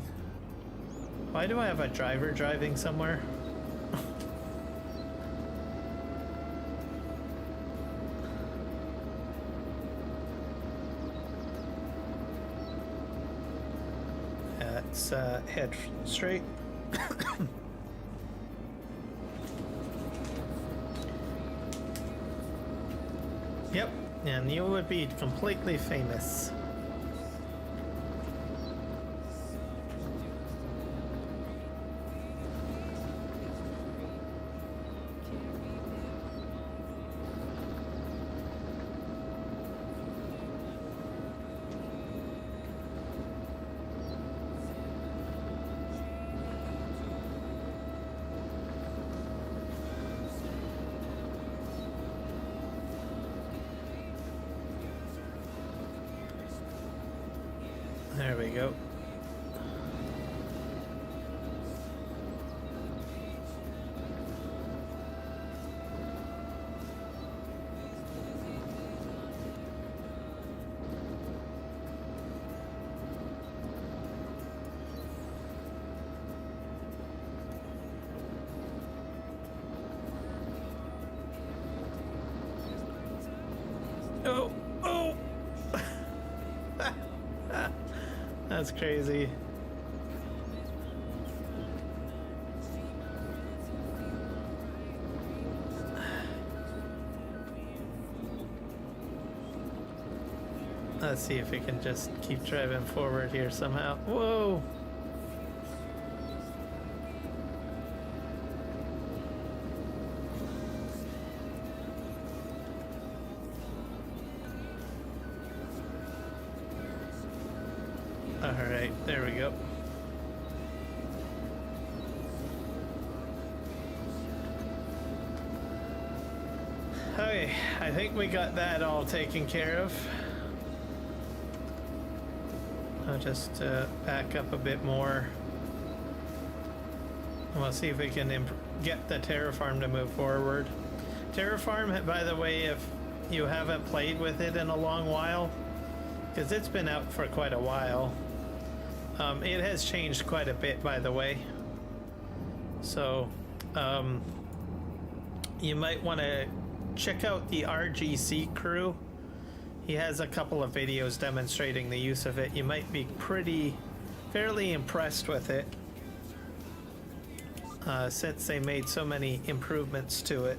Why do I have a driver driving somewhere? Let's head straight. Yep, and you would be completely famous. There we go. Oh, oh! That's crazy. Let's see if we can just keep driving forward here somehow. Whoa! Alright, there we go. Okay, I think we got that all taken care of. I'll just back up a bit more. We'll see if we can get the Terraform to move forward. Terraform, by the way, if you haven't played with it in a long while, because it's been out for quite a while, it has changed quite a bit, by the way. So you might want to check out the RGC crew. He has a couple of videos demonstrating the use of it. You might be fairly impressed with it, since they made so many improvements to it.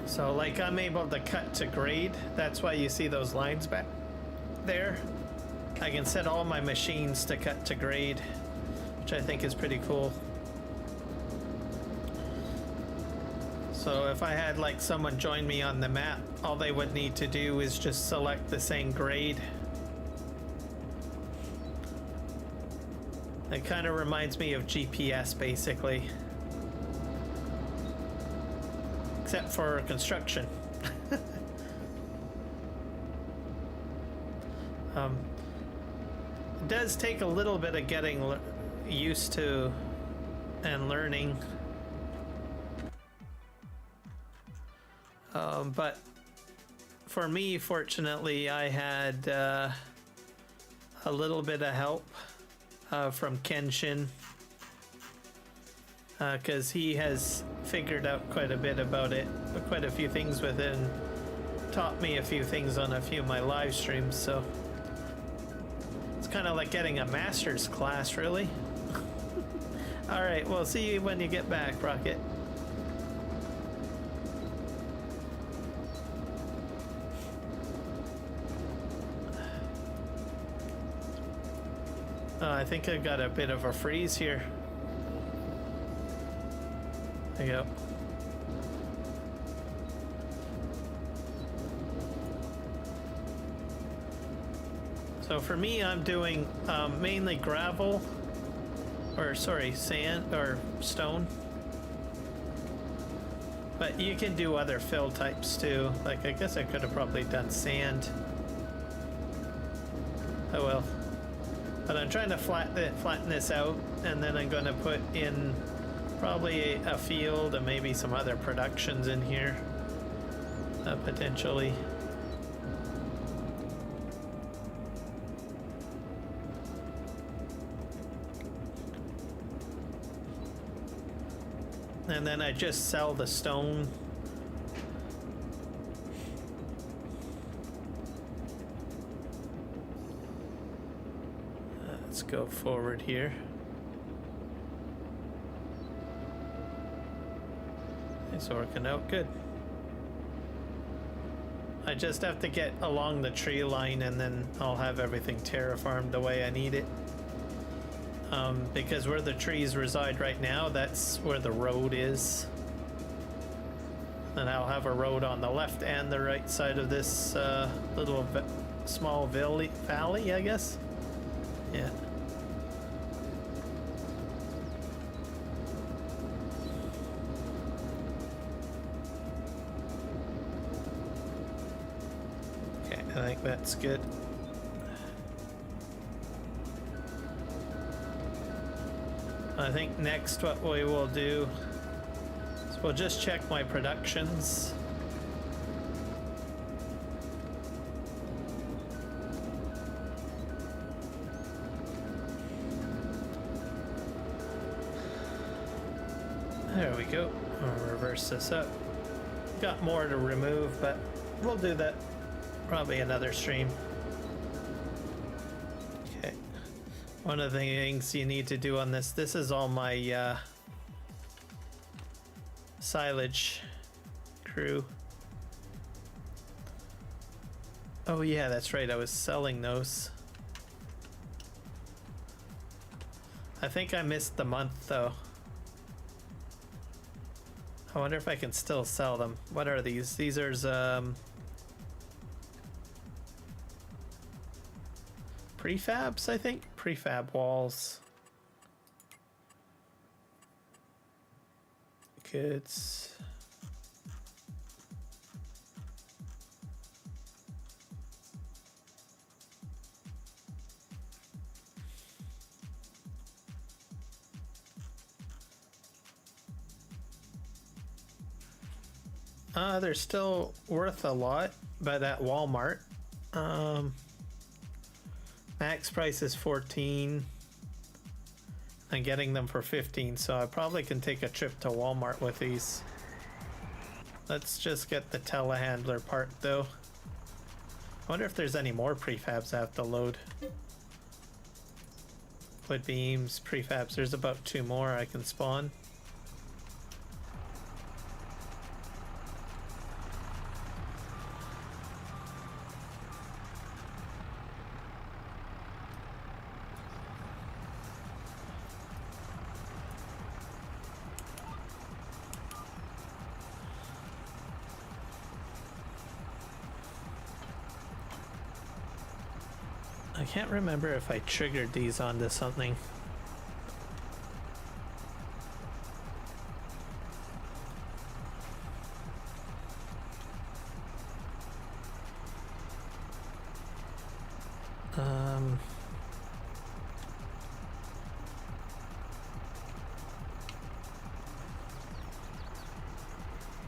So like I'm able to cut to grade. That's why you see those lines back there. I can set all my machines to cut to grade, which I think is pretty cool. So if I had like someone join me on the map, all they would need to do is just select the same grade. It kind of reminds me of GPS basically. Except for construction. It does take a little bit of getting used to and learning. But for me, fortunately, I had a little bit of help from Kenshin, because he has figured out quite a bit about it, quite a few things with it, and taught me a few things on a few of my live streams, so it's kind of like getting a master's class, really. Alright, well, see you when you get back, Rocket. I think I got a bit of a freeze here. There you go. So for me, I'm doing mainly gravel, or sorry, sand or stone. But you can do other fill types too. Like, I guess I could have probably done sand. Oh well. But I'm trying to flatten this out, and then I'm going to put in probably a field and maybe some other productions in here, potentially. And then I just sell the stone. Let's go forward here. It's working out good. I just have to get along the tree line, and then I'll have everything terraformed the way I need it. Because where the trees reside right now, that's where the road is. And I'll have a road on the left and the right side of this little small valley, I guess. Yeah. Okay, I think that's good. I think next what we will do is we'll just check my productions. There we go. I'll reverse this up. Got more to remove, but we'll do that probably another stream. Okay. One of the things you need to do on this is all my silage crew. Oh yeah, that's right, I was selling those. I think I missed the month though. I wonder if I can still sell them. What are these? These are prefabs, I think? Prefab walls. Goods. They're still worth a lot, but at Walmart. Max price is 14. I'm getting them for 15, so I probably can take a trip to Walmart with these. Let's just get the telehandler part though. I wonder if there's any more prefabs I have to load. Wood beams, prefabs, there's about 2 more I can spawn. I can't remember if I triggered these onto something.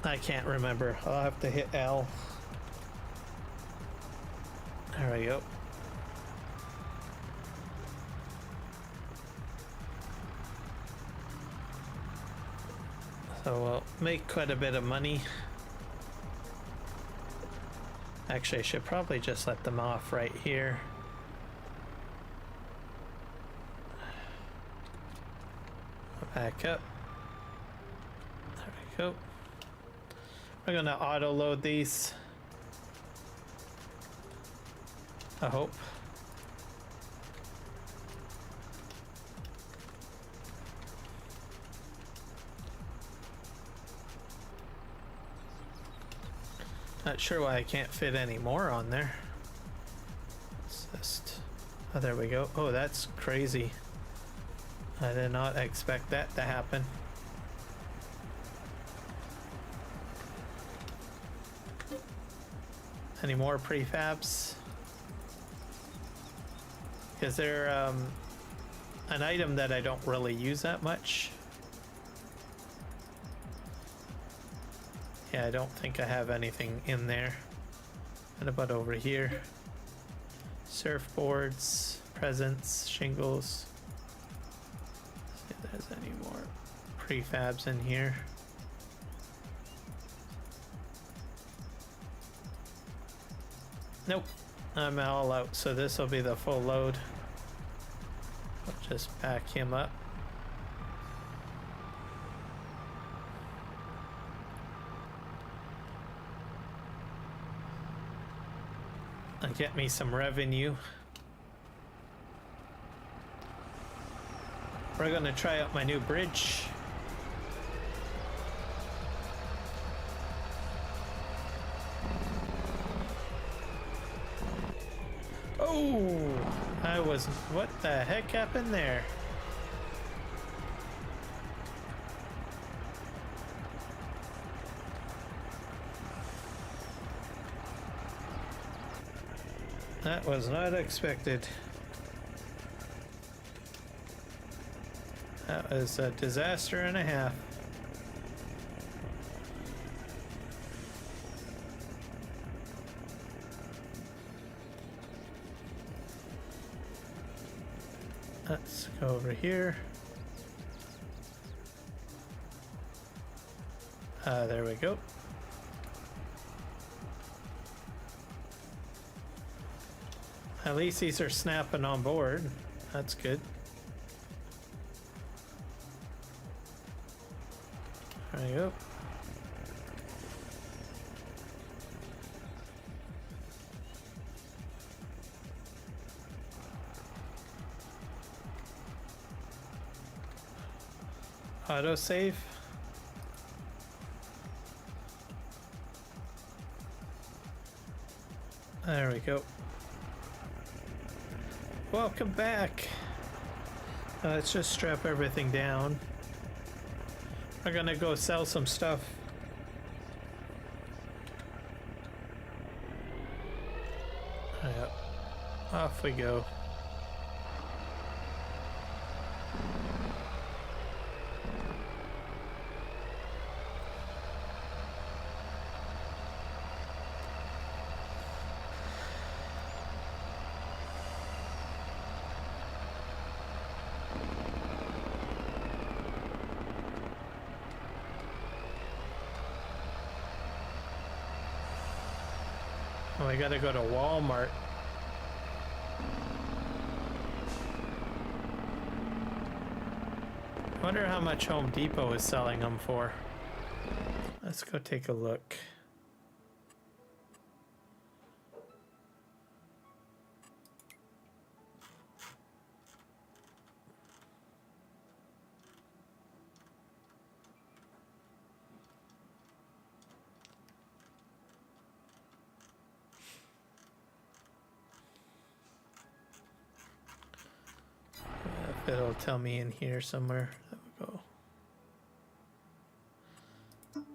I can't remember. I'll have to hit L. There we go. So we'll make quite a bit of money. Actually, I should probably just let them off right here. Back up. There we go. We're gonna auto load these. I hope. Not sure why I can't fit any more on there. Let's just Oh, there we go. Oh, that's crazy. I did not expect that to happen. Any more prefabs? Is there an item that I don't really use that much? Yeah, I don't think I have anything in there. What about over here? Surfboards, presents, shingles. See if there's any more prefabs in here. Nope, I'm all out, so this will be the full load. I'll just pack him up. And get me some revenue. We're gonna try out my new bridge. Oh, what the heck happened there? That was not expected. That was a disaster and a half. Let's go over here. There we go. At least these are snapping on board. That's good. There you go. Autosave. There we go. Welcome back. Let's just strap everything down. We're gonna go sell some stuff. Yep. Off we go. Oh, I gotta go to Walmart. Wonder how much Home Depot is selling them for. Let's go take a look. It'll tell me in here somewhere. There we go.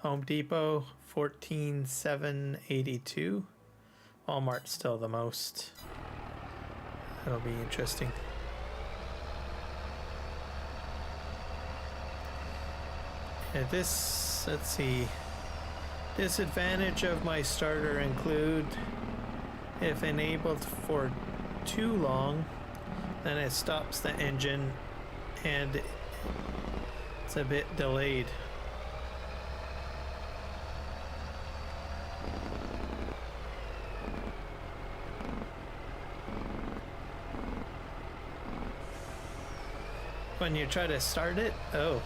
Home Depot, 14,782. Walmart's still the most. That'll be interesting. Yeah, this, let's see. Disadvantage of my starter include if enabled for too long, then it stops the engine and it's a bit delayed. When you try to start it, oh.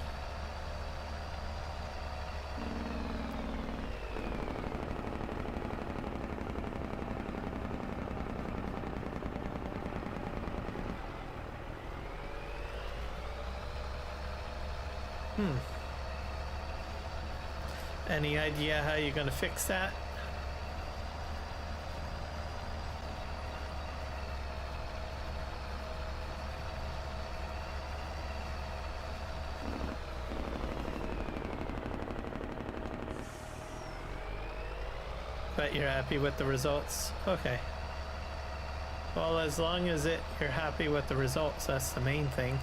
Any idea how you're gonna fix that? But you're happy with the results? Okay. Well, as long as you're happy with the results, that's the main thing.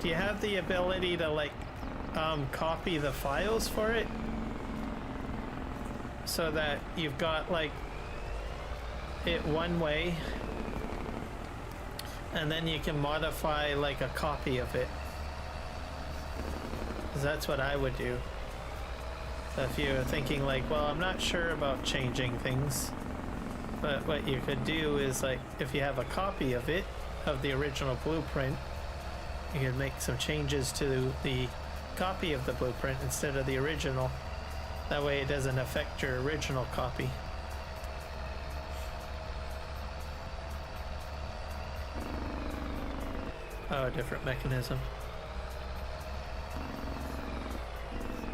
Do you have the ability to like copy the files for it? So that you've got like it one way and then you can modify like a copy of it. 'Cause that's what I would do. So if you're thinking like, well, I'm not sure about changing things, but what you could do is like, if you have a copy of it, of the original blueprint, you could make some changes to the copy of the blueprint instead of the original. That way it doesn't affect your original copy. Oh, a different mechanism.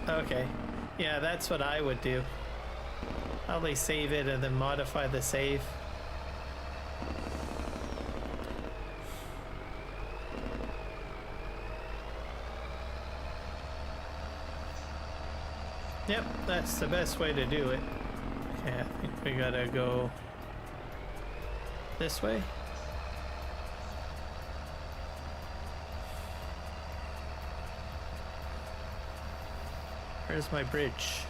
Okay. Yeah, that's what I would do. Probably save it and then modify the save. Yep, that's the best way to do it. Okay, I think we gotta go this way. Where's my bridge?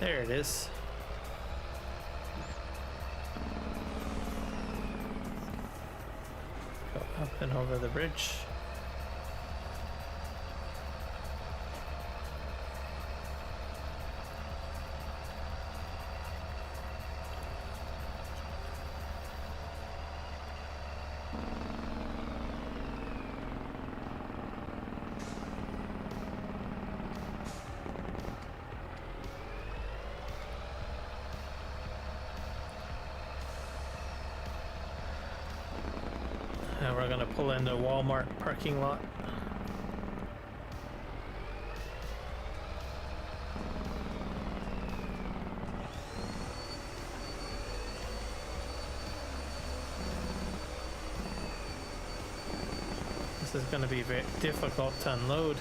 There it is. Go up and over the bridge. And we're gonna pull in the Walmart parking lot. This is gonna be very difficult to unload.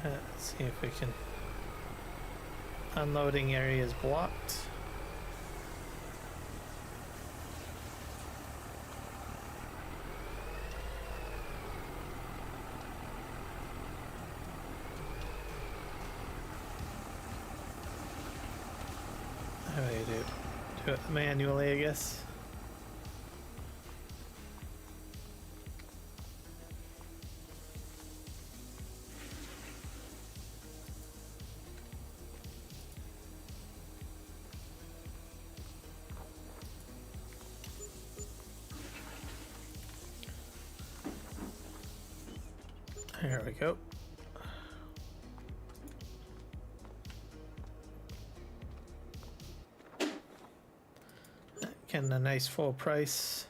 Let's see if we can. Unloading area is blocked. How do you do it manually, I guess? There we go. getting a nice full price.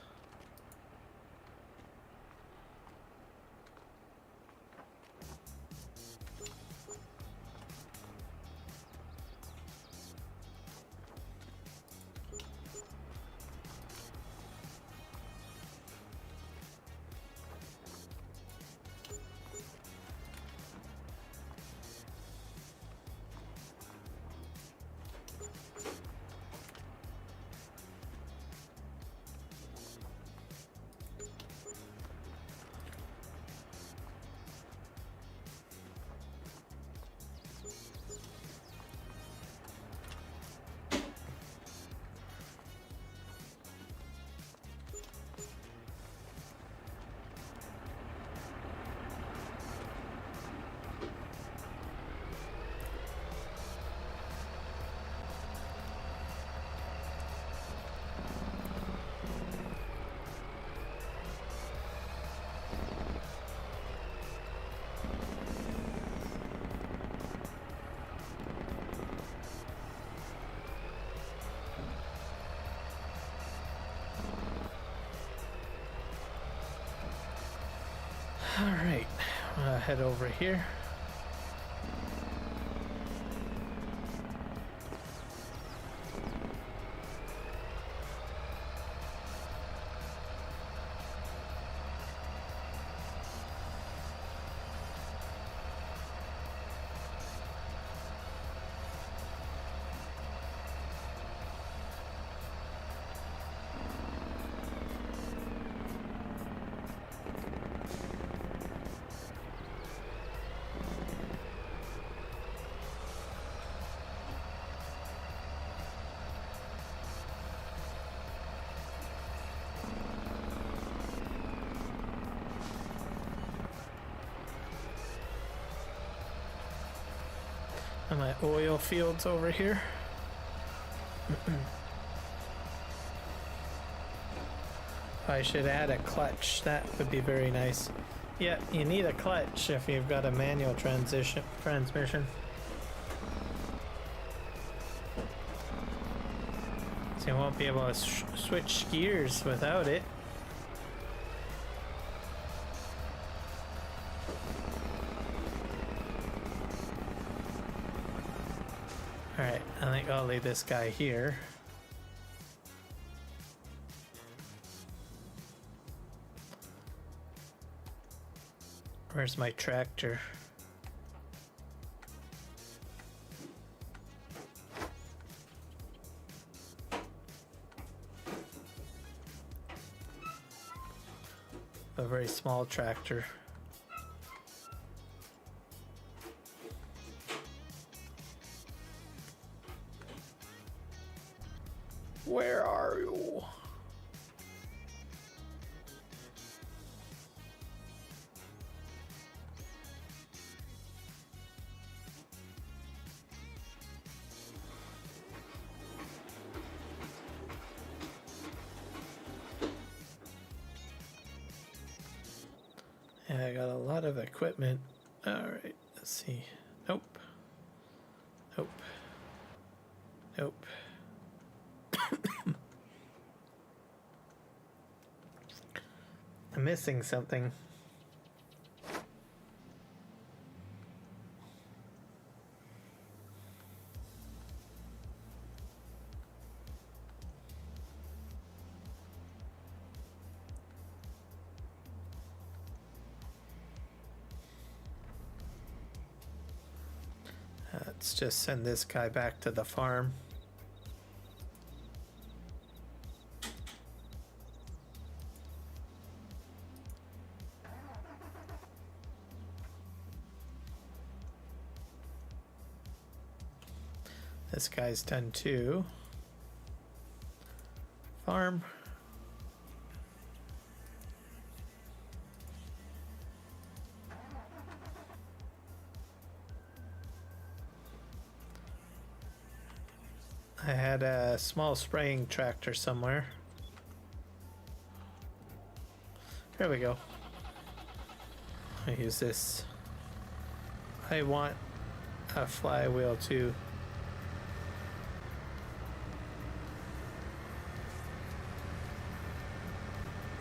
All right, head over here. And my oil fields over here. I should add a clutch. That would be very nice. Yeah, you need a clutch if you've got a manual transmission. So you won't be able to switch gears without it. Alright, I think I'll leave this guy here. Where's my tractor? A very small tractor. Where are you? Yeah, I got a lot of equipment. All right, let's see. Nope. Nope. Nope. I'm missing something. Let's just send this guy back to the farm. This guy's done too. Farm. I had a small spraying tractor somewhere. Here we go. I use this. I want a flywheel too.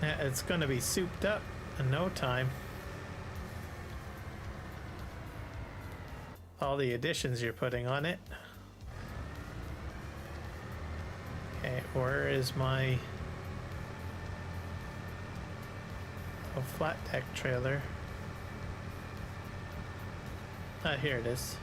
Yeah, it's gonna be souped up in no time. All the additions you're putting on it. Okay, where is my flat deck trailer? Ah, here it is.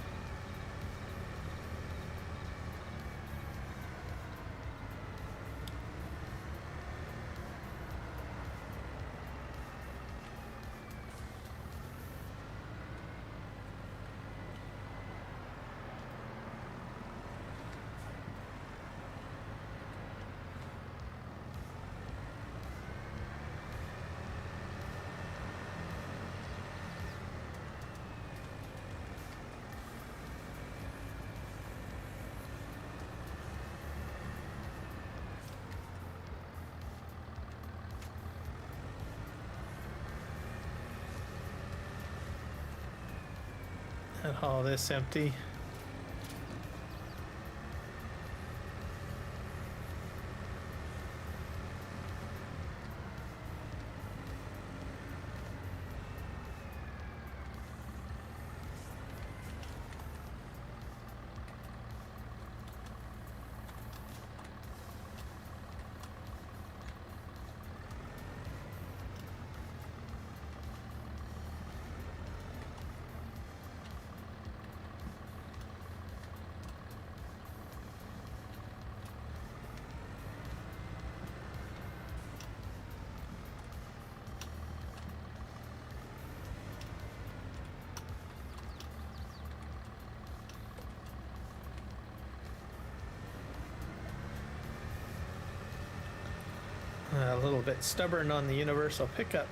And haul this empty. A little bit stubborn on the universal pickup.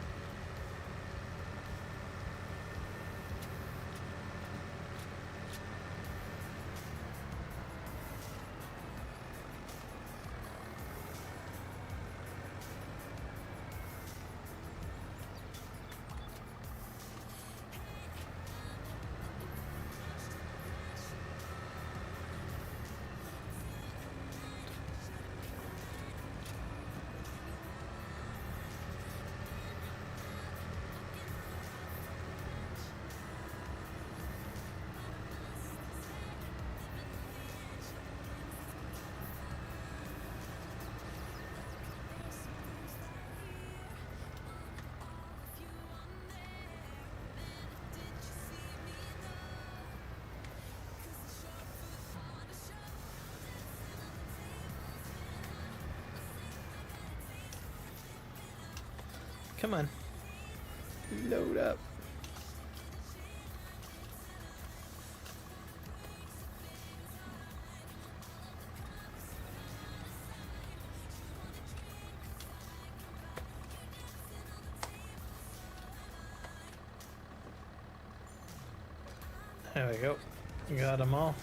Come on. Load up. There we go. Got them all.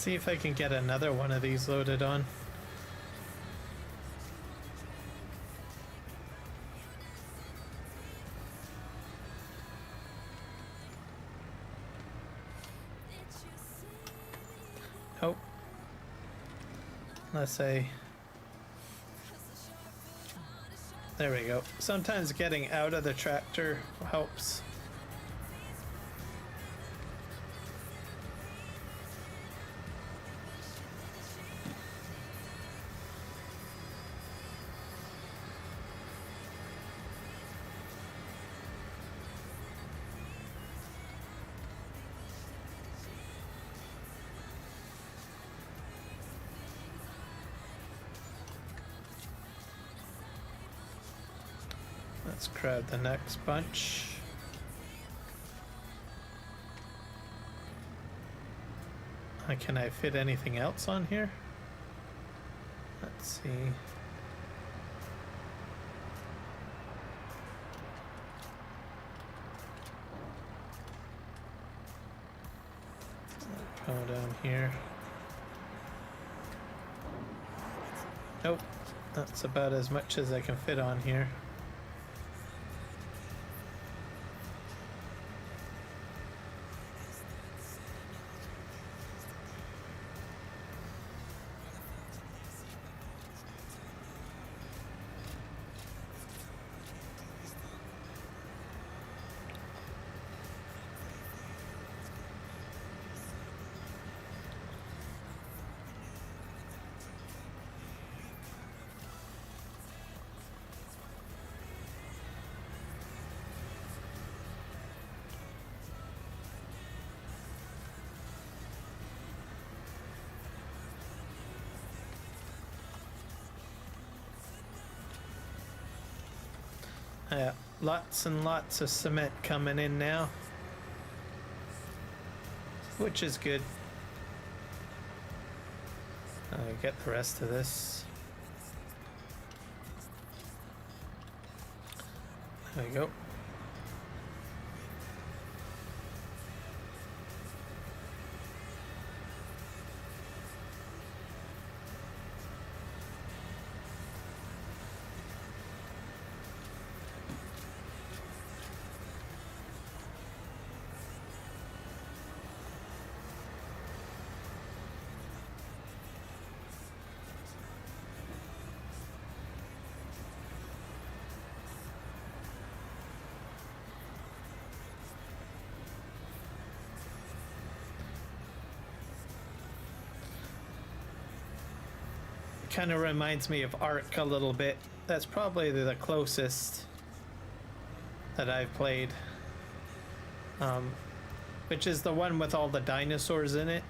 See if I can get another one of these loaded on. Nope. Let's say. There we go. Sometimes getting out of the tractor helps. Let's grab the next bunch. Can I fit anything else on here? Let's see. Go down here. Nope, that's about as much as I can fit on here. Yeah, lots and lots of cement coming in now, which is good. I get the rest of this. There we go. Kind of reminds me of Ark a little bit. That's probably the closest that I've played. Which is the one with all the dinosaurs in it.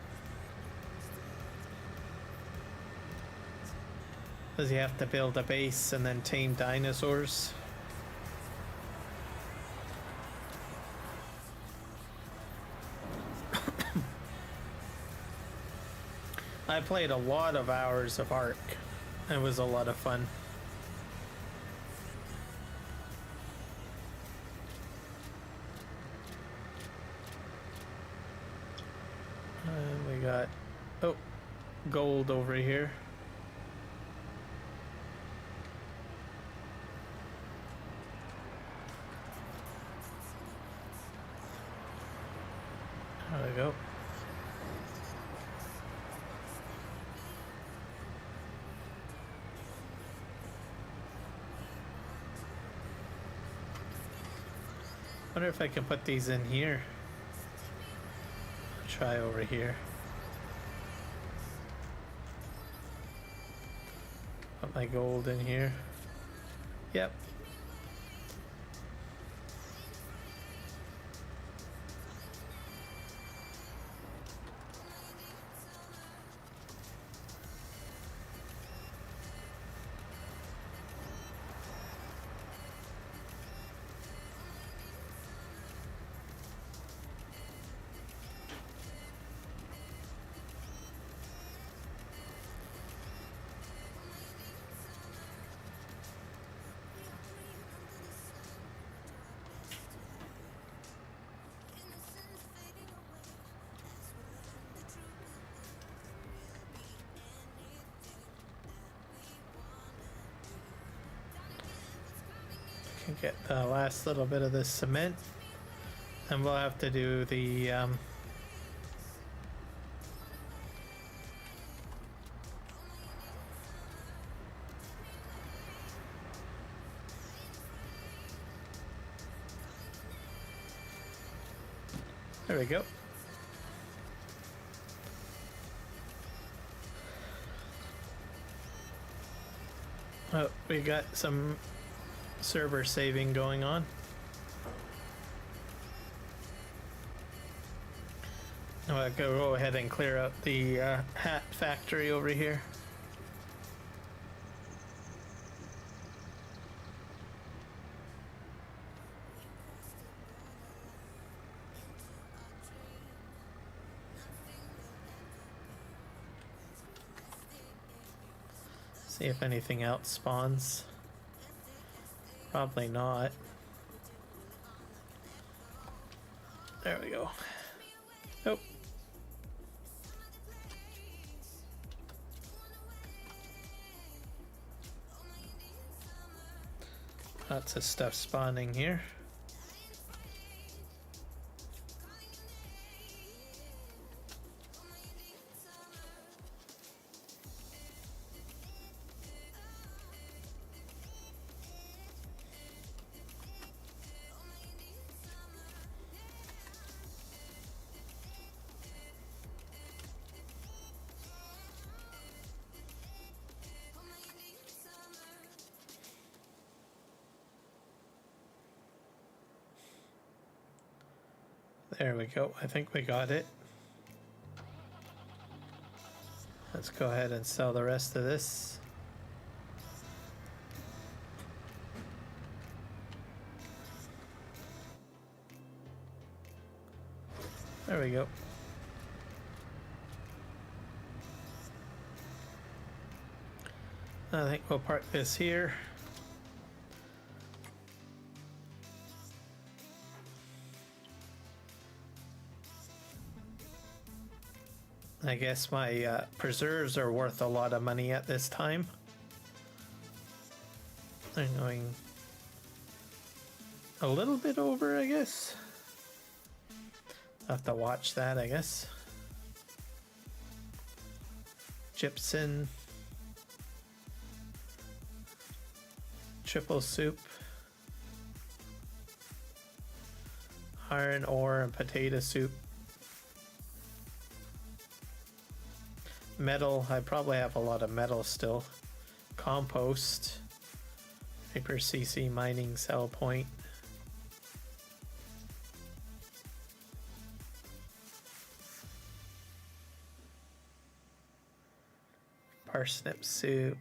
Because you have to build a base and then tame dinosaurs. I played a lot of hours of Ark. It was a lot of fun. And we got, oh, gold over here. There we go. Wonder if I can put these in here. Try over here. Put my gold in here. Yep. Can get the last little bit of this cement, and we'll have to do the there we go. Oh, we got some server saving going on. I'll go ahead and clear out the hat factory over here. See if anything else spawns. Probably not. There we go. Nope. Lots of stuff spawning here. There we go. I think we got it. Let's go ahead and sell the rest of this. There we go. I think we'll park this here. I guess my preserves are worth a lot of money at this time. I'm going a little bit over, I guess. I'll have to watch that, I guess. Gypsum. Triple soup. Iron ore and potato soup. Metal, I probably have a lot of metal still. Compost. Hyper CC mining sell point. Parsnip soup.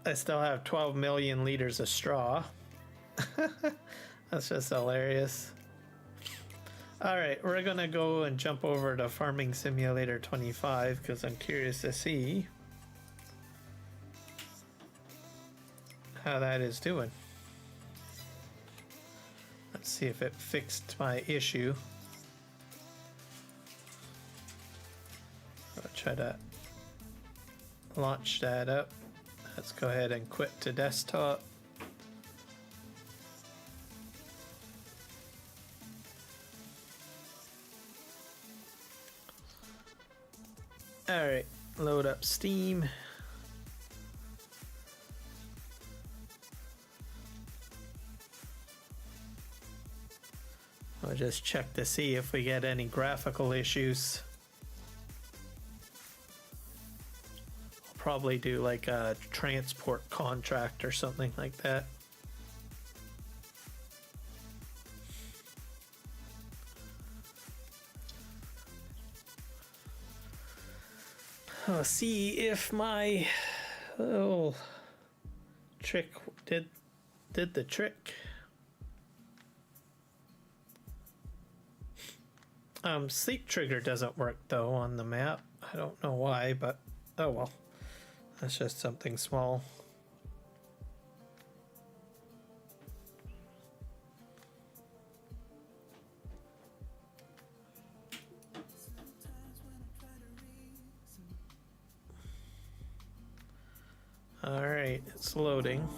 I still have 12 million liters of straw. That's just hilarious. Alright, we're gonna go and jump over to Farming Simulator 25 because I'm curious to see how that is doing. Let's see if it fixed my issue. I'll try to launch that up. Let's go ahead and quit to desktop. Alright, load up Steam. I'll just check to see if we get any graphical issues. I'll probably do like a transport contract or something like that. I'll see if my little trick did the trick. Sleep trigger doesn't work though on the map. I don't know why, but oh well. That's just something small. All right, it's loading.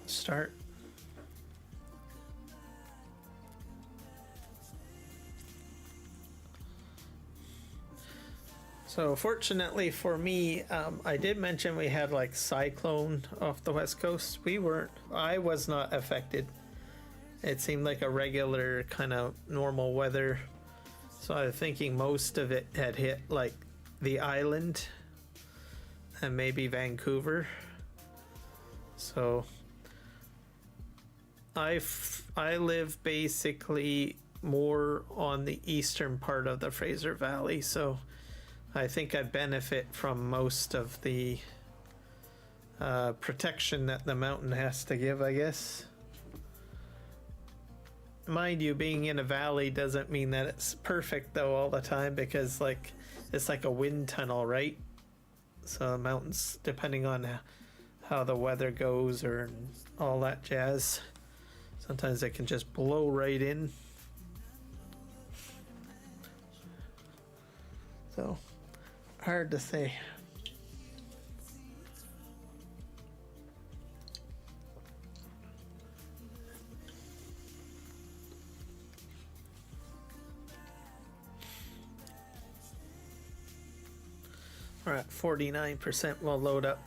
Start. So fortunately for me, I did mention we had like cyclone off the west coast. I was not affected. It seemed like a regular kind of normal weather. So I was thinking most of it had hit like the island and maybe Vancouver. So I live basically more on the eastern part of the Fraser Valley, so I think I benefit from most of the protection that the mountain has to give, I guess. Mind you, being in a valley doesn't mean that it's perfect though all the time, because like it's like a wind tunnel, right? So mountains, depending on how the weather goes or all that jazz, sometimes it can just blow right in. So hard to say. We're at 49%. We'll load up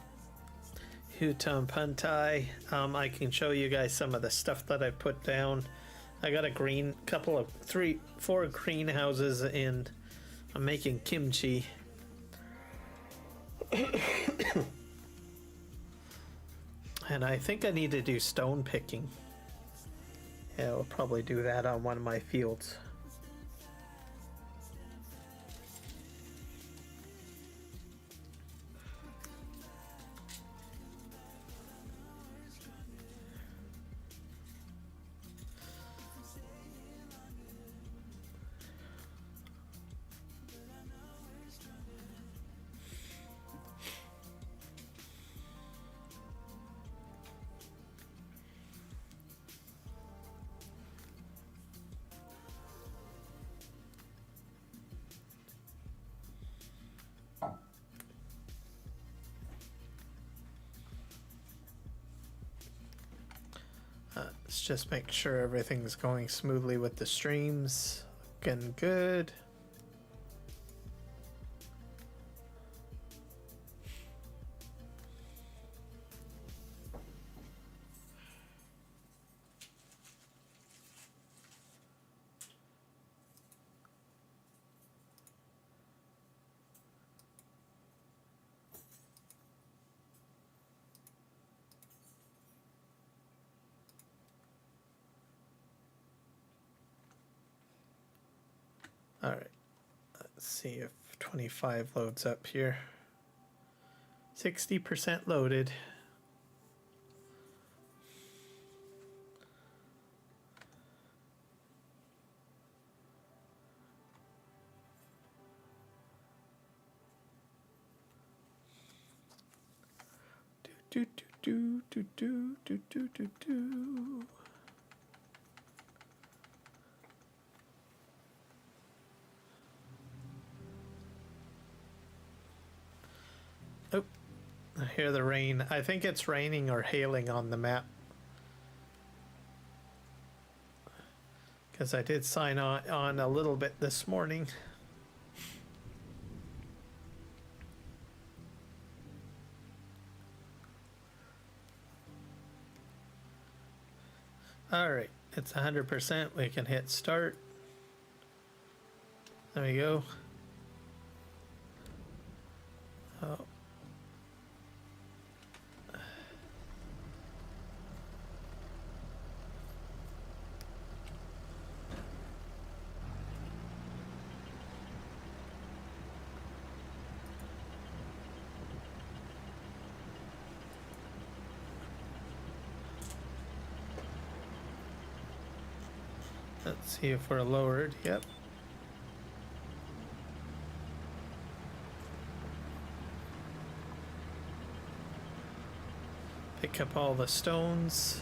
Huton Puntai. I can show you guys some of the stuff that I put down. I got a four greenhouses, and I'm making kimchi. And I think I need to do stone picking. Yeah, we'll probably do that on one of my fields. Let's just make sure everything's going smoothly with the streams. Looking good. All right, let's see if 25 loads up here. 60% loaded. Do do do do do do do do do. Oh, I hear the rain. I think it's raining or hailing on the map. Because I did sign on a little bit this morning. All right, it's 100%. We can hit start. There we go. Oh. Let's see if we're lowered. Yep. Pick up all the stones.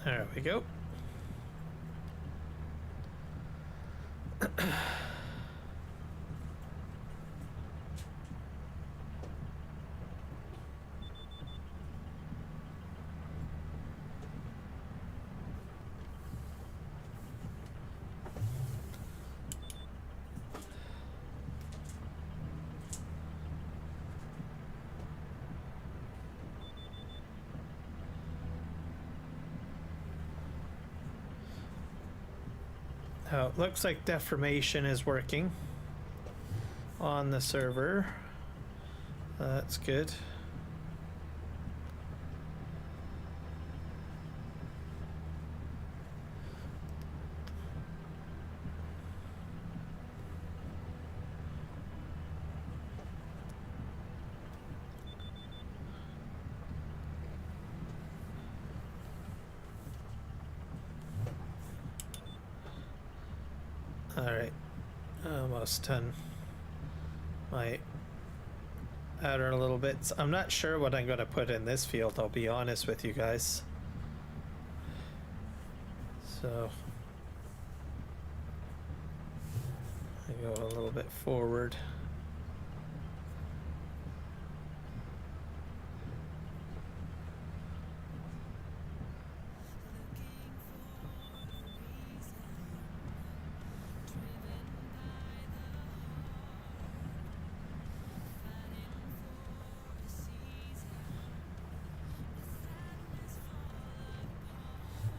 There we go. Oh, it looks like deformation is working on the server. That's good. Alright, almost done my outer little bits. I'm not sure what I'm going to put in this field, I'll be honest with you guys. So I go a little bit forward.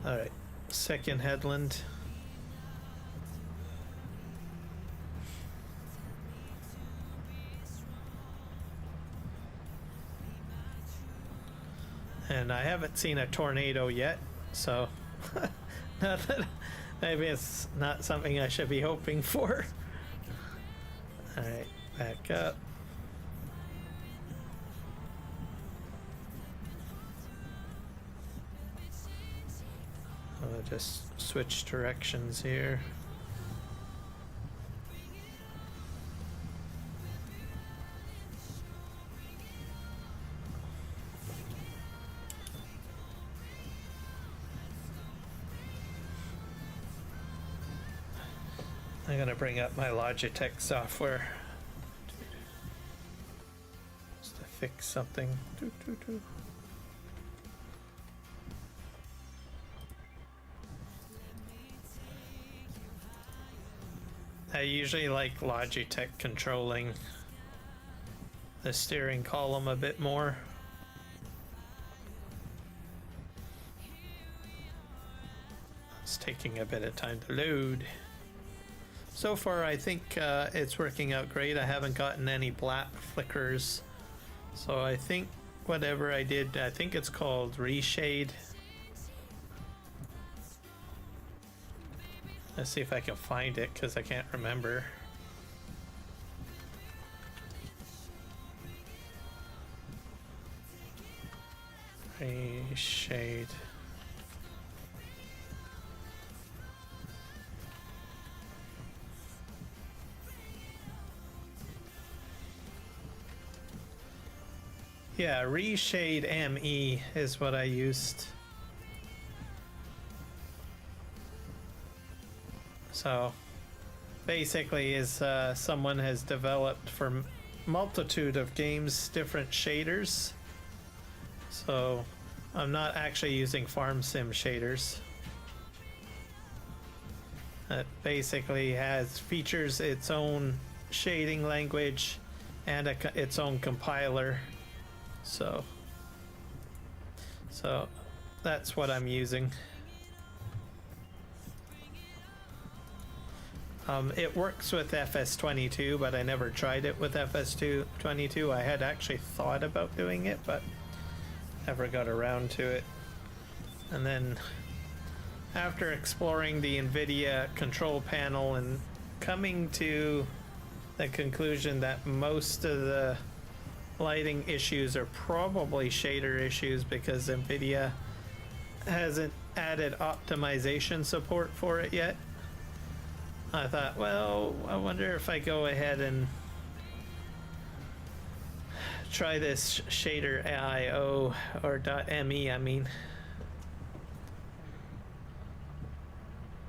Alright, second headland. And I haven't seen a tornado yet, so not that, maybe it's not something I should be hoping for. Alright, back up. I'll just switch directions here. I'm gonna bring up my Logitech software just to fix something. I usually like Logitech controlling the steering column a bit more. It's taking a bit of time to load. So far I think it's working out great. I haven't gotten any black flickers. So I think whatever I did, I think it's called reshade. Let's see if I can find it because I can't remember. Reshade. Yeah, reshade ME is what I used. So basically is someone has developed for multitude of games different shaders. So I'm not actually using farm sim shaders. It basically features its own shading language and its own compiler. So that's what I'm using. It works with FS22, but I never tried it with FS22. I had actually thought about doing it, but never got around to it. And then after exploring the NVIDIA control panel and coming to the conclusion that most of the lighting issues are probably shader issues because NVIDIA hasn't added optimization support for it yet. I thought, well, I wonder if I go ahead and try this shader IO or .me, I mean.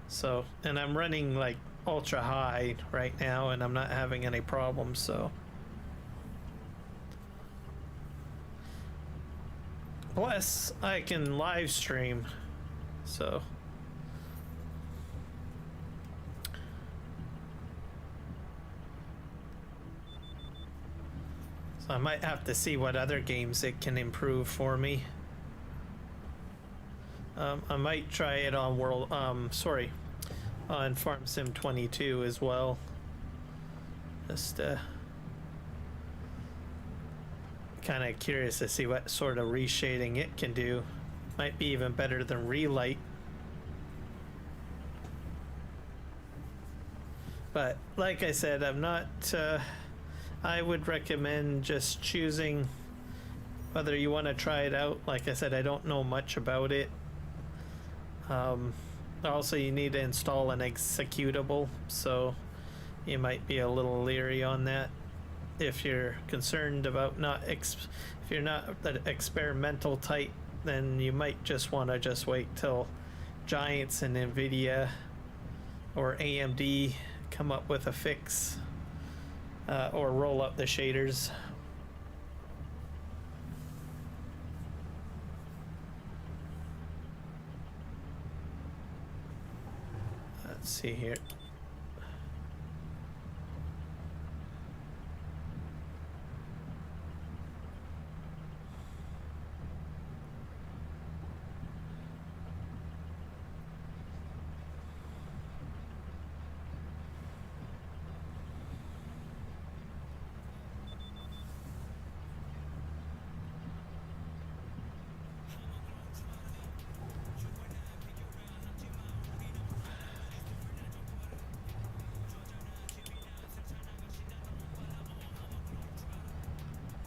So, and I'm running like ultra high right now and I'm not having any problems, so. Plus, I can live stream, so. So I might have to see what other games it can improve for me. I might try it on on Farm Sim 22 as well. Just kind of curious to see what sort of reshading it can do. Might be even better than relight. But like I said, I'm not, I would recommend just choosing whether you want to try it out. Like I said, I don't know much about it. Also, you need to install an executable, so you might be a little leery on that. If you're concerned about if you're not the experimental type, then you might just want to just wait till Giants and NVIDIA or AMD come up with a fix, or roll up the shaders. Let's see here.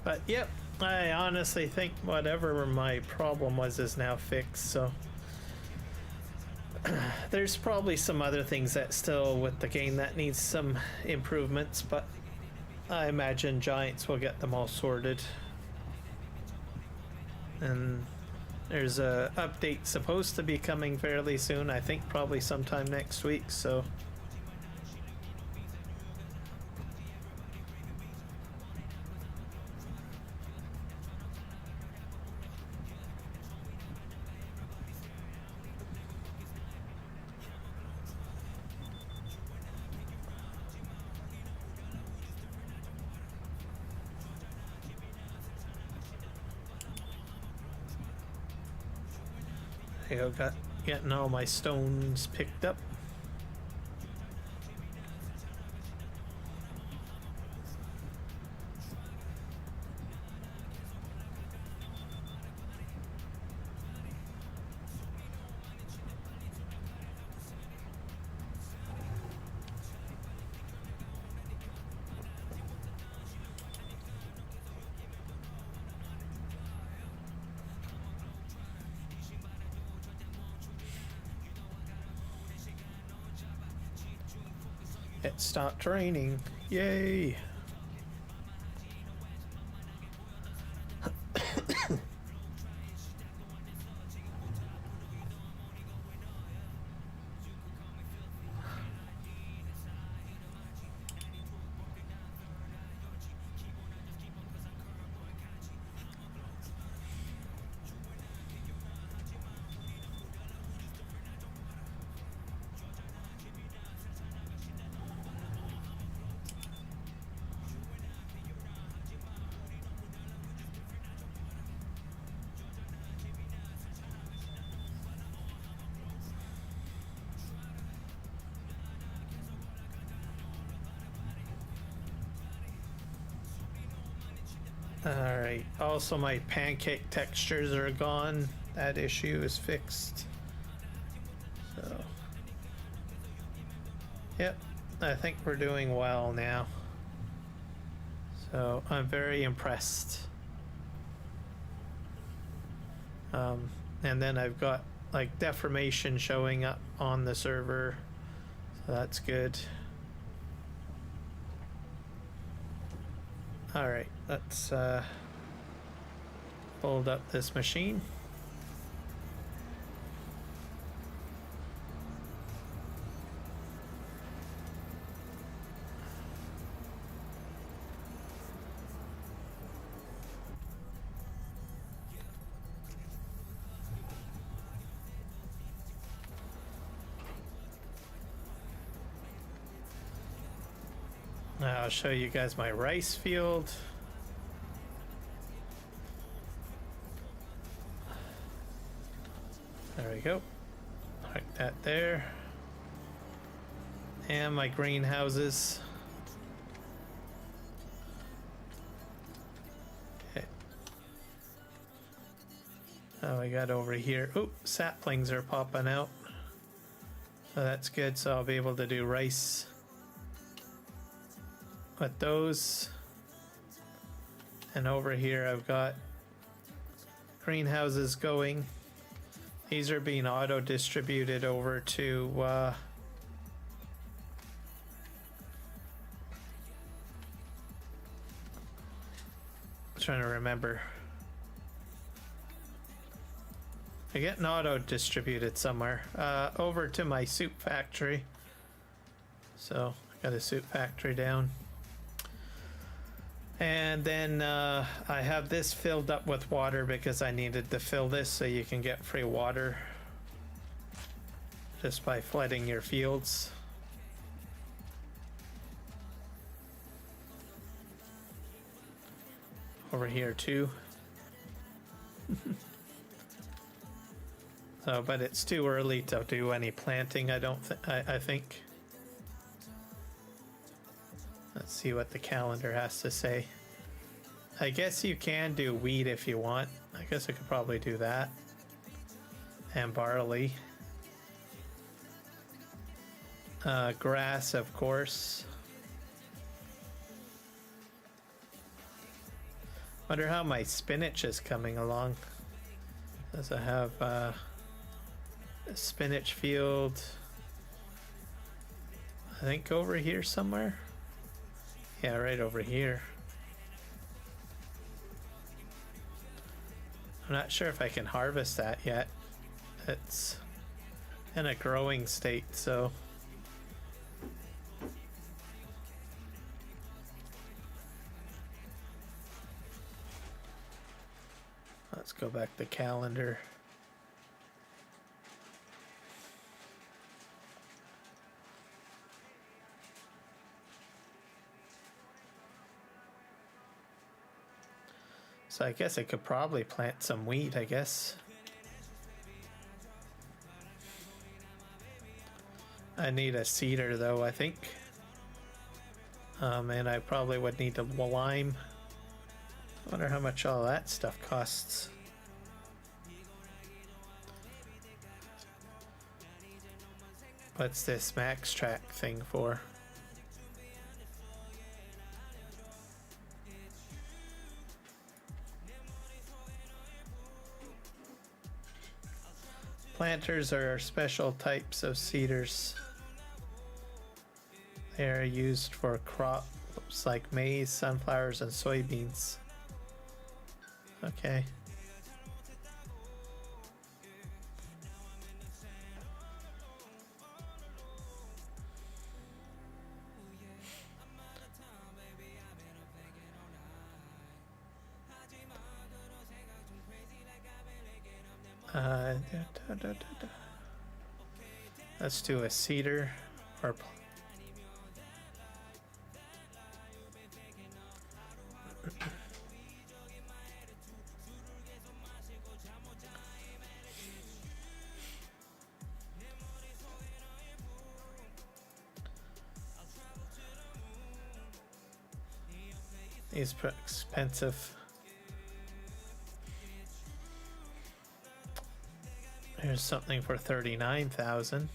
But yep, I honestly think whatever my problem was is now fixed, so there's probably some other things that still with the game that needs some improvements, but I imagine Giants will get them all sorted. And there's a update supposed to be coming fairly soon, I think probably sometime next week, so I got getting all my stones picked up. It stopped raining. Yay! Alright, also my pancake textures are gone. That issue is fixed. So, yep, I think we're doing well now. So, I'm very impressed. And then I've got like deformation showing up on the server, so that's good. Alright, let's fold up this machine. Now I'll show you guys my rice field. There we go. Like that there. And my greenhouses. Okay. Oh, I got over here. Oop, saplings are popping out. So that's good. So I'll be able to do rice with those. And over here I've got greenhouses going. These are being auto distributed over to I'm trying to remember. I get an auto distributed somewhere. Over to my soup factory. So I got a soup factory down. And then I have this filled up with water because I needed to fill this so you can get free water just by flooding your fields. Over here too. So, but it's too early to do any planting, I think. Let's see what the calendar has to say. I guess you can do wheat if you want. I guess I could probably do that. And barley. Grass, of course. Wonder how my spinach is coming along. Does I have a spinach field? I think over here somewhere. Yeah, right over here. I'm not sure if I can harvest that yet. It's in a growing state, so. Let's go back to calendar. So I guess I could probably plant some wheat, I guess. I need a seeder though, I think. And I probably would need a lime. I wonder how much all that stuff costs. What's this max track thing for? Planters are special types of seeders. They are used for crops like maize, sunflowers, and soybeans. Okay. Let's do a cedar or these are expensive. Here's something for 39,000.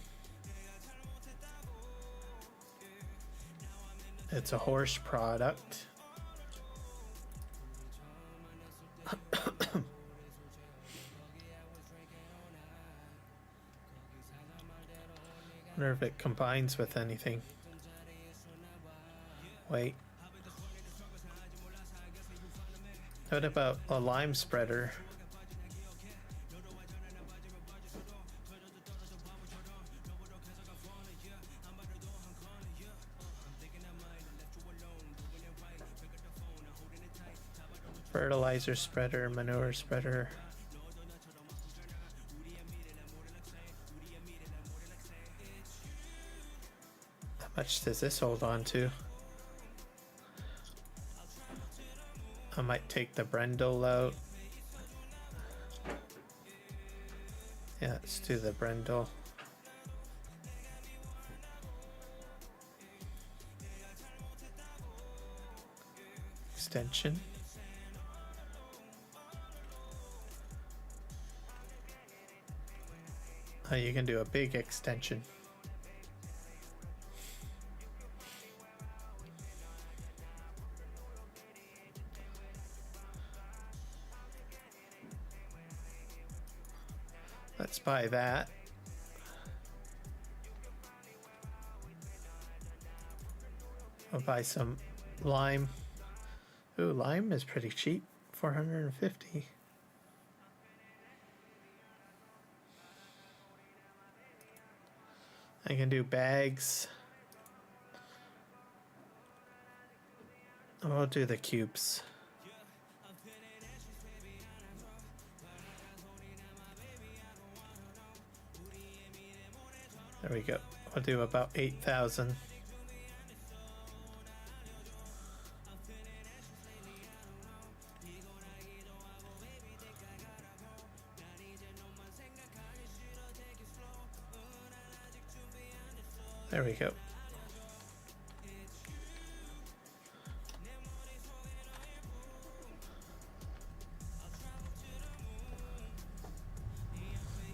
It's a horse product. Wonder if it combines with anything. Wait. What about a lime spreader? Fertilizer spreader, manure spreader. How much does this hold on to? I might take the Brendel out. Yeah, let's do the Brendel. extension. Oh, you can do a big extension. Let's buy that. I'll buy some lime. Ooh, lime is pretty cheap. 450. I can do bags. I'll do the cubes. There we go. I'll do about 8,000. There we go.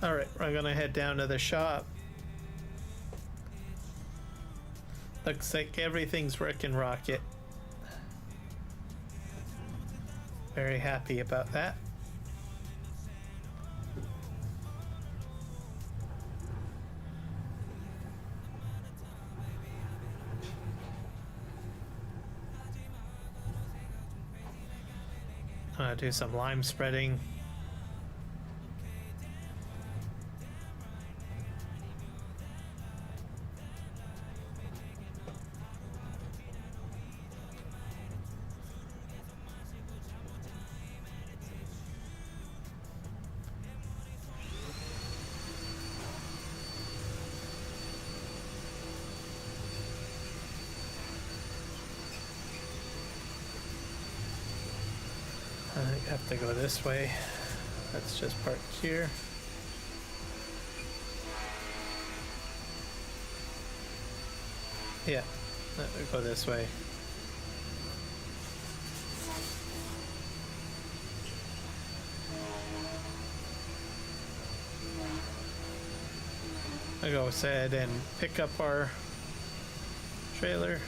All right, we're gonna head down to the shop. Looks like everything's working rocket. Very happy about that. I'm gonna do some lime spreading. I have to go this way. Let's just park here. Yeah, let me go this way. I'll go ahead and pick up our trailer.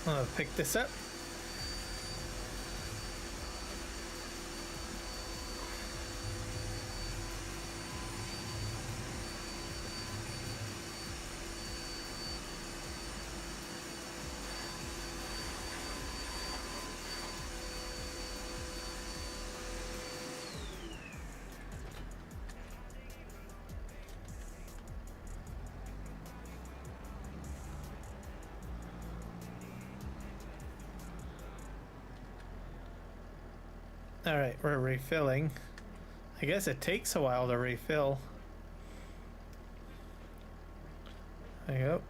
I'll pick this up. All right, we're refilling. I guess it takes a while to refill. There you go.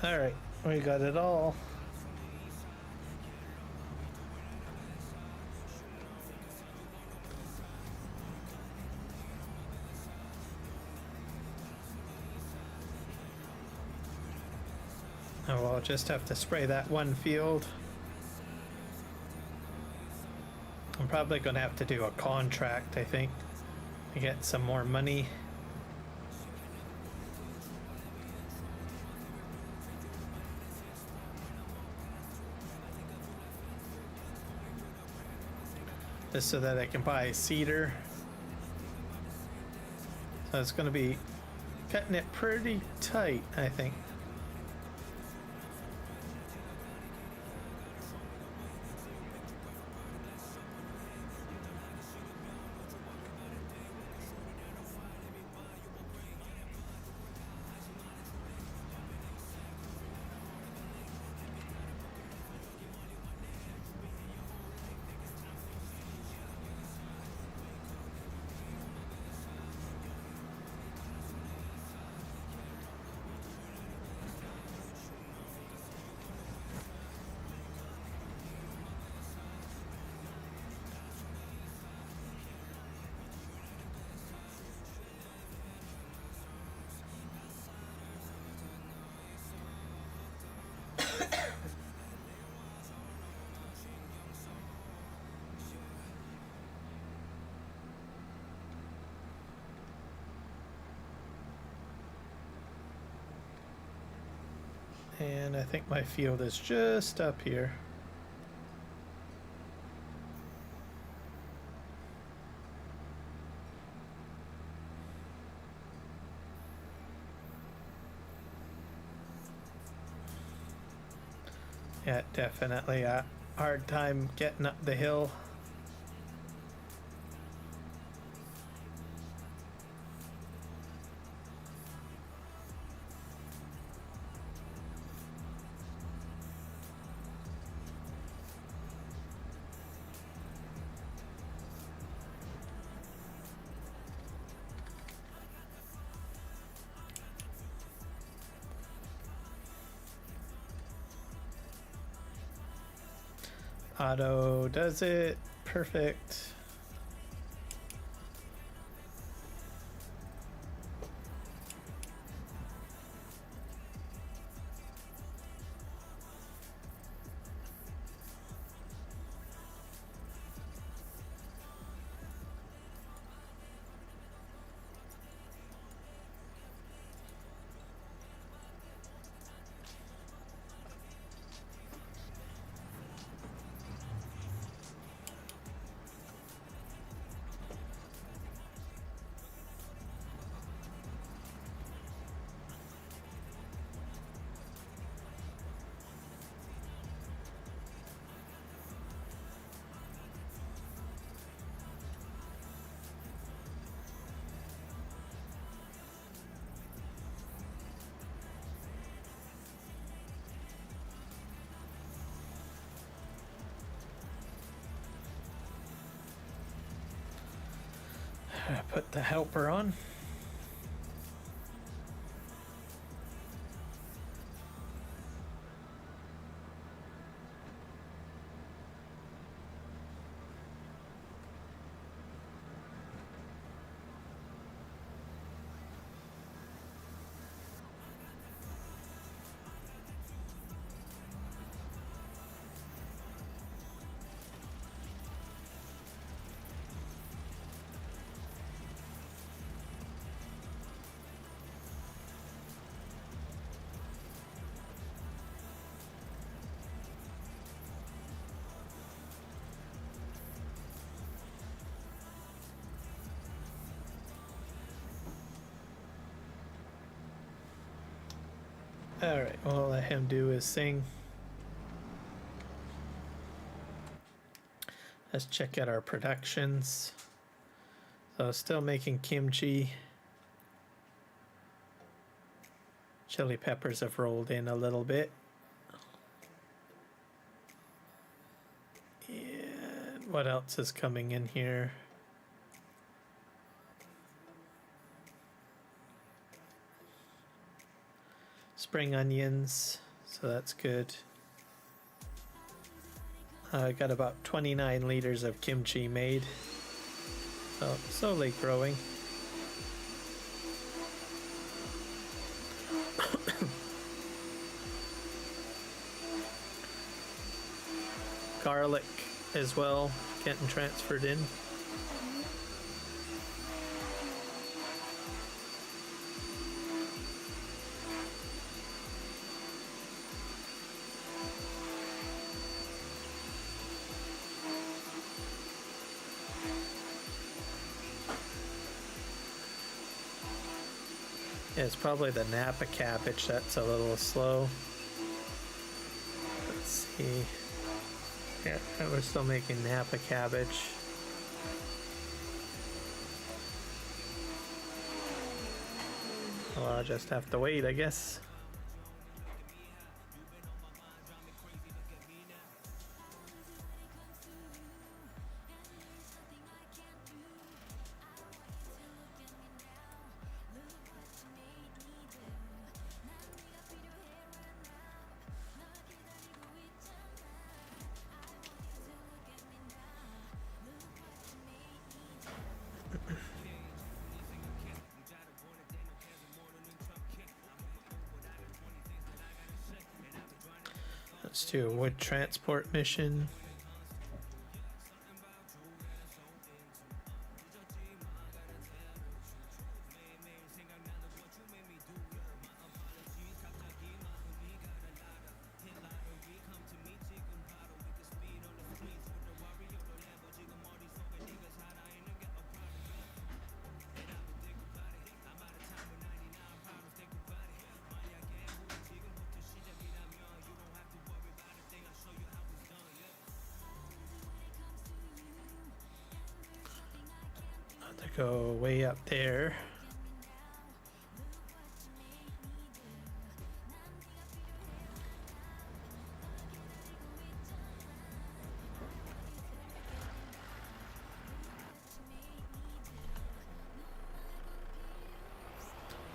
All right, we got it all. Oh, well, I'll just have to spray that one field. I'm probably going to have to do a contract, I think, to get some more money. Just so that I can buy cedar. So it's going to be cutting it pretty tight, I think. And I think my field is just up here. Yeah, definitely a hard time getting up the hill. Auto does it. Perfect. Put the helper on. Alright, we'll let him do his thing. Let's check out our productions. So still making kimchi. Chili peppers have rolled in a little bit. And what else is coming in here? spring onions, so that's good. I got about 29 liters of kimchi made, so slowly growing. Garlic as well, getting transferred in. Yeah, it's probably the Napa cabbage that's a little slow. Let's see. Yeah, we're still making Napa cabbage. Well, I'll just have to wait, I guess. Let's do a wood transport mission. Go way up there.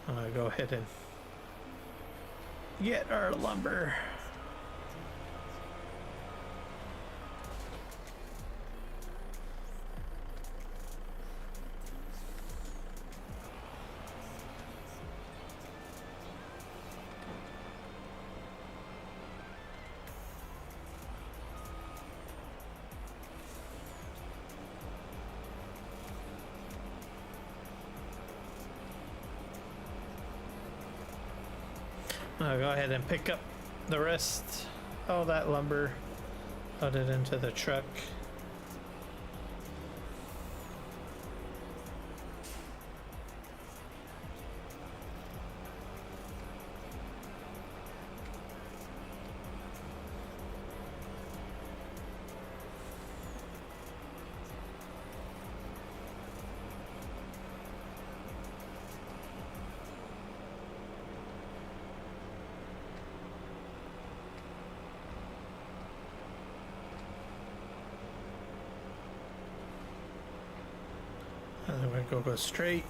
I'm gonna go ahead and get our lumber. I'll go ahead and pick up the rest, all that lumber, load it into the truck. And then we're gonna go straight.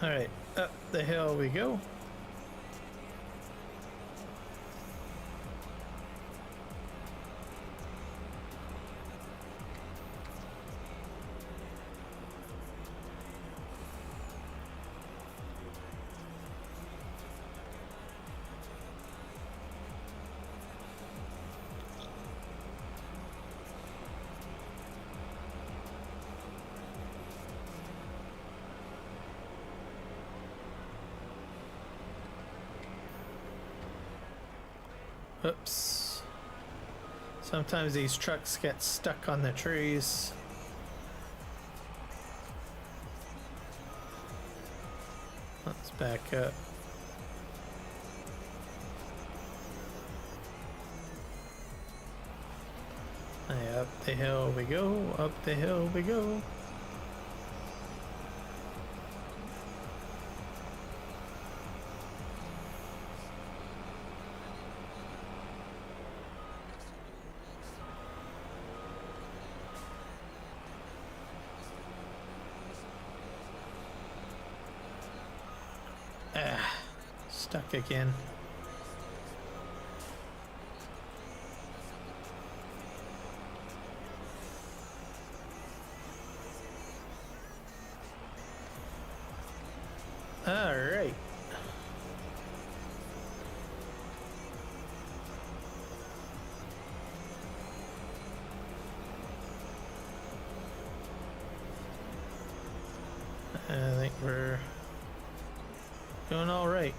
All right, up the hill we go. Oops. Sometimes these trucks get stuck on the trees. Let's back up. Hey, up the hill we go, up the hill we go. Stuck again. All right. I think we're doing all right.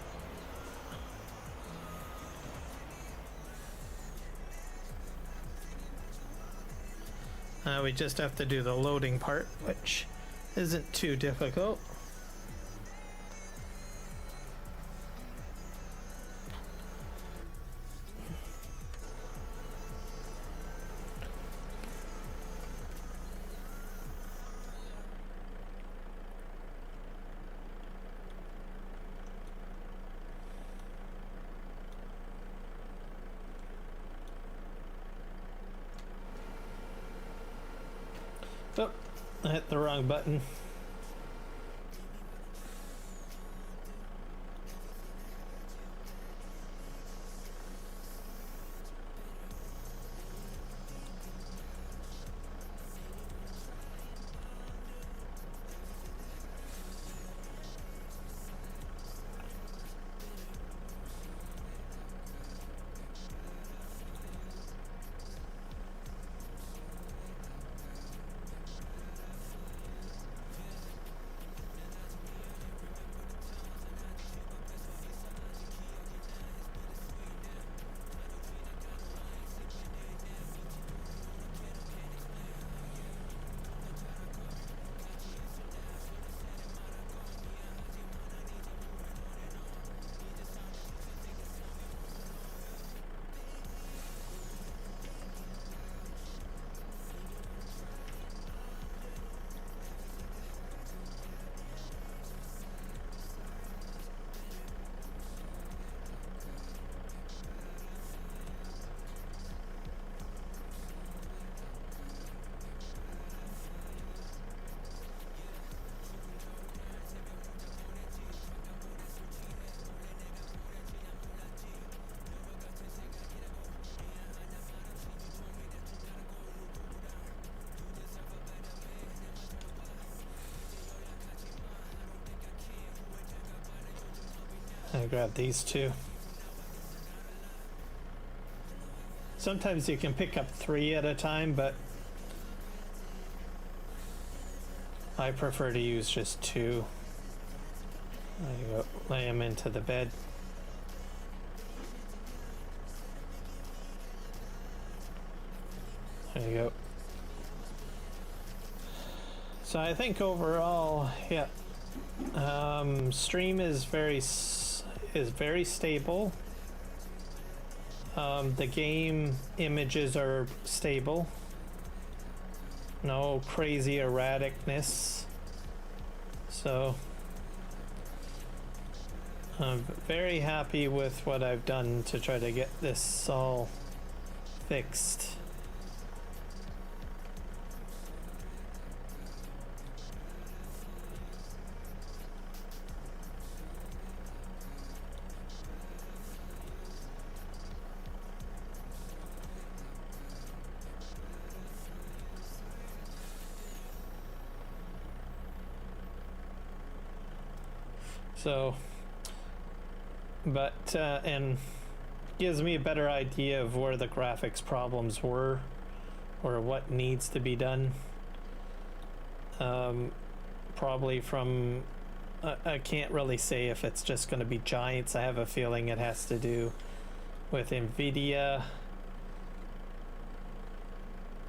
We just have to do the loading part, which isn't too difficult. Oh, I hit the wrong button. I grab these two. Sometimes you can pick up 3 at a time, but I prefer to use just 2. There you go. Lay them into the bed. There you go. So I think overall, yeah, stream is very stable. The game images are stable. No crazy erraticness. So I'm very happy with what I've done to try to get this all fixed. So, but, and gives me a better idea of where the graphics problems were or what needs to be done. Probably from, I can't really say if it's just going to be giants. I have a feeling it has to do with NVIDIA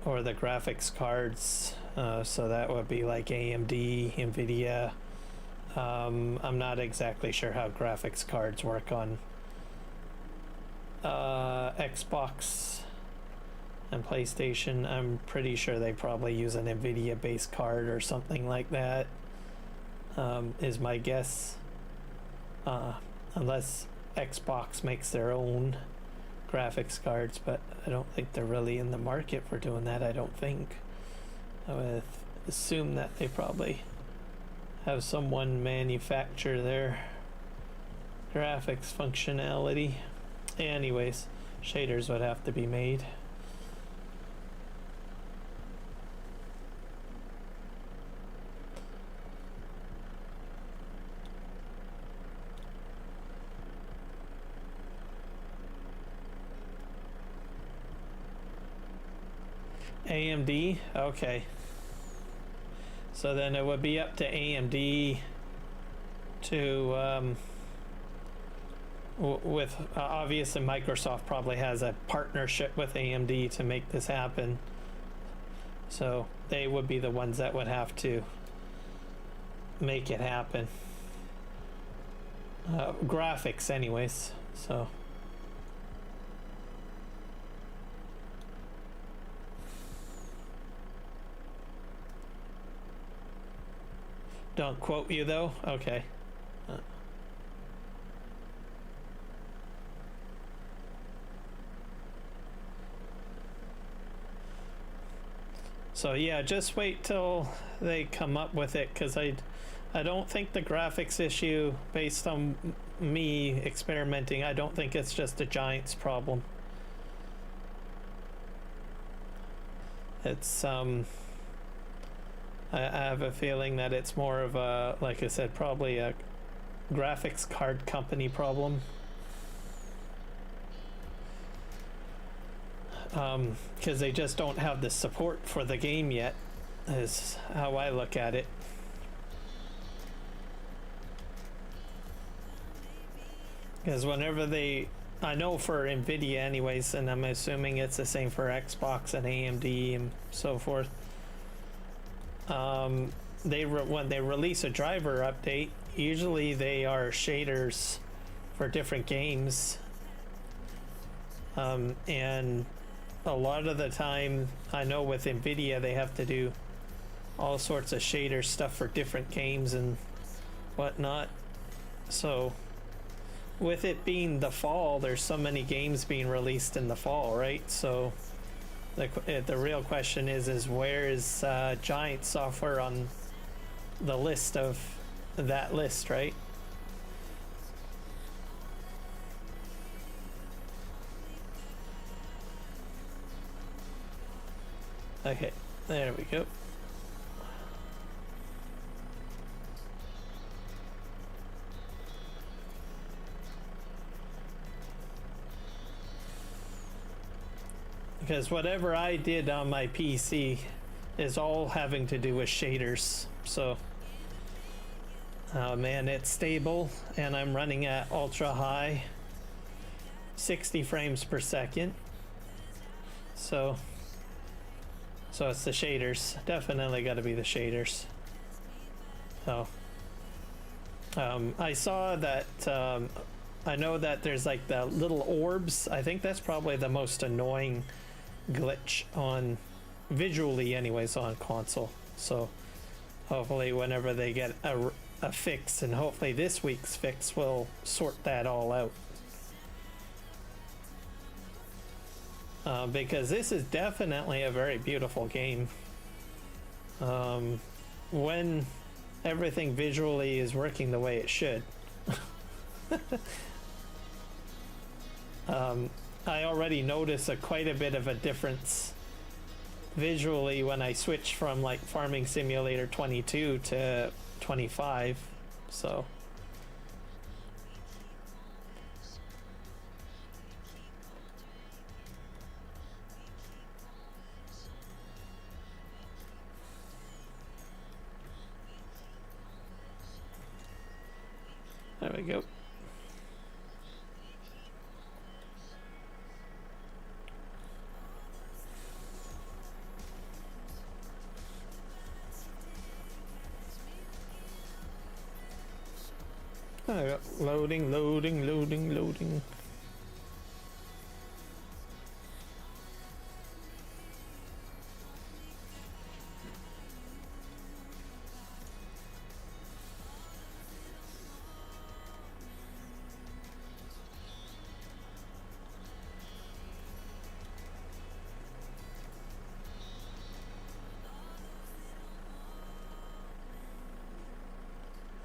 or the graphics cards. So that would be like AMD, NVIDIA. I'm not exactly sure how graphics cards work on Xbox and PlayStation. I'm pretty sure they probably use an NVIDIA based card or something like that, is my guess. Unless Xbox makes their own graphics cards, but I don't think they're really in the market for doing that. I don't think. I would assume that they probably have someone manufacture their graphics functionality. Anyways, shaders would have to be made. AMD, okay. So then it would be up to AMD to, with obviously Microsoft probably has a partnership with AMD to make this happen. So they would be the ones that would have to make it happen. Graphics anyways, so. Don't quote you though? Okay. So yeah, just wait till they come up with it, because I don't think the graphics issue, based on me experimenting, I don't think it's just a Giants problem. It's I have a feeling that it's more of a, like I said, probably a graphics card company problem. Because they just don't have the support for the game yet, is how I look at it. Because whenever they, I know for NVIDIA anyways, and I'm assuming it's the same for Xbox and AMD and so forth, when they release a driver update, usually they are shaders for different games, and a lot of the time I know with NVIDIA they have to do all sorts of shader stuff for different games and whatnot. So with it being the fall, there's so many games being released in the fall, right? So the real question is where is Giant Software on the list of that list, right? Okay, there we go. Because whatever I did on my PC is all having to do with shaders. So, man, it's stable, and I'm running at ultra high, 60 frames per second. So it's the shaders. Definitely got to be the shaders. So, I saw that. I know that there's like the little orbs. I think that's probably the most annoying glitch on, visually anyways, on console. So hopefully whenever they get a fix, and hopefully this week's fix will sort that all out, because this is definitely a very beautiful game when everything visually is working the way it should. I already notice quite a bit of a difference visually when I switch from like Farming Simulator 22 to 25. So there we go. Loading, loading, loading, loading.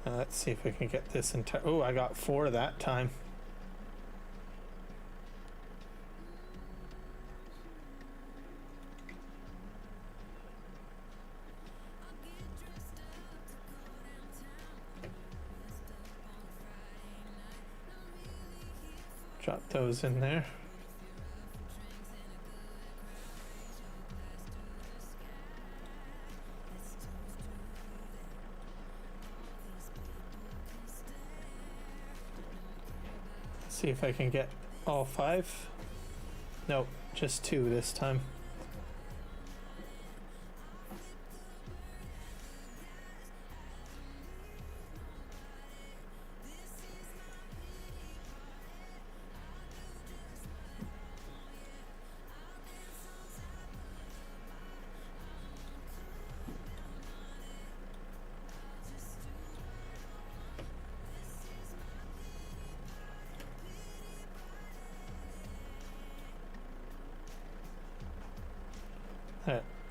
Let's see if we can get this entire. Oh, I got 4 that time. Drop those in there. See if I can get all 5. Nope, just 2 this time.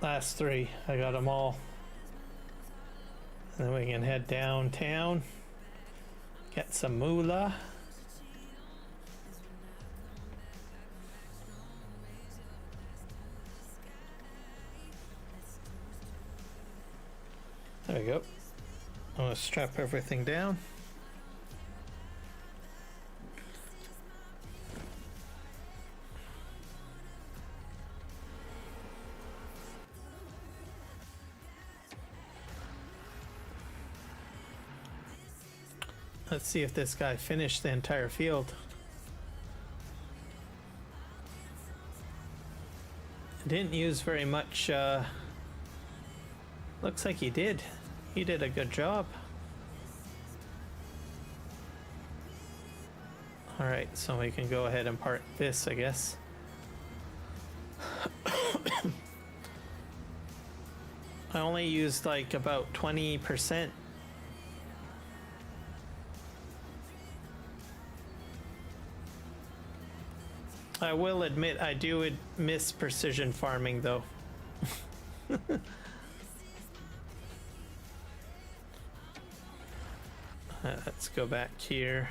Last 3, I got them all. And then we can head downtown, get some moolah. There we go. I'm gonna strap everything down. Let's see if this guy finished the entire field. Didn't use very much. Looks like he did. He did a good job. Alright, so we can go ahead and park this, I guess. I only used like about 20%. I will admit I do miss precision farming though. Let's go back here.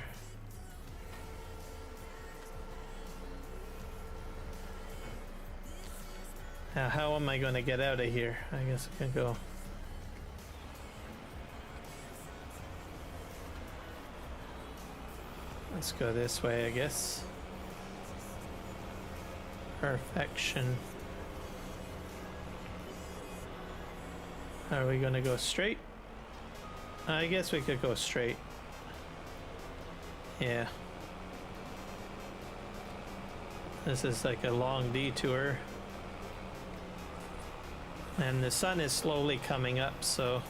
Now how am I going to get out of here? I guess I can go. Let's go this way, I guess. Perfection. Are we gonna go straight? I guess we could go straight. Yeah. This is like a long detour. And the sun is slowly coming up, so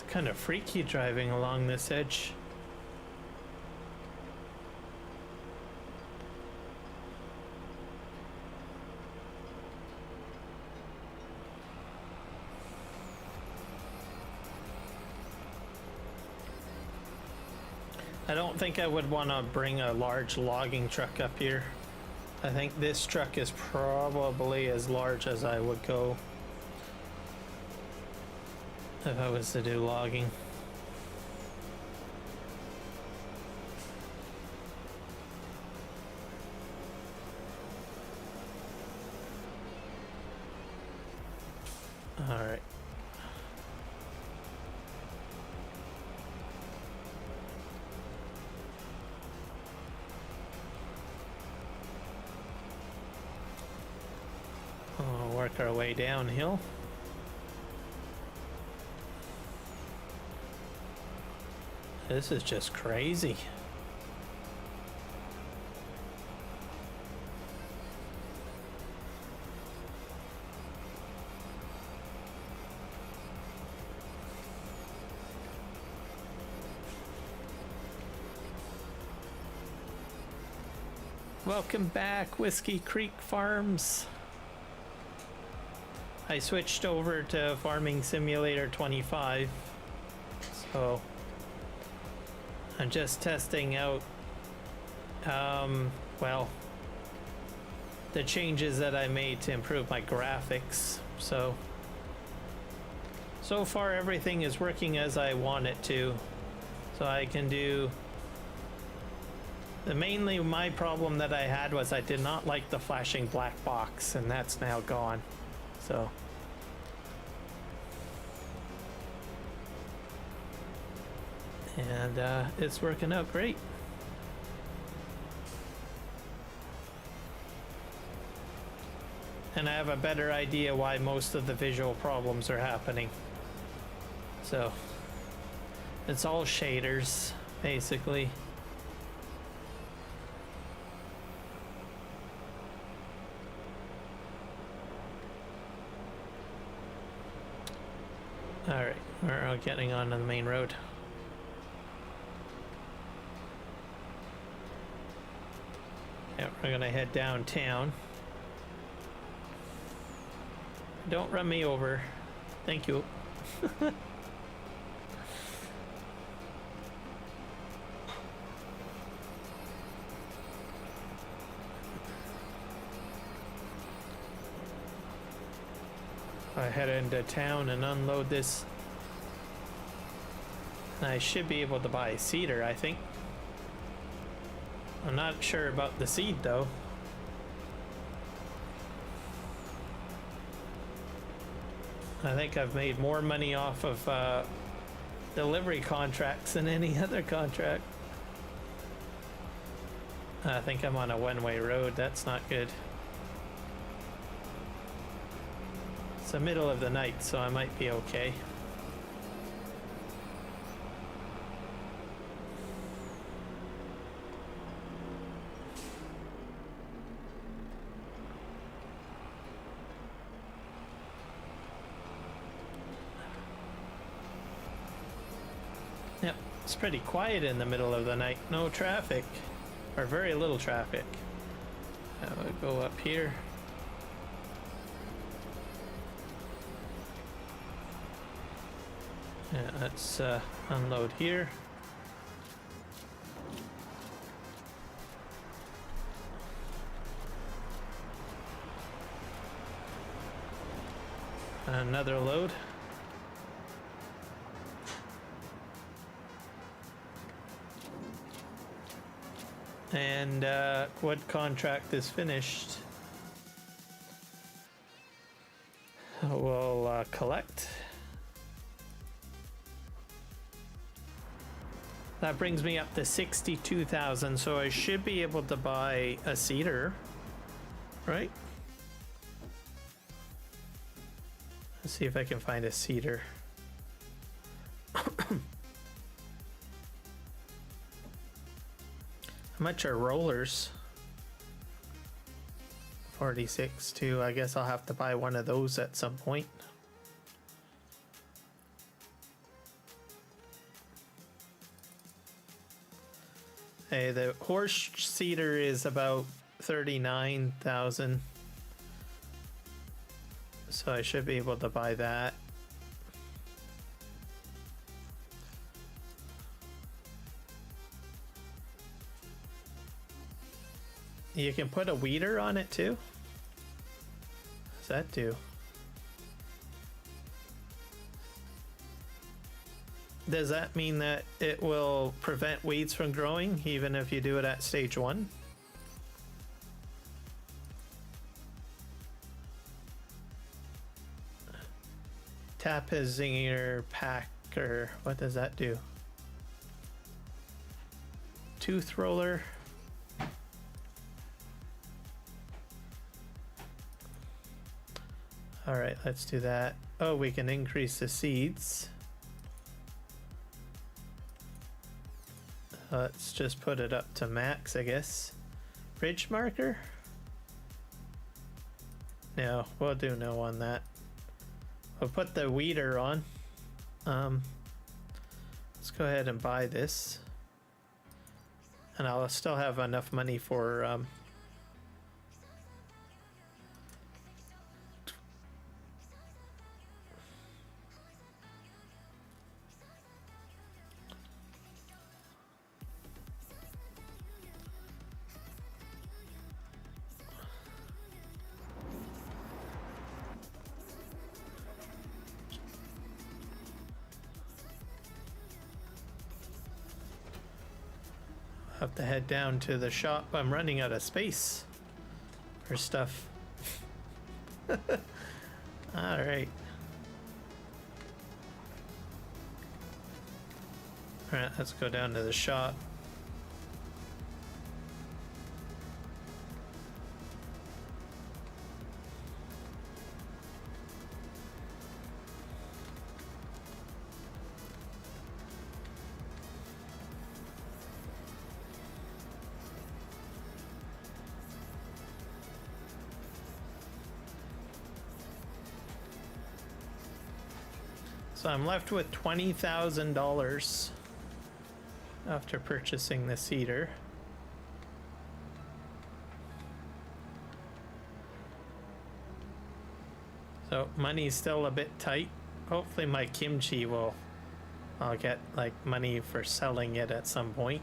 kind of freaky driving along this edge. I don't think I would want to bring a large logging truck up here. I think this truck is probably as large as I would go if I was to do logging. work our way downhill. This is just crazy. Welcome back, Whiskey Creek Farms. I switched over to Farming Simulator 25, so I'm just testing out, well, the changes that I made to improve my graphics. So far everything is working as I want it to. So I can do... Mainly my problem that I had was I did not like the flashing black box, and that's now gone. So and it's working out great. And I have a better idea why most of the visual problems are happening. So it's all shaders, basically. Alright, we're getting on to the main road. Yeah, we're gonna head downtown. Don't run me over. Thank you. I head into town and unload this. I should be able to buy cedar, I think. I'm not sure about the seed though. I think I've made more money off of delivery contracts than any other contract. I think I'm on a one-way road. That's not good. It's the middle of the night, so I might be okay. Yep, it's pretty quiet in the middle of the night. No traffic, or very little traffic. I would go up here. Yeah, let's unload here. Another load. And what contract is finished? We'll collect. That brings me up to 62,000, so I should be able to buy a cedar, right? Let's see if I can find a cedar. How much are rollers? 46 too. I guess I'll have to buy one of those at some point. Hey, the horse cedar is about 39,000. So I should be able to buy that. You can put a weeder on it too? What does that do? Does that mean that it will prevent weeds from growing even if you do it at stage 1? Tap his zinger packer. What does that do? Tooth roller. All right, let's do that. Oh, we can increase the seeds. Let's just put it up to max, I guess. Ridge marker? No, we'll do no on that. We'll put the weeder on. Let's go ahead and buy this. And I'll still have enough money for have to head down to the shop. I'm running out of space for stuff. All right. All right, let's go down to the shop. So I'm left with $20,000 after purchasing the cedar. So money's still a bit tight. Hopefully my kimchi I'll get like money for selling it at some point.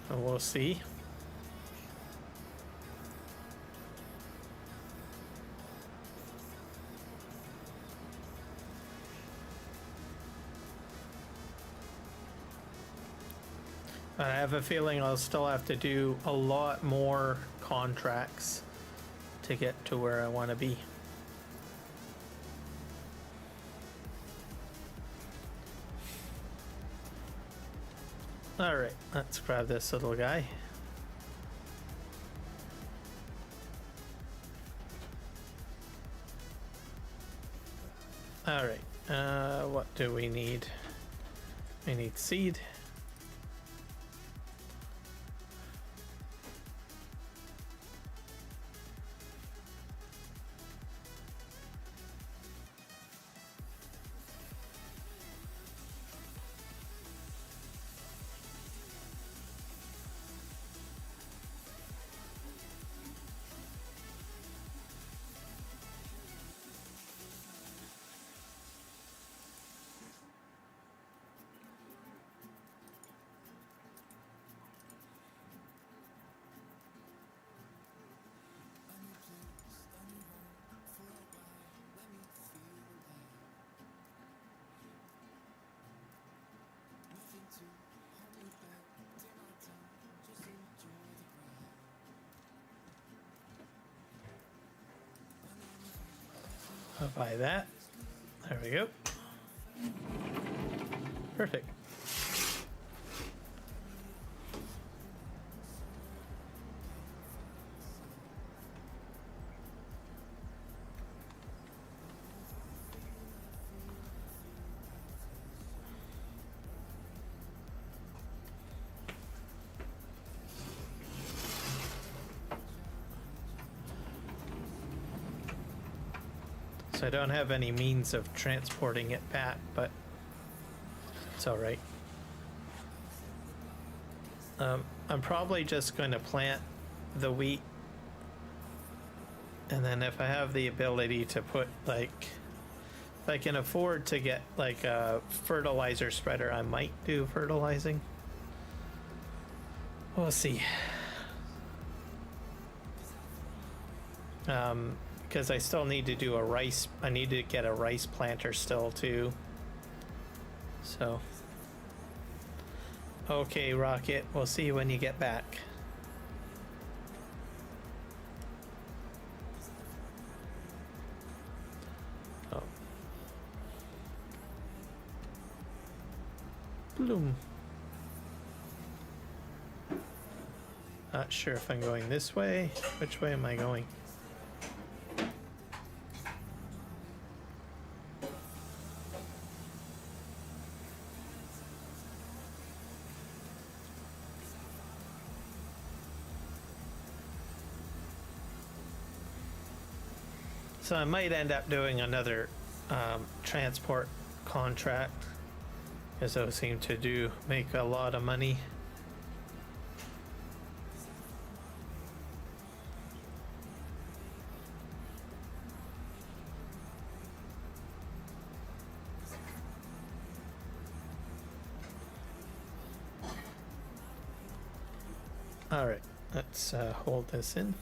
And we'll see. But I have a feeling I'll still have to do a lot more contracts to get to where I want to be. All right, let's grab this little guy. All right, what do we need? We need seed. I'll buy that. There we go. Perfect. So I don't have any means of transporting it back, but it's all right. I'm probably just going to plant the wheat, and then if I have the ability to put like, if I can afford to get like a fertilizer spreader, I might do fertilizing. We'll see. Because I still need to do I need to get a rice planter still too. So, okay, Rocket, we'll see you when you get back. Oh. Bloom. Not sure if I'm going this way. Which way am I going? So I might end up doing another transport contract, because those seem to make a lot of money. All right, let's hold this in.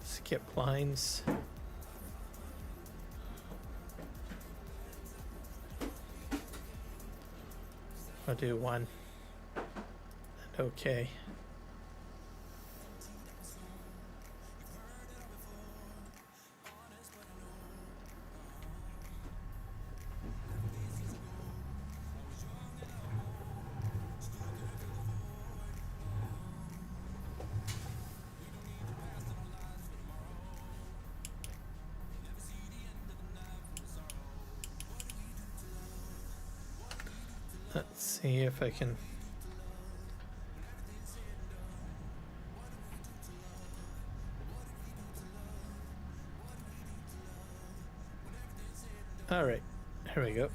Skip lines. I'll do one. And okay. Let's see if I can. All right, here we go.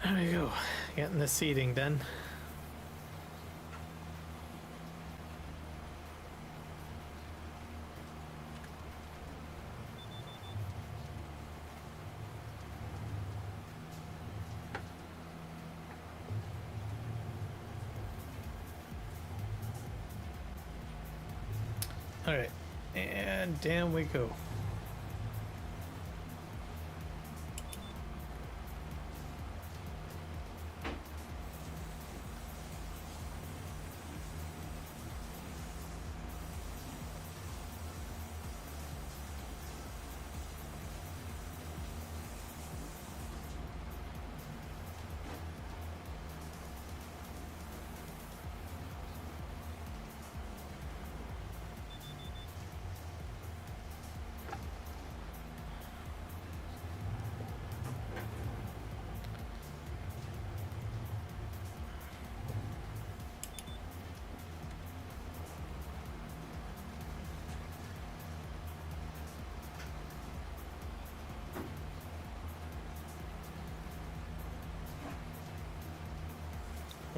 There we go. Getting the seating done. All right, and down we go.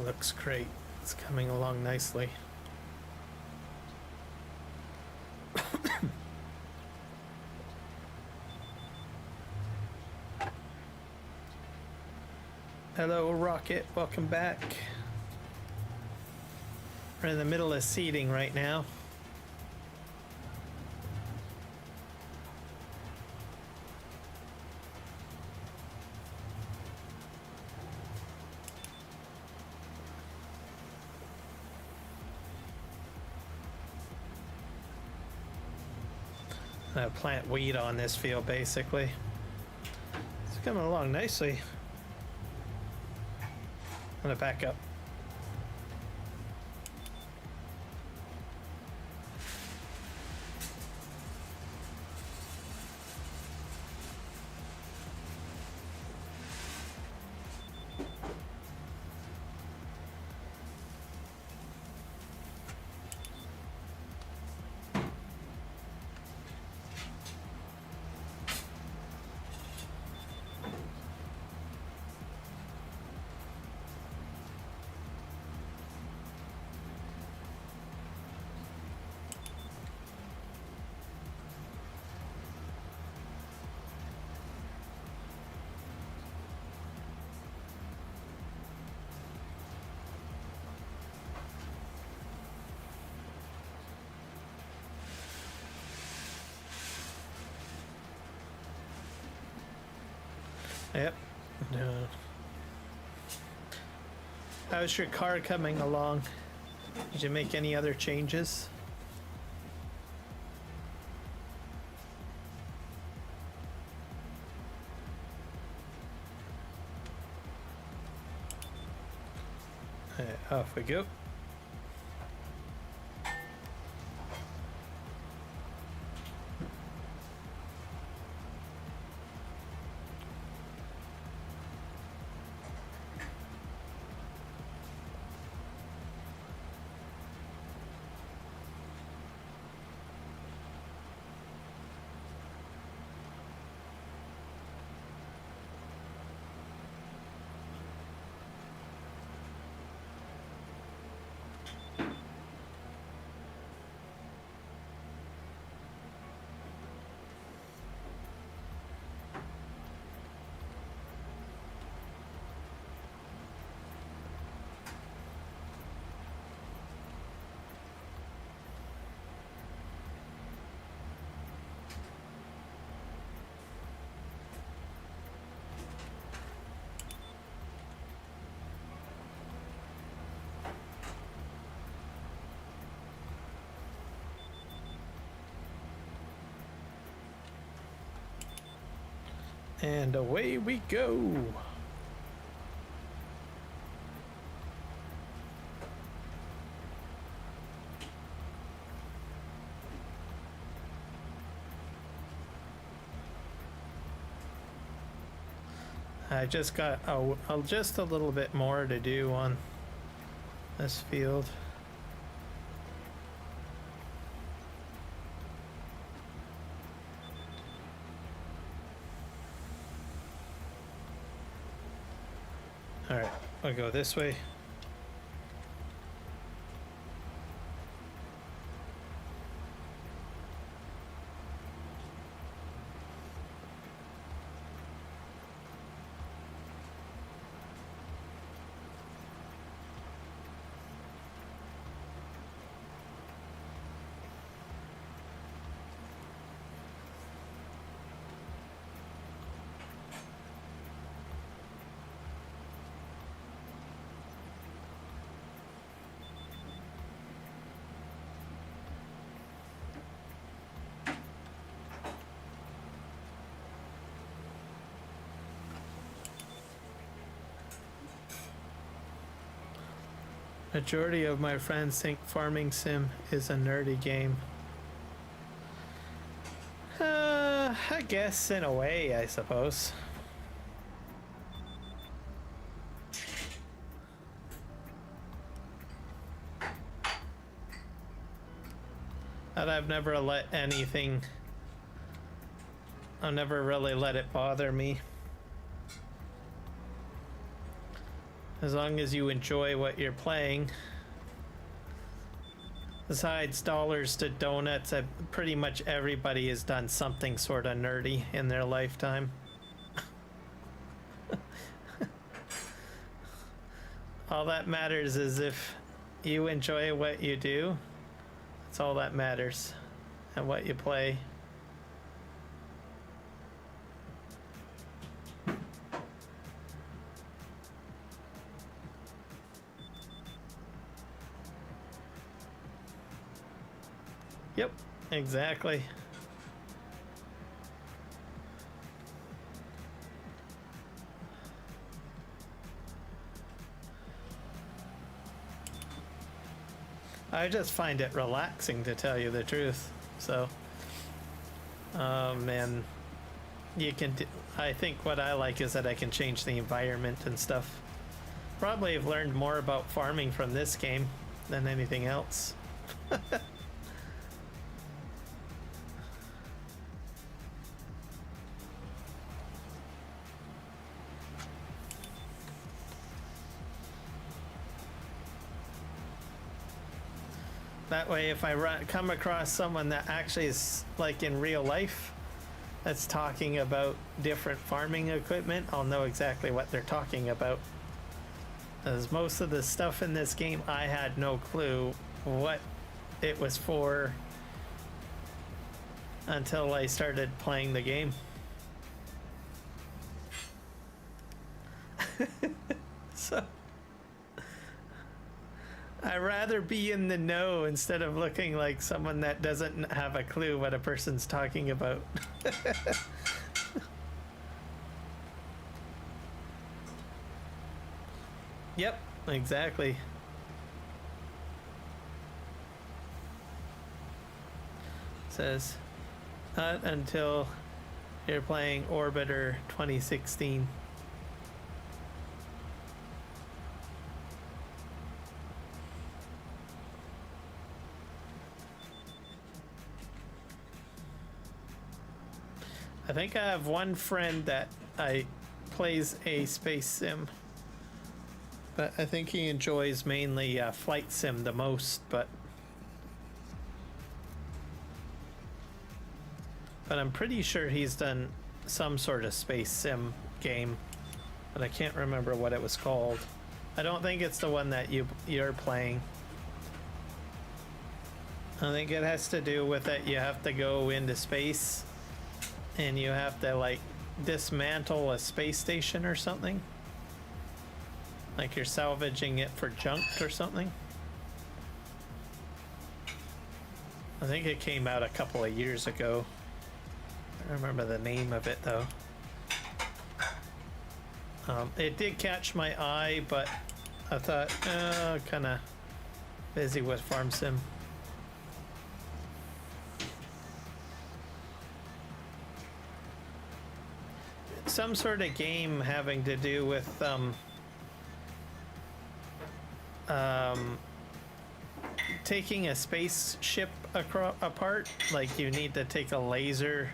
Looks great. It's coming along nicely. Hello, Rocket. Welcome back. We're in the middle of seeding right now. Plant wheat on this field, basically. It's coming along nicely. I'm gonna back up. Yep. No. How's your car coming along? Did you make any other changes? Off we go. And away we go. I just got just a little bit more to do on this field. All right, I'll go this way. Majority of my friends think farming sim is a nerdy game. I guess in a way, I suppose. But I've never let anything... I've never really let it bother me. As long as you enjoy what you're playing. Besides dollars to donuts, pretty much everybody has done something sort of nerdy in their lifetime. All that matters is if you enjoy what you do, that's all that matters, and what you play. Yep, exactly. I just find it relaxing, to tell you the truth. So, and you can. I think what I like is that I can change the environment and stuff. Probably have learned more about farming from this game than anything else. That way, if I come across someone that actually is like in real life that's talking about different farming equipment, I'll know exactly what they're talking about. As most of the stuff in this game, I had no clue what it was for until I started playing the game. So I'd rather be in the know instead of looking like someone that doesn't have a clue what a person's talking about. Yep, exactly. It says, not until you're playing Orbiter 2016. I think I have one friend that plays a space sim, but I think he enjoys mainly flight sim the most. But I'm pretty sure he's done some sort of space sim game, but I can't remember what it was called. I don't think it's the one that you're playing. I think it has to do with that you have to go into space and you have to like dismantle a space station or something. Like you're salvaging it for junk or something. I think it came out a couple of years ago. I don't remember the name of it though. It did catch my eye, but I thought, kind of busy with farm sim. Some sort of game having to do with taking a spaceship apart. Like you need to take a laser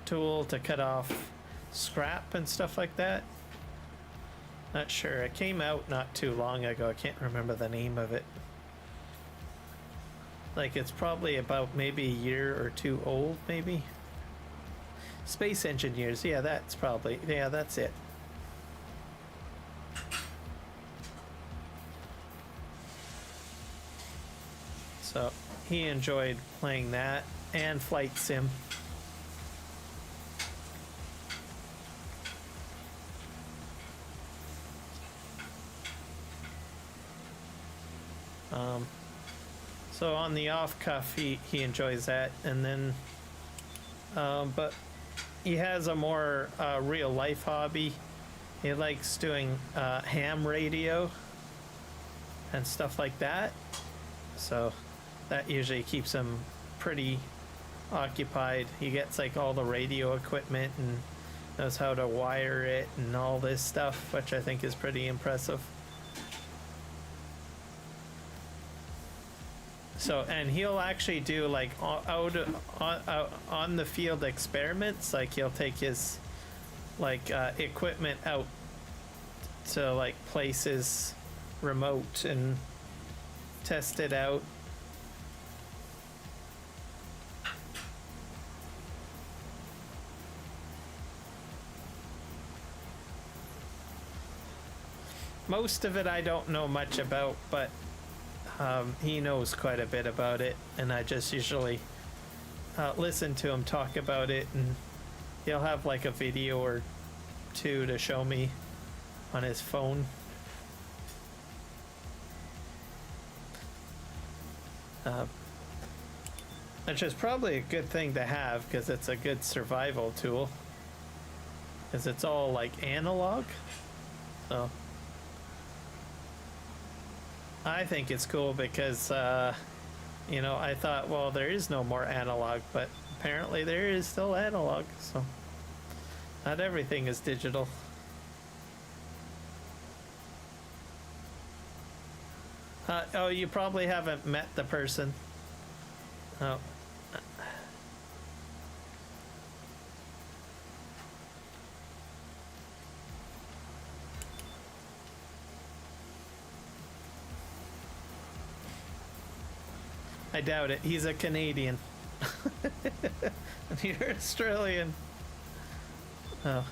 tool to cut off scrap and stuff like that. Not sure. It came out not too long ago. I can't remember the name of it. Like it's probably about maybe a year or two old, maybe. Space Engineers, yeah, that's probably, yeah, that's it. So he enjoyed playing that and flight sim. So on the off cuff, he enjoys that, and then, but he has a more real life hobby. He likes doing ham radio and stuff like that. So that usually keeps him pretty occupied. He gets like all the radio equipment and knows how to wire it and all this stuff, which I think is pretty impressive. So, and he'll actually do like on the field experiments. Like he'll take his like equipment out to like places remote and test it out. Most of it I don't know much about, but he knows quite a bit about it, and I just usually listen to him talk about it, and he'll have like a video or two to show me on his phone. Which is probably a good thing to have, because it's a good survival tool, because it's all like analog. So I think it's cool because you know, I thought, well, there is no more analog, but apparently there is still analog, so not everything is digital. Oh, you probably haven't met the person. Oh. I doubt it. He's a Canadian. And you're Australian. Oh.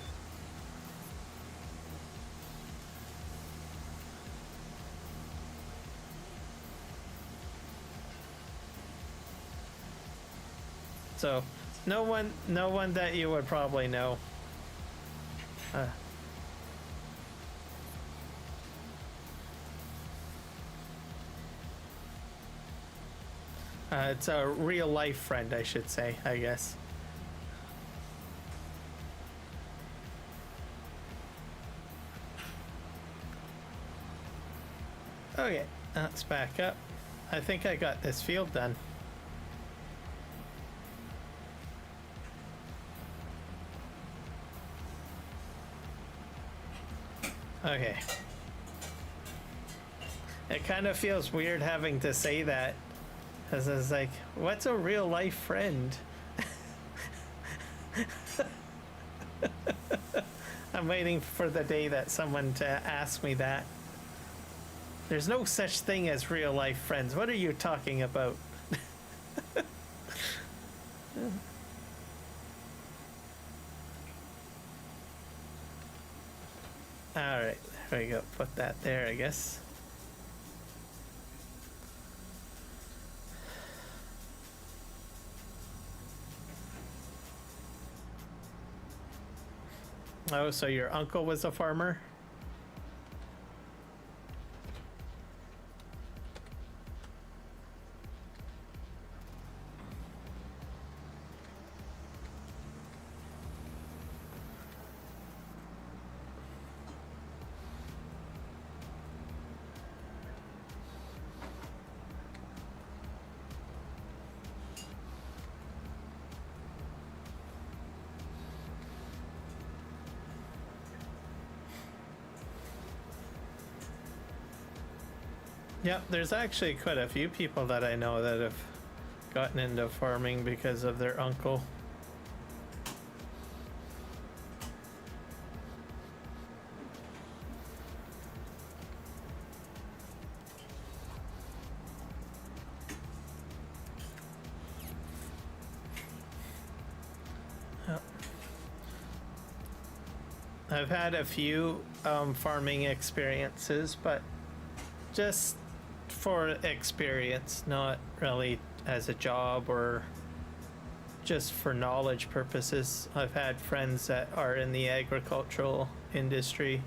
So, no one that you would probably know. It's a real life friend, I should say, I guess. Okay, let's back up. I think I got this field done. Okay. It kind of feels weird having to say that, because it's like, what's a real life friend? I'm waiting for the day that someone to ask me that. There's no such thing as real life friends. What are you talking about? Alright, there we go. Put that there, I guess. Oh, so your uncle was a farmer? Yep, there's actually quite a few people that I know that have gotten into farming because of their uncle. Yep. I've had a few farming experiences, but just for experience, not really as a job or just for knowledge purposes. I've had friends that are in the agricultural industry.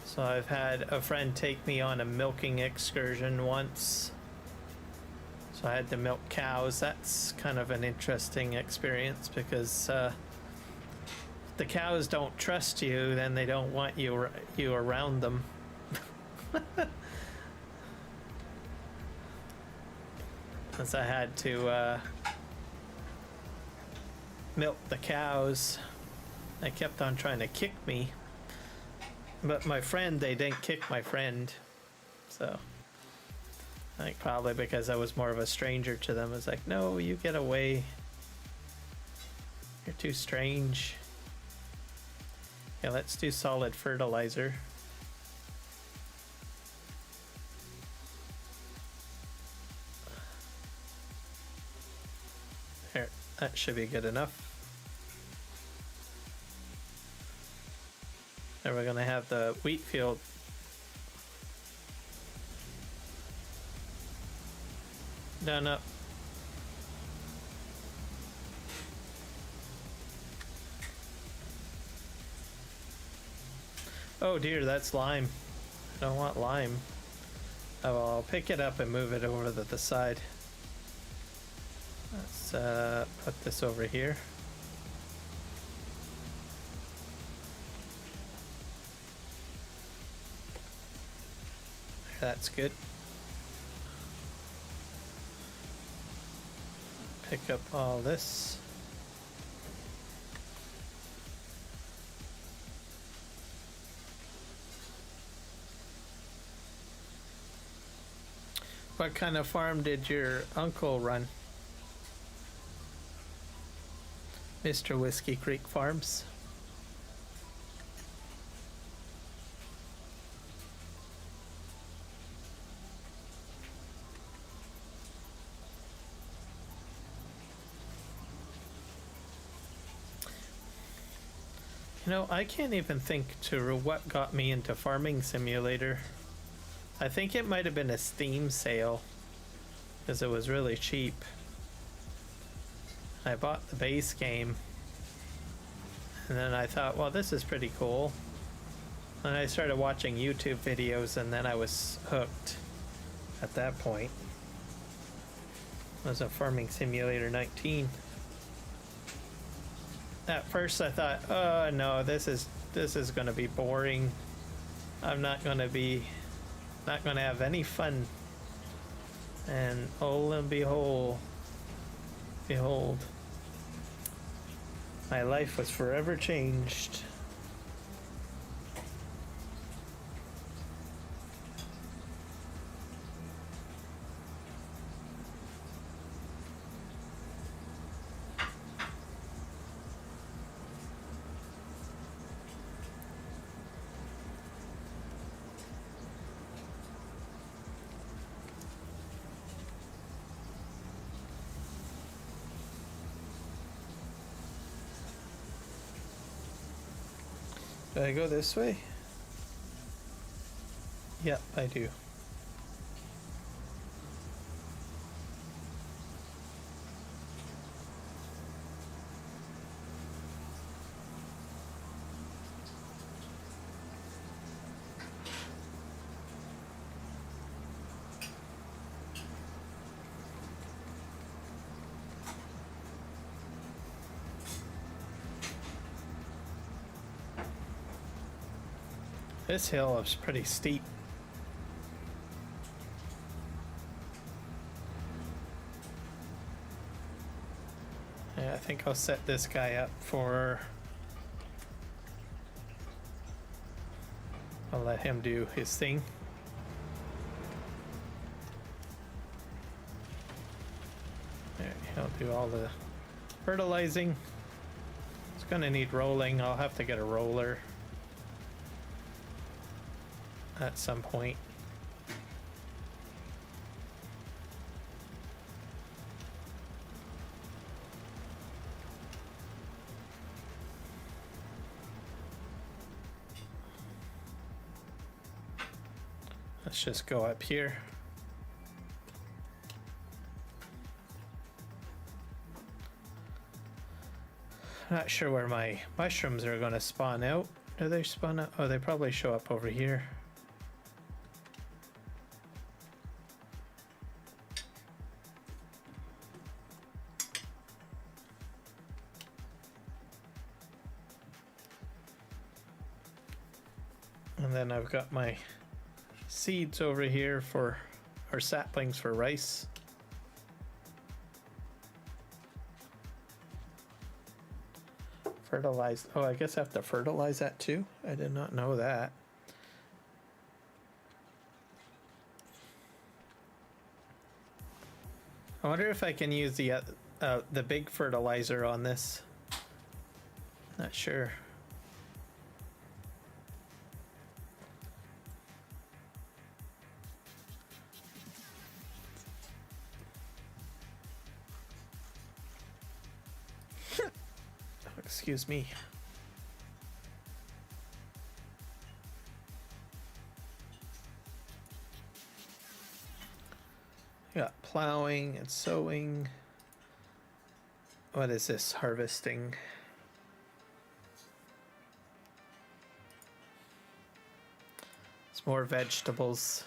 So I've had a friend take me on a milking excursion once. So I had to milk cows. That's kind of an interesting experience because the cows don't trust you, then they don't want you around them. As I had to milk the cows. They kept on trying to kick me. But my friend, they didn't kick my friend. So I think probably because I was more of a stranger to them. It's like, no, you get away. You're too strange. Yeah, let's do solid fertilizer. That should be good enough. Then we're gonna have the wheat field. Done up. Oh dear, that's lime. I don't want lime. Oh, well, I'll pick it up and move it over to the side. Let's put this over here. That's good. Pick up all this. What kind of farm did your uncle run? Mr. Whiskey Creek Farms. You know, I can't even think to what got me into Farming Simulator. I think it might have been a Steam sale, because it was really cheap. I bought the base game, and then I thought, well, this is pretty cool. And I started watching YouTube videos, and then I was hooked at that point. It was a Farming Simulator 19. At first I thought, oh no, this is gonna be boring. I'm not gonna have any fun. And oh and behold, my life was forever changed. Do I go this way? Yep, I do. This hill is pretty steep. Yeah, I think I'll set this guy up for... I'll let him do his thing. There, he'll do all the fertilizing. It's gonna need rolling. I'll have to get a roller at some point. Let's just go up here. Not sure where my mushrooms are going to spawn out. Do they spawn out? Oh, they probably show up over here. And then I've got my seeds over here for, or saplings for rice. Fertilize. Oh, I guess I have to fertilize that too? I did not know that. I wonder if I can use the big fertilizer on this. Not sure. Excuse me. Got plowing and sowing. What is this? Harvesting. It's more vegetables.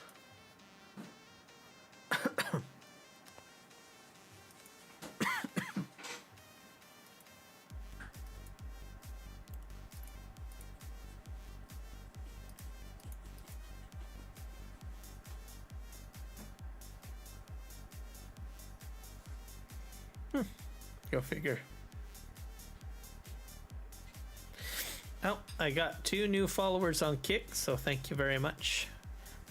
Go figure. Oh, I got 2 new followers on Kick, so thank you very much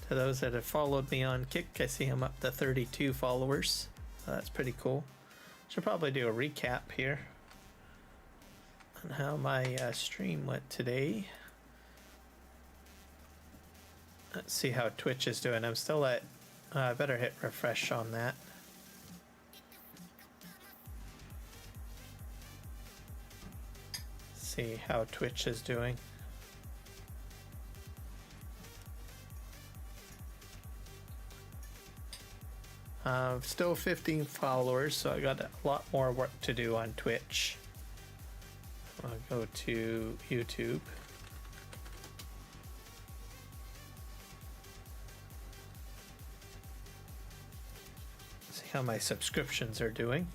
to those that have followed me on Kick. I see I'm up to 32 followers. So that's pretty cool. Should probably do a recap here on how my stream went today. Let's see how Twitch is doing. I'm still at, I better hit refresh on that. See how Twitch is doing. Still 15 followers, so I got a lot more work to do on Twitch. I'll go to YouTube. See how my subscriptions are doing.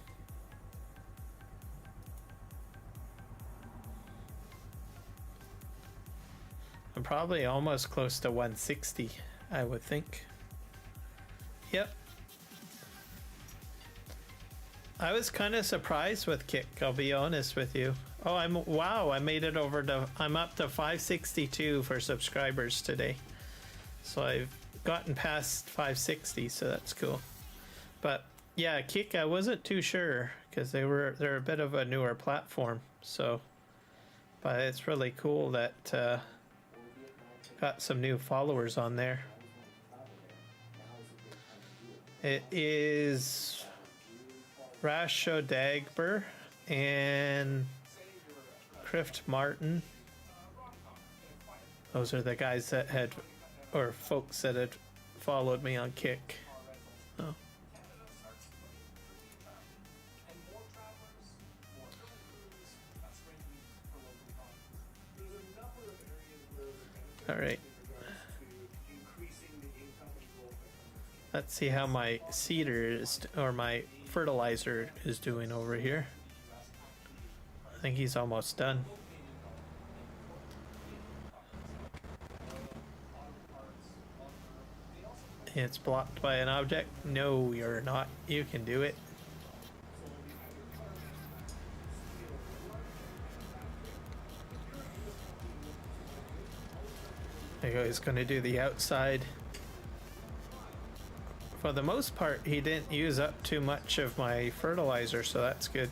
I'm probably almost close to 160, I would think. Yep. I was kind of surprised with Kick, I'll be honest with you. Oh, wow, I made it over to, I'm up to 562 for subscribers today. So I've gotten past 560, so that's cool. But yeah, Kick, I wasn't too sure because they're a bit of a newer platform. So, but it's really cool that got some new followers on there. It is Rasho Dagber and Crift Martin. Those are the guys that had, or folks that had followed me on Kick. Oh. All right. Let's see how my seeder is, or my fertilizer is doing over here. I think he's almost done. It's blocked by an object. No, you're not. You can do it. There you go. He's going to do the outside. For the most part, he didn't use up too much of my fertilizer, so that's good.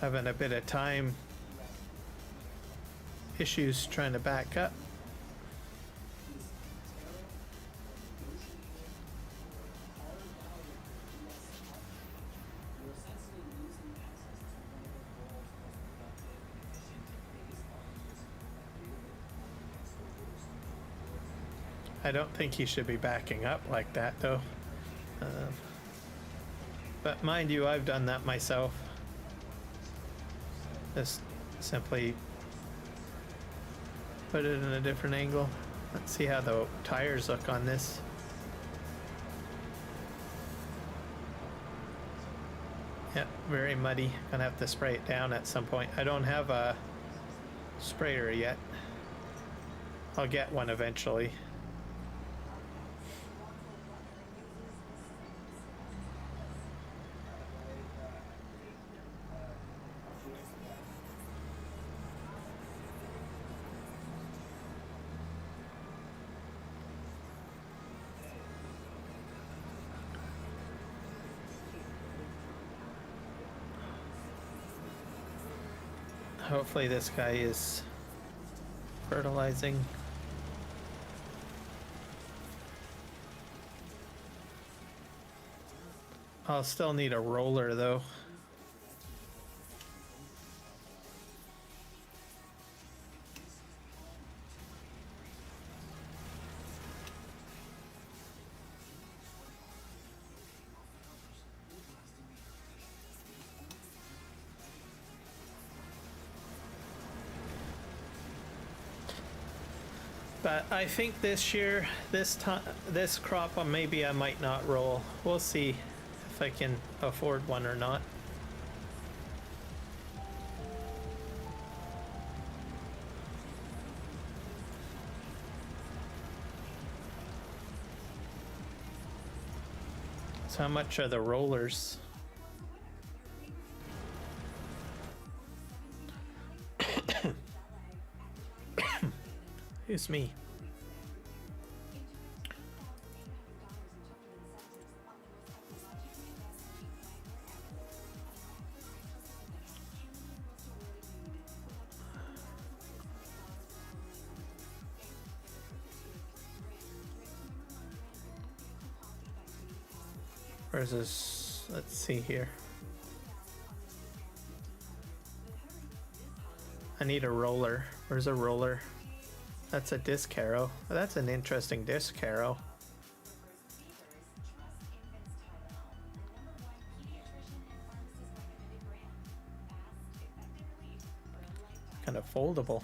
Having a bit of time issues trying to back up. I don't think he should be backing up like that though. But mind you, I've done that myself. Just simply put it in a different angle. Let's see how the tires look on this. Yep, very muddy. Gonna have to spray it down at some point. I don't have a sprayer yet. I'll get one eventually. Hopefully this guy is fertilizing. I'll still need a roller though. But I think this year, this crop, maybe I might not roll. We'll see if I can afford one or not. So how much are the rollers? Excuse me. Where's this? Let's see here. I need a roller. Where's a roller? That's a disc harrow. That's an interesting disc harrow. Kind of foldable.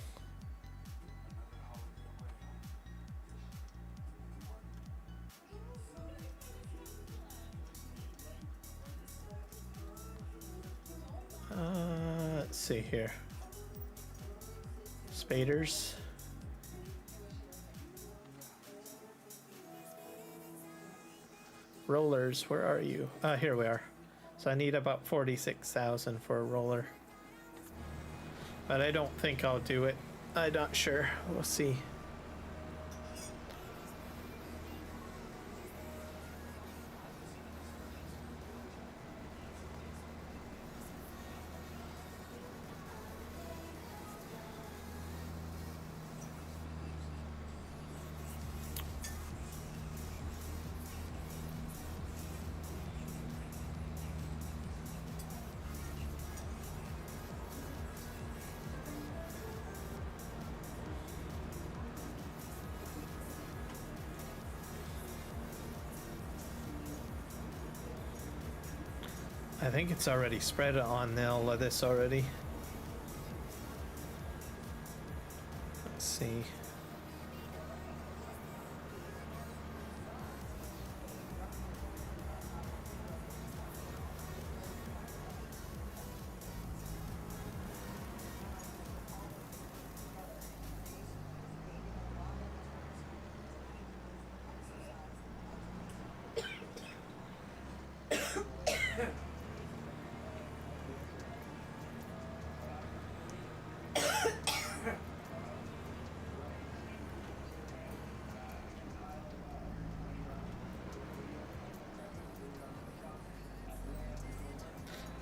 Let's see here. Spaders. Rollers, where are you? Here we are. So I need about 46,000 for a roller. But I don't think I'll do it. I'm not sure. We'll see. I think it's already spread on all of this already. Let's see.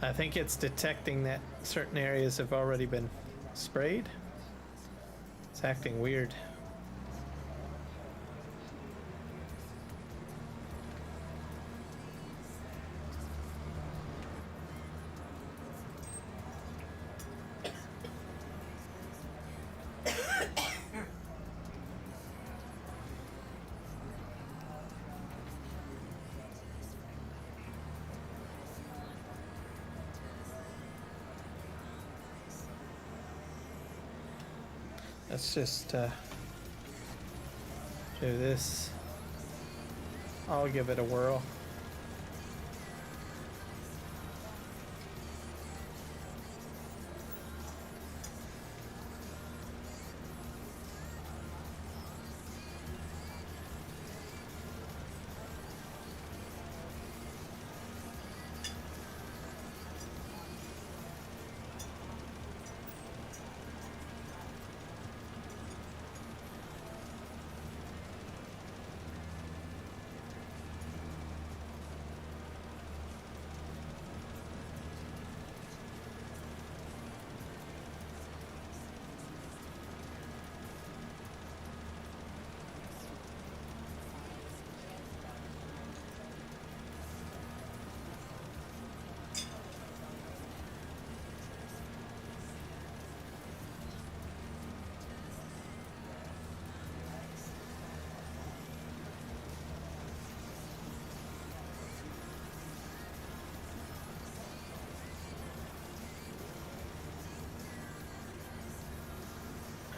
I think it's detecting that certain areas have already been sprayed. It's acting weird. Let's just do this. I'll give it a whirl.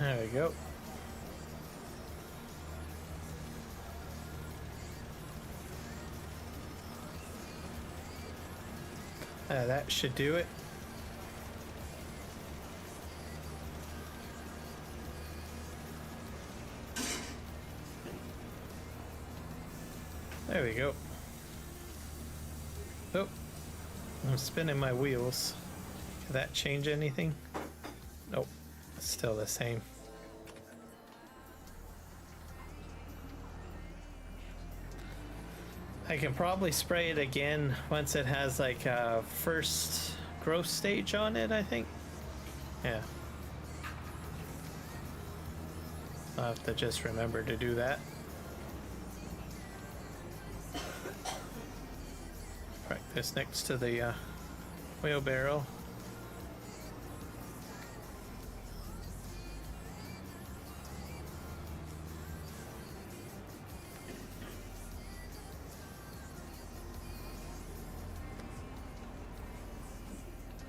There we go. That should do it. There we go. Oh, I'm spinning my wheels. Did that change anything? Nope, it's still the same. I can probably spray it again once it has like a first growth stage on it, I think. Yeah. I'll have to just remember to do that. Practice next to the wheelbarrow.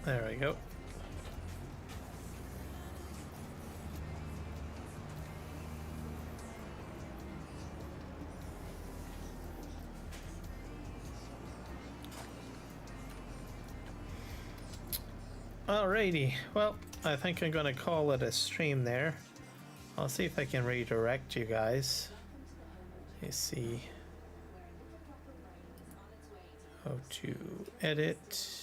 There we go. Alrighty, well, I think I'm gonna call it a stream there. I'll see if I can redirect you guys. Let's see how to edit.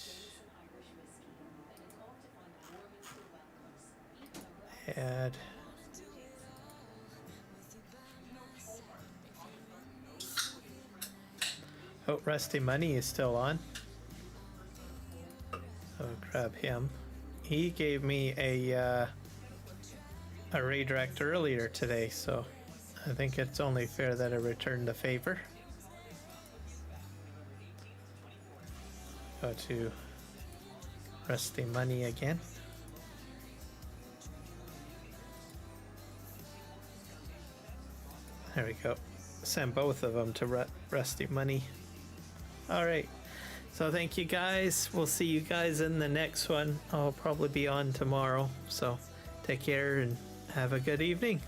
Add. Oh, Rusty Money is still on. I'll grab him. He gave me a redirect earlier today, so I think it's only fair that I return the favor. Go to Rusty Money again. There we go. Send both of them to Rusty Money. Alright. So thank you guys. We'll see you guys in the next one. I'll probably be on tomorrow. So take care and have a good evening.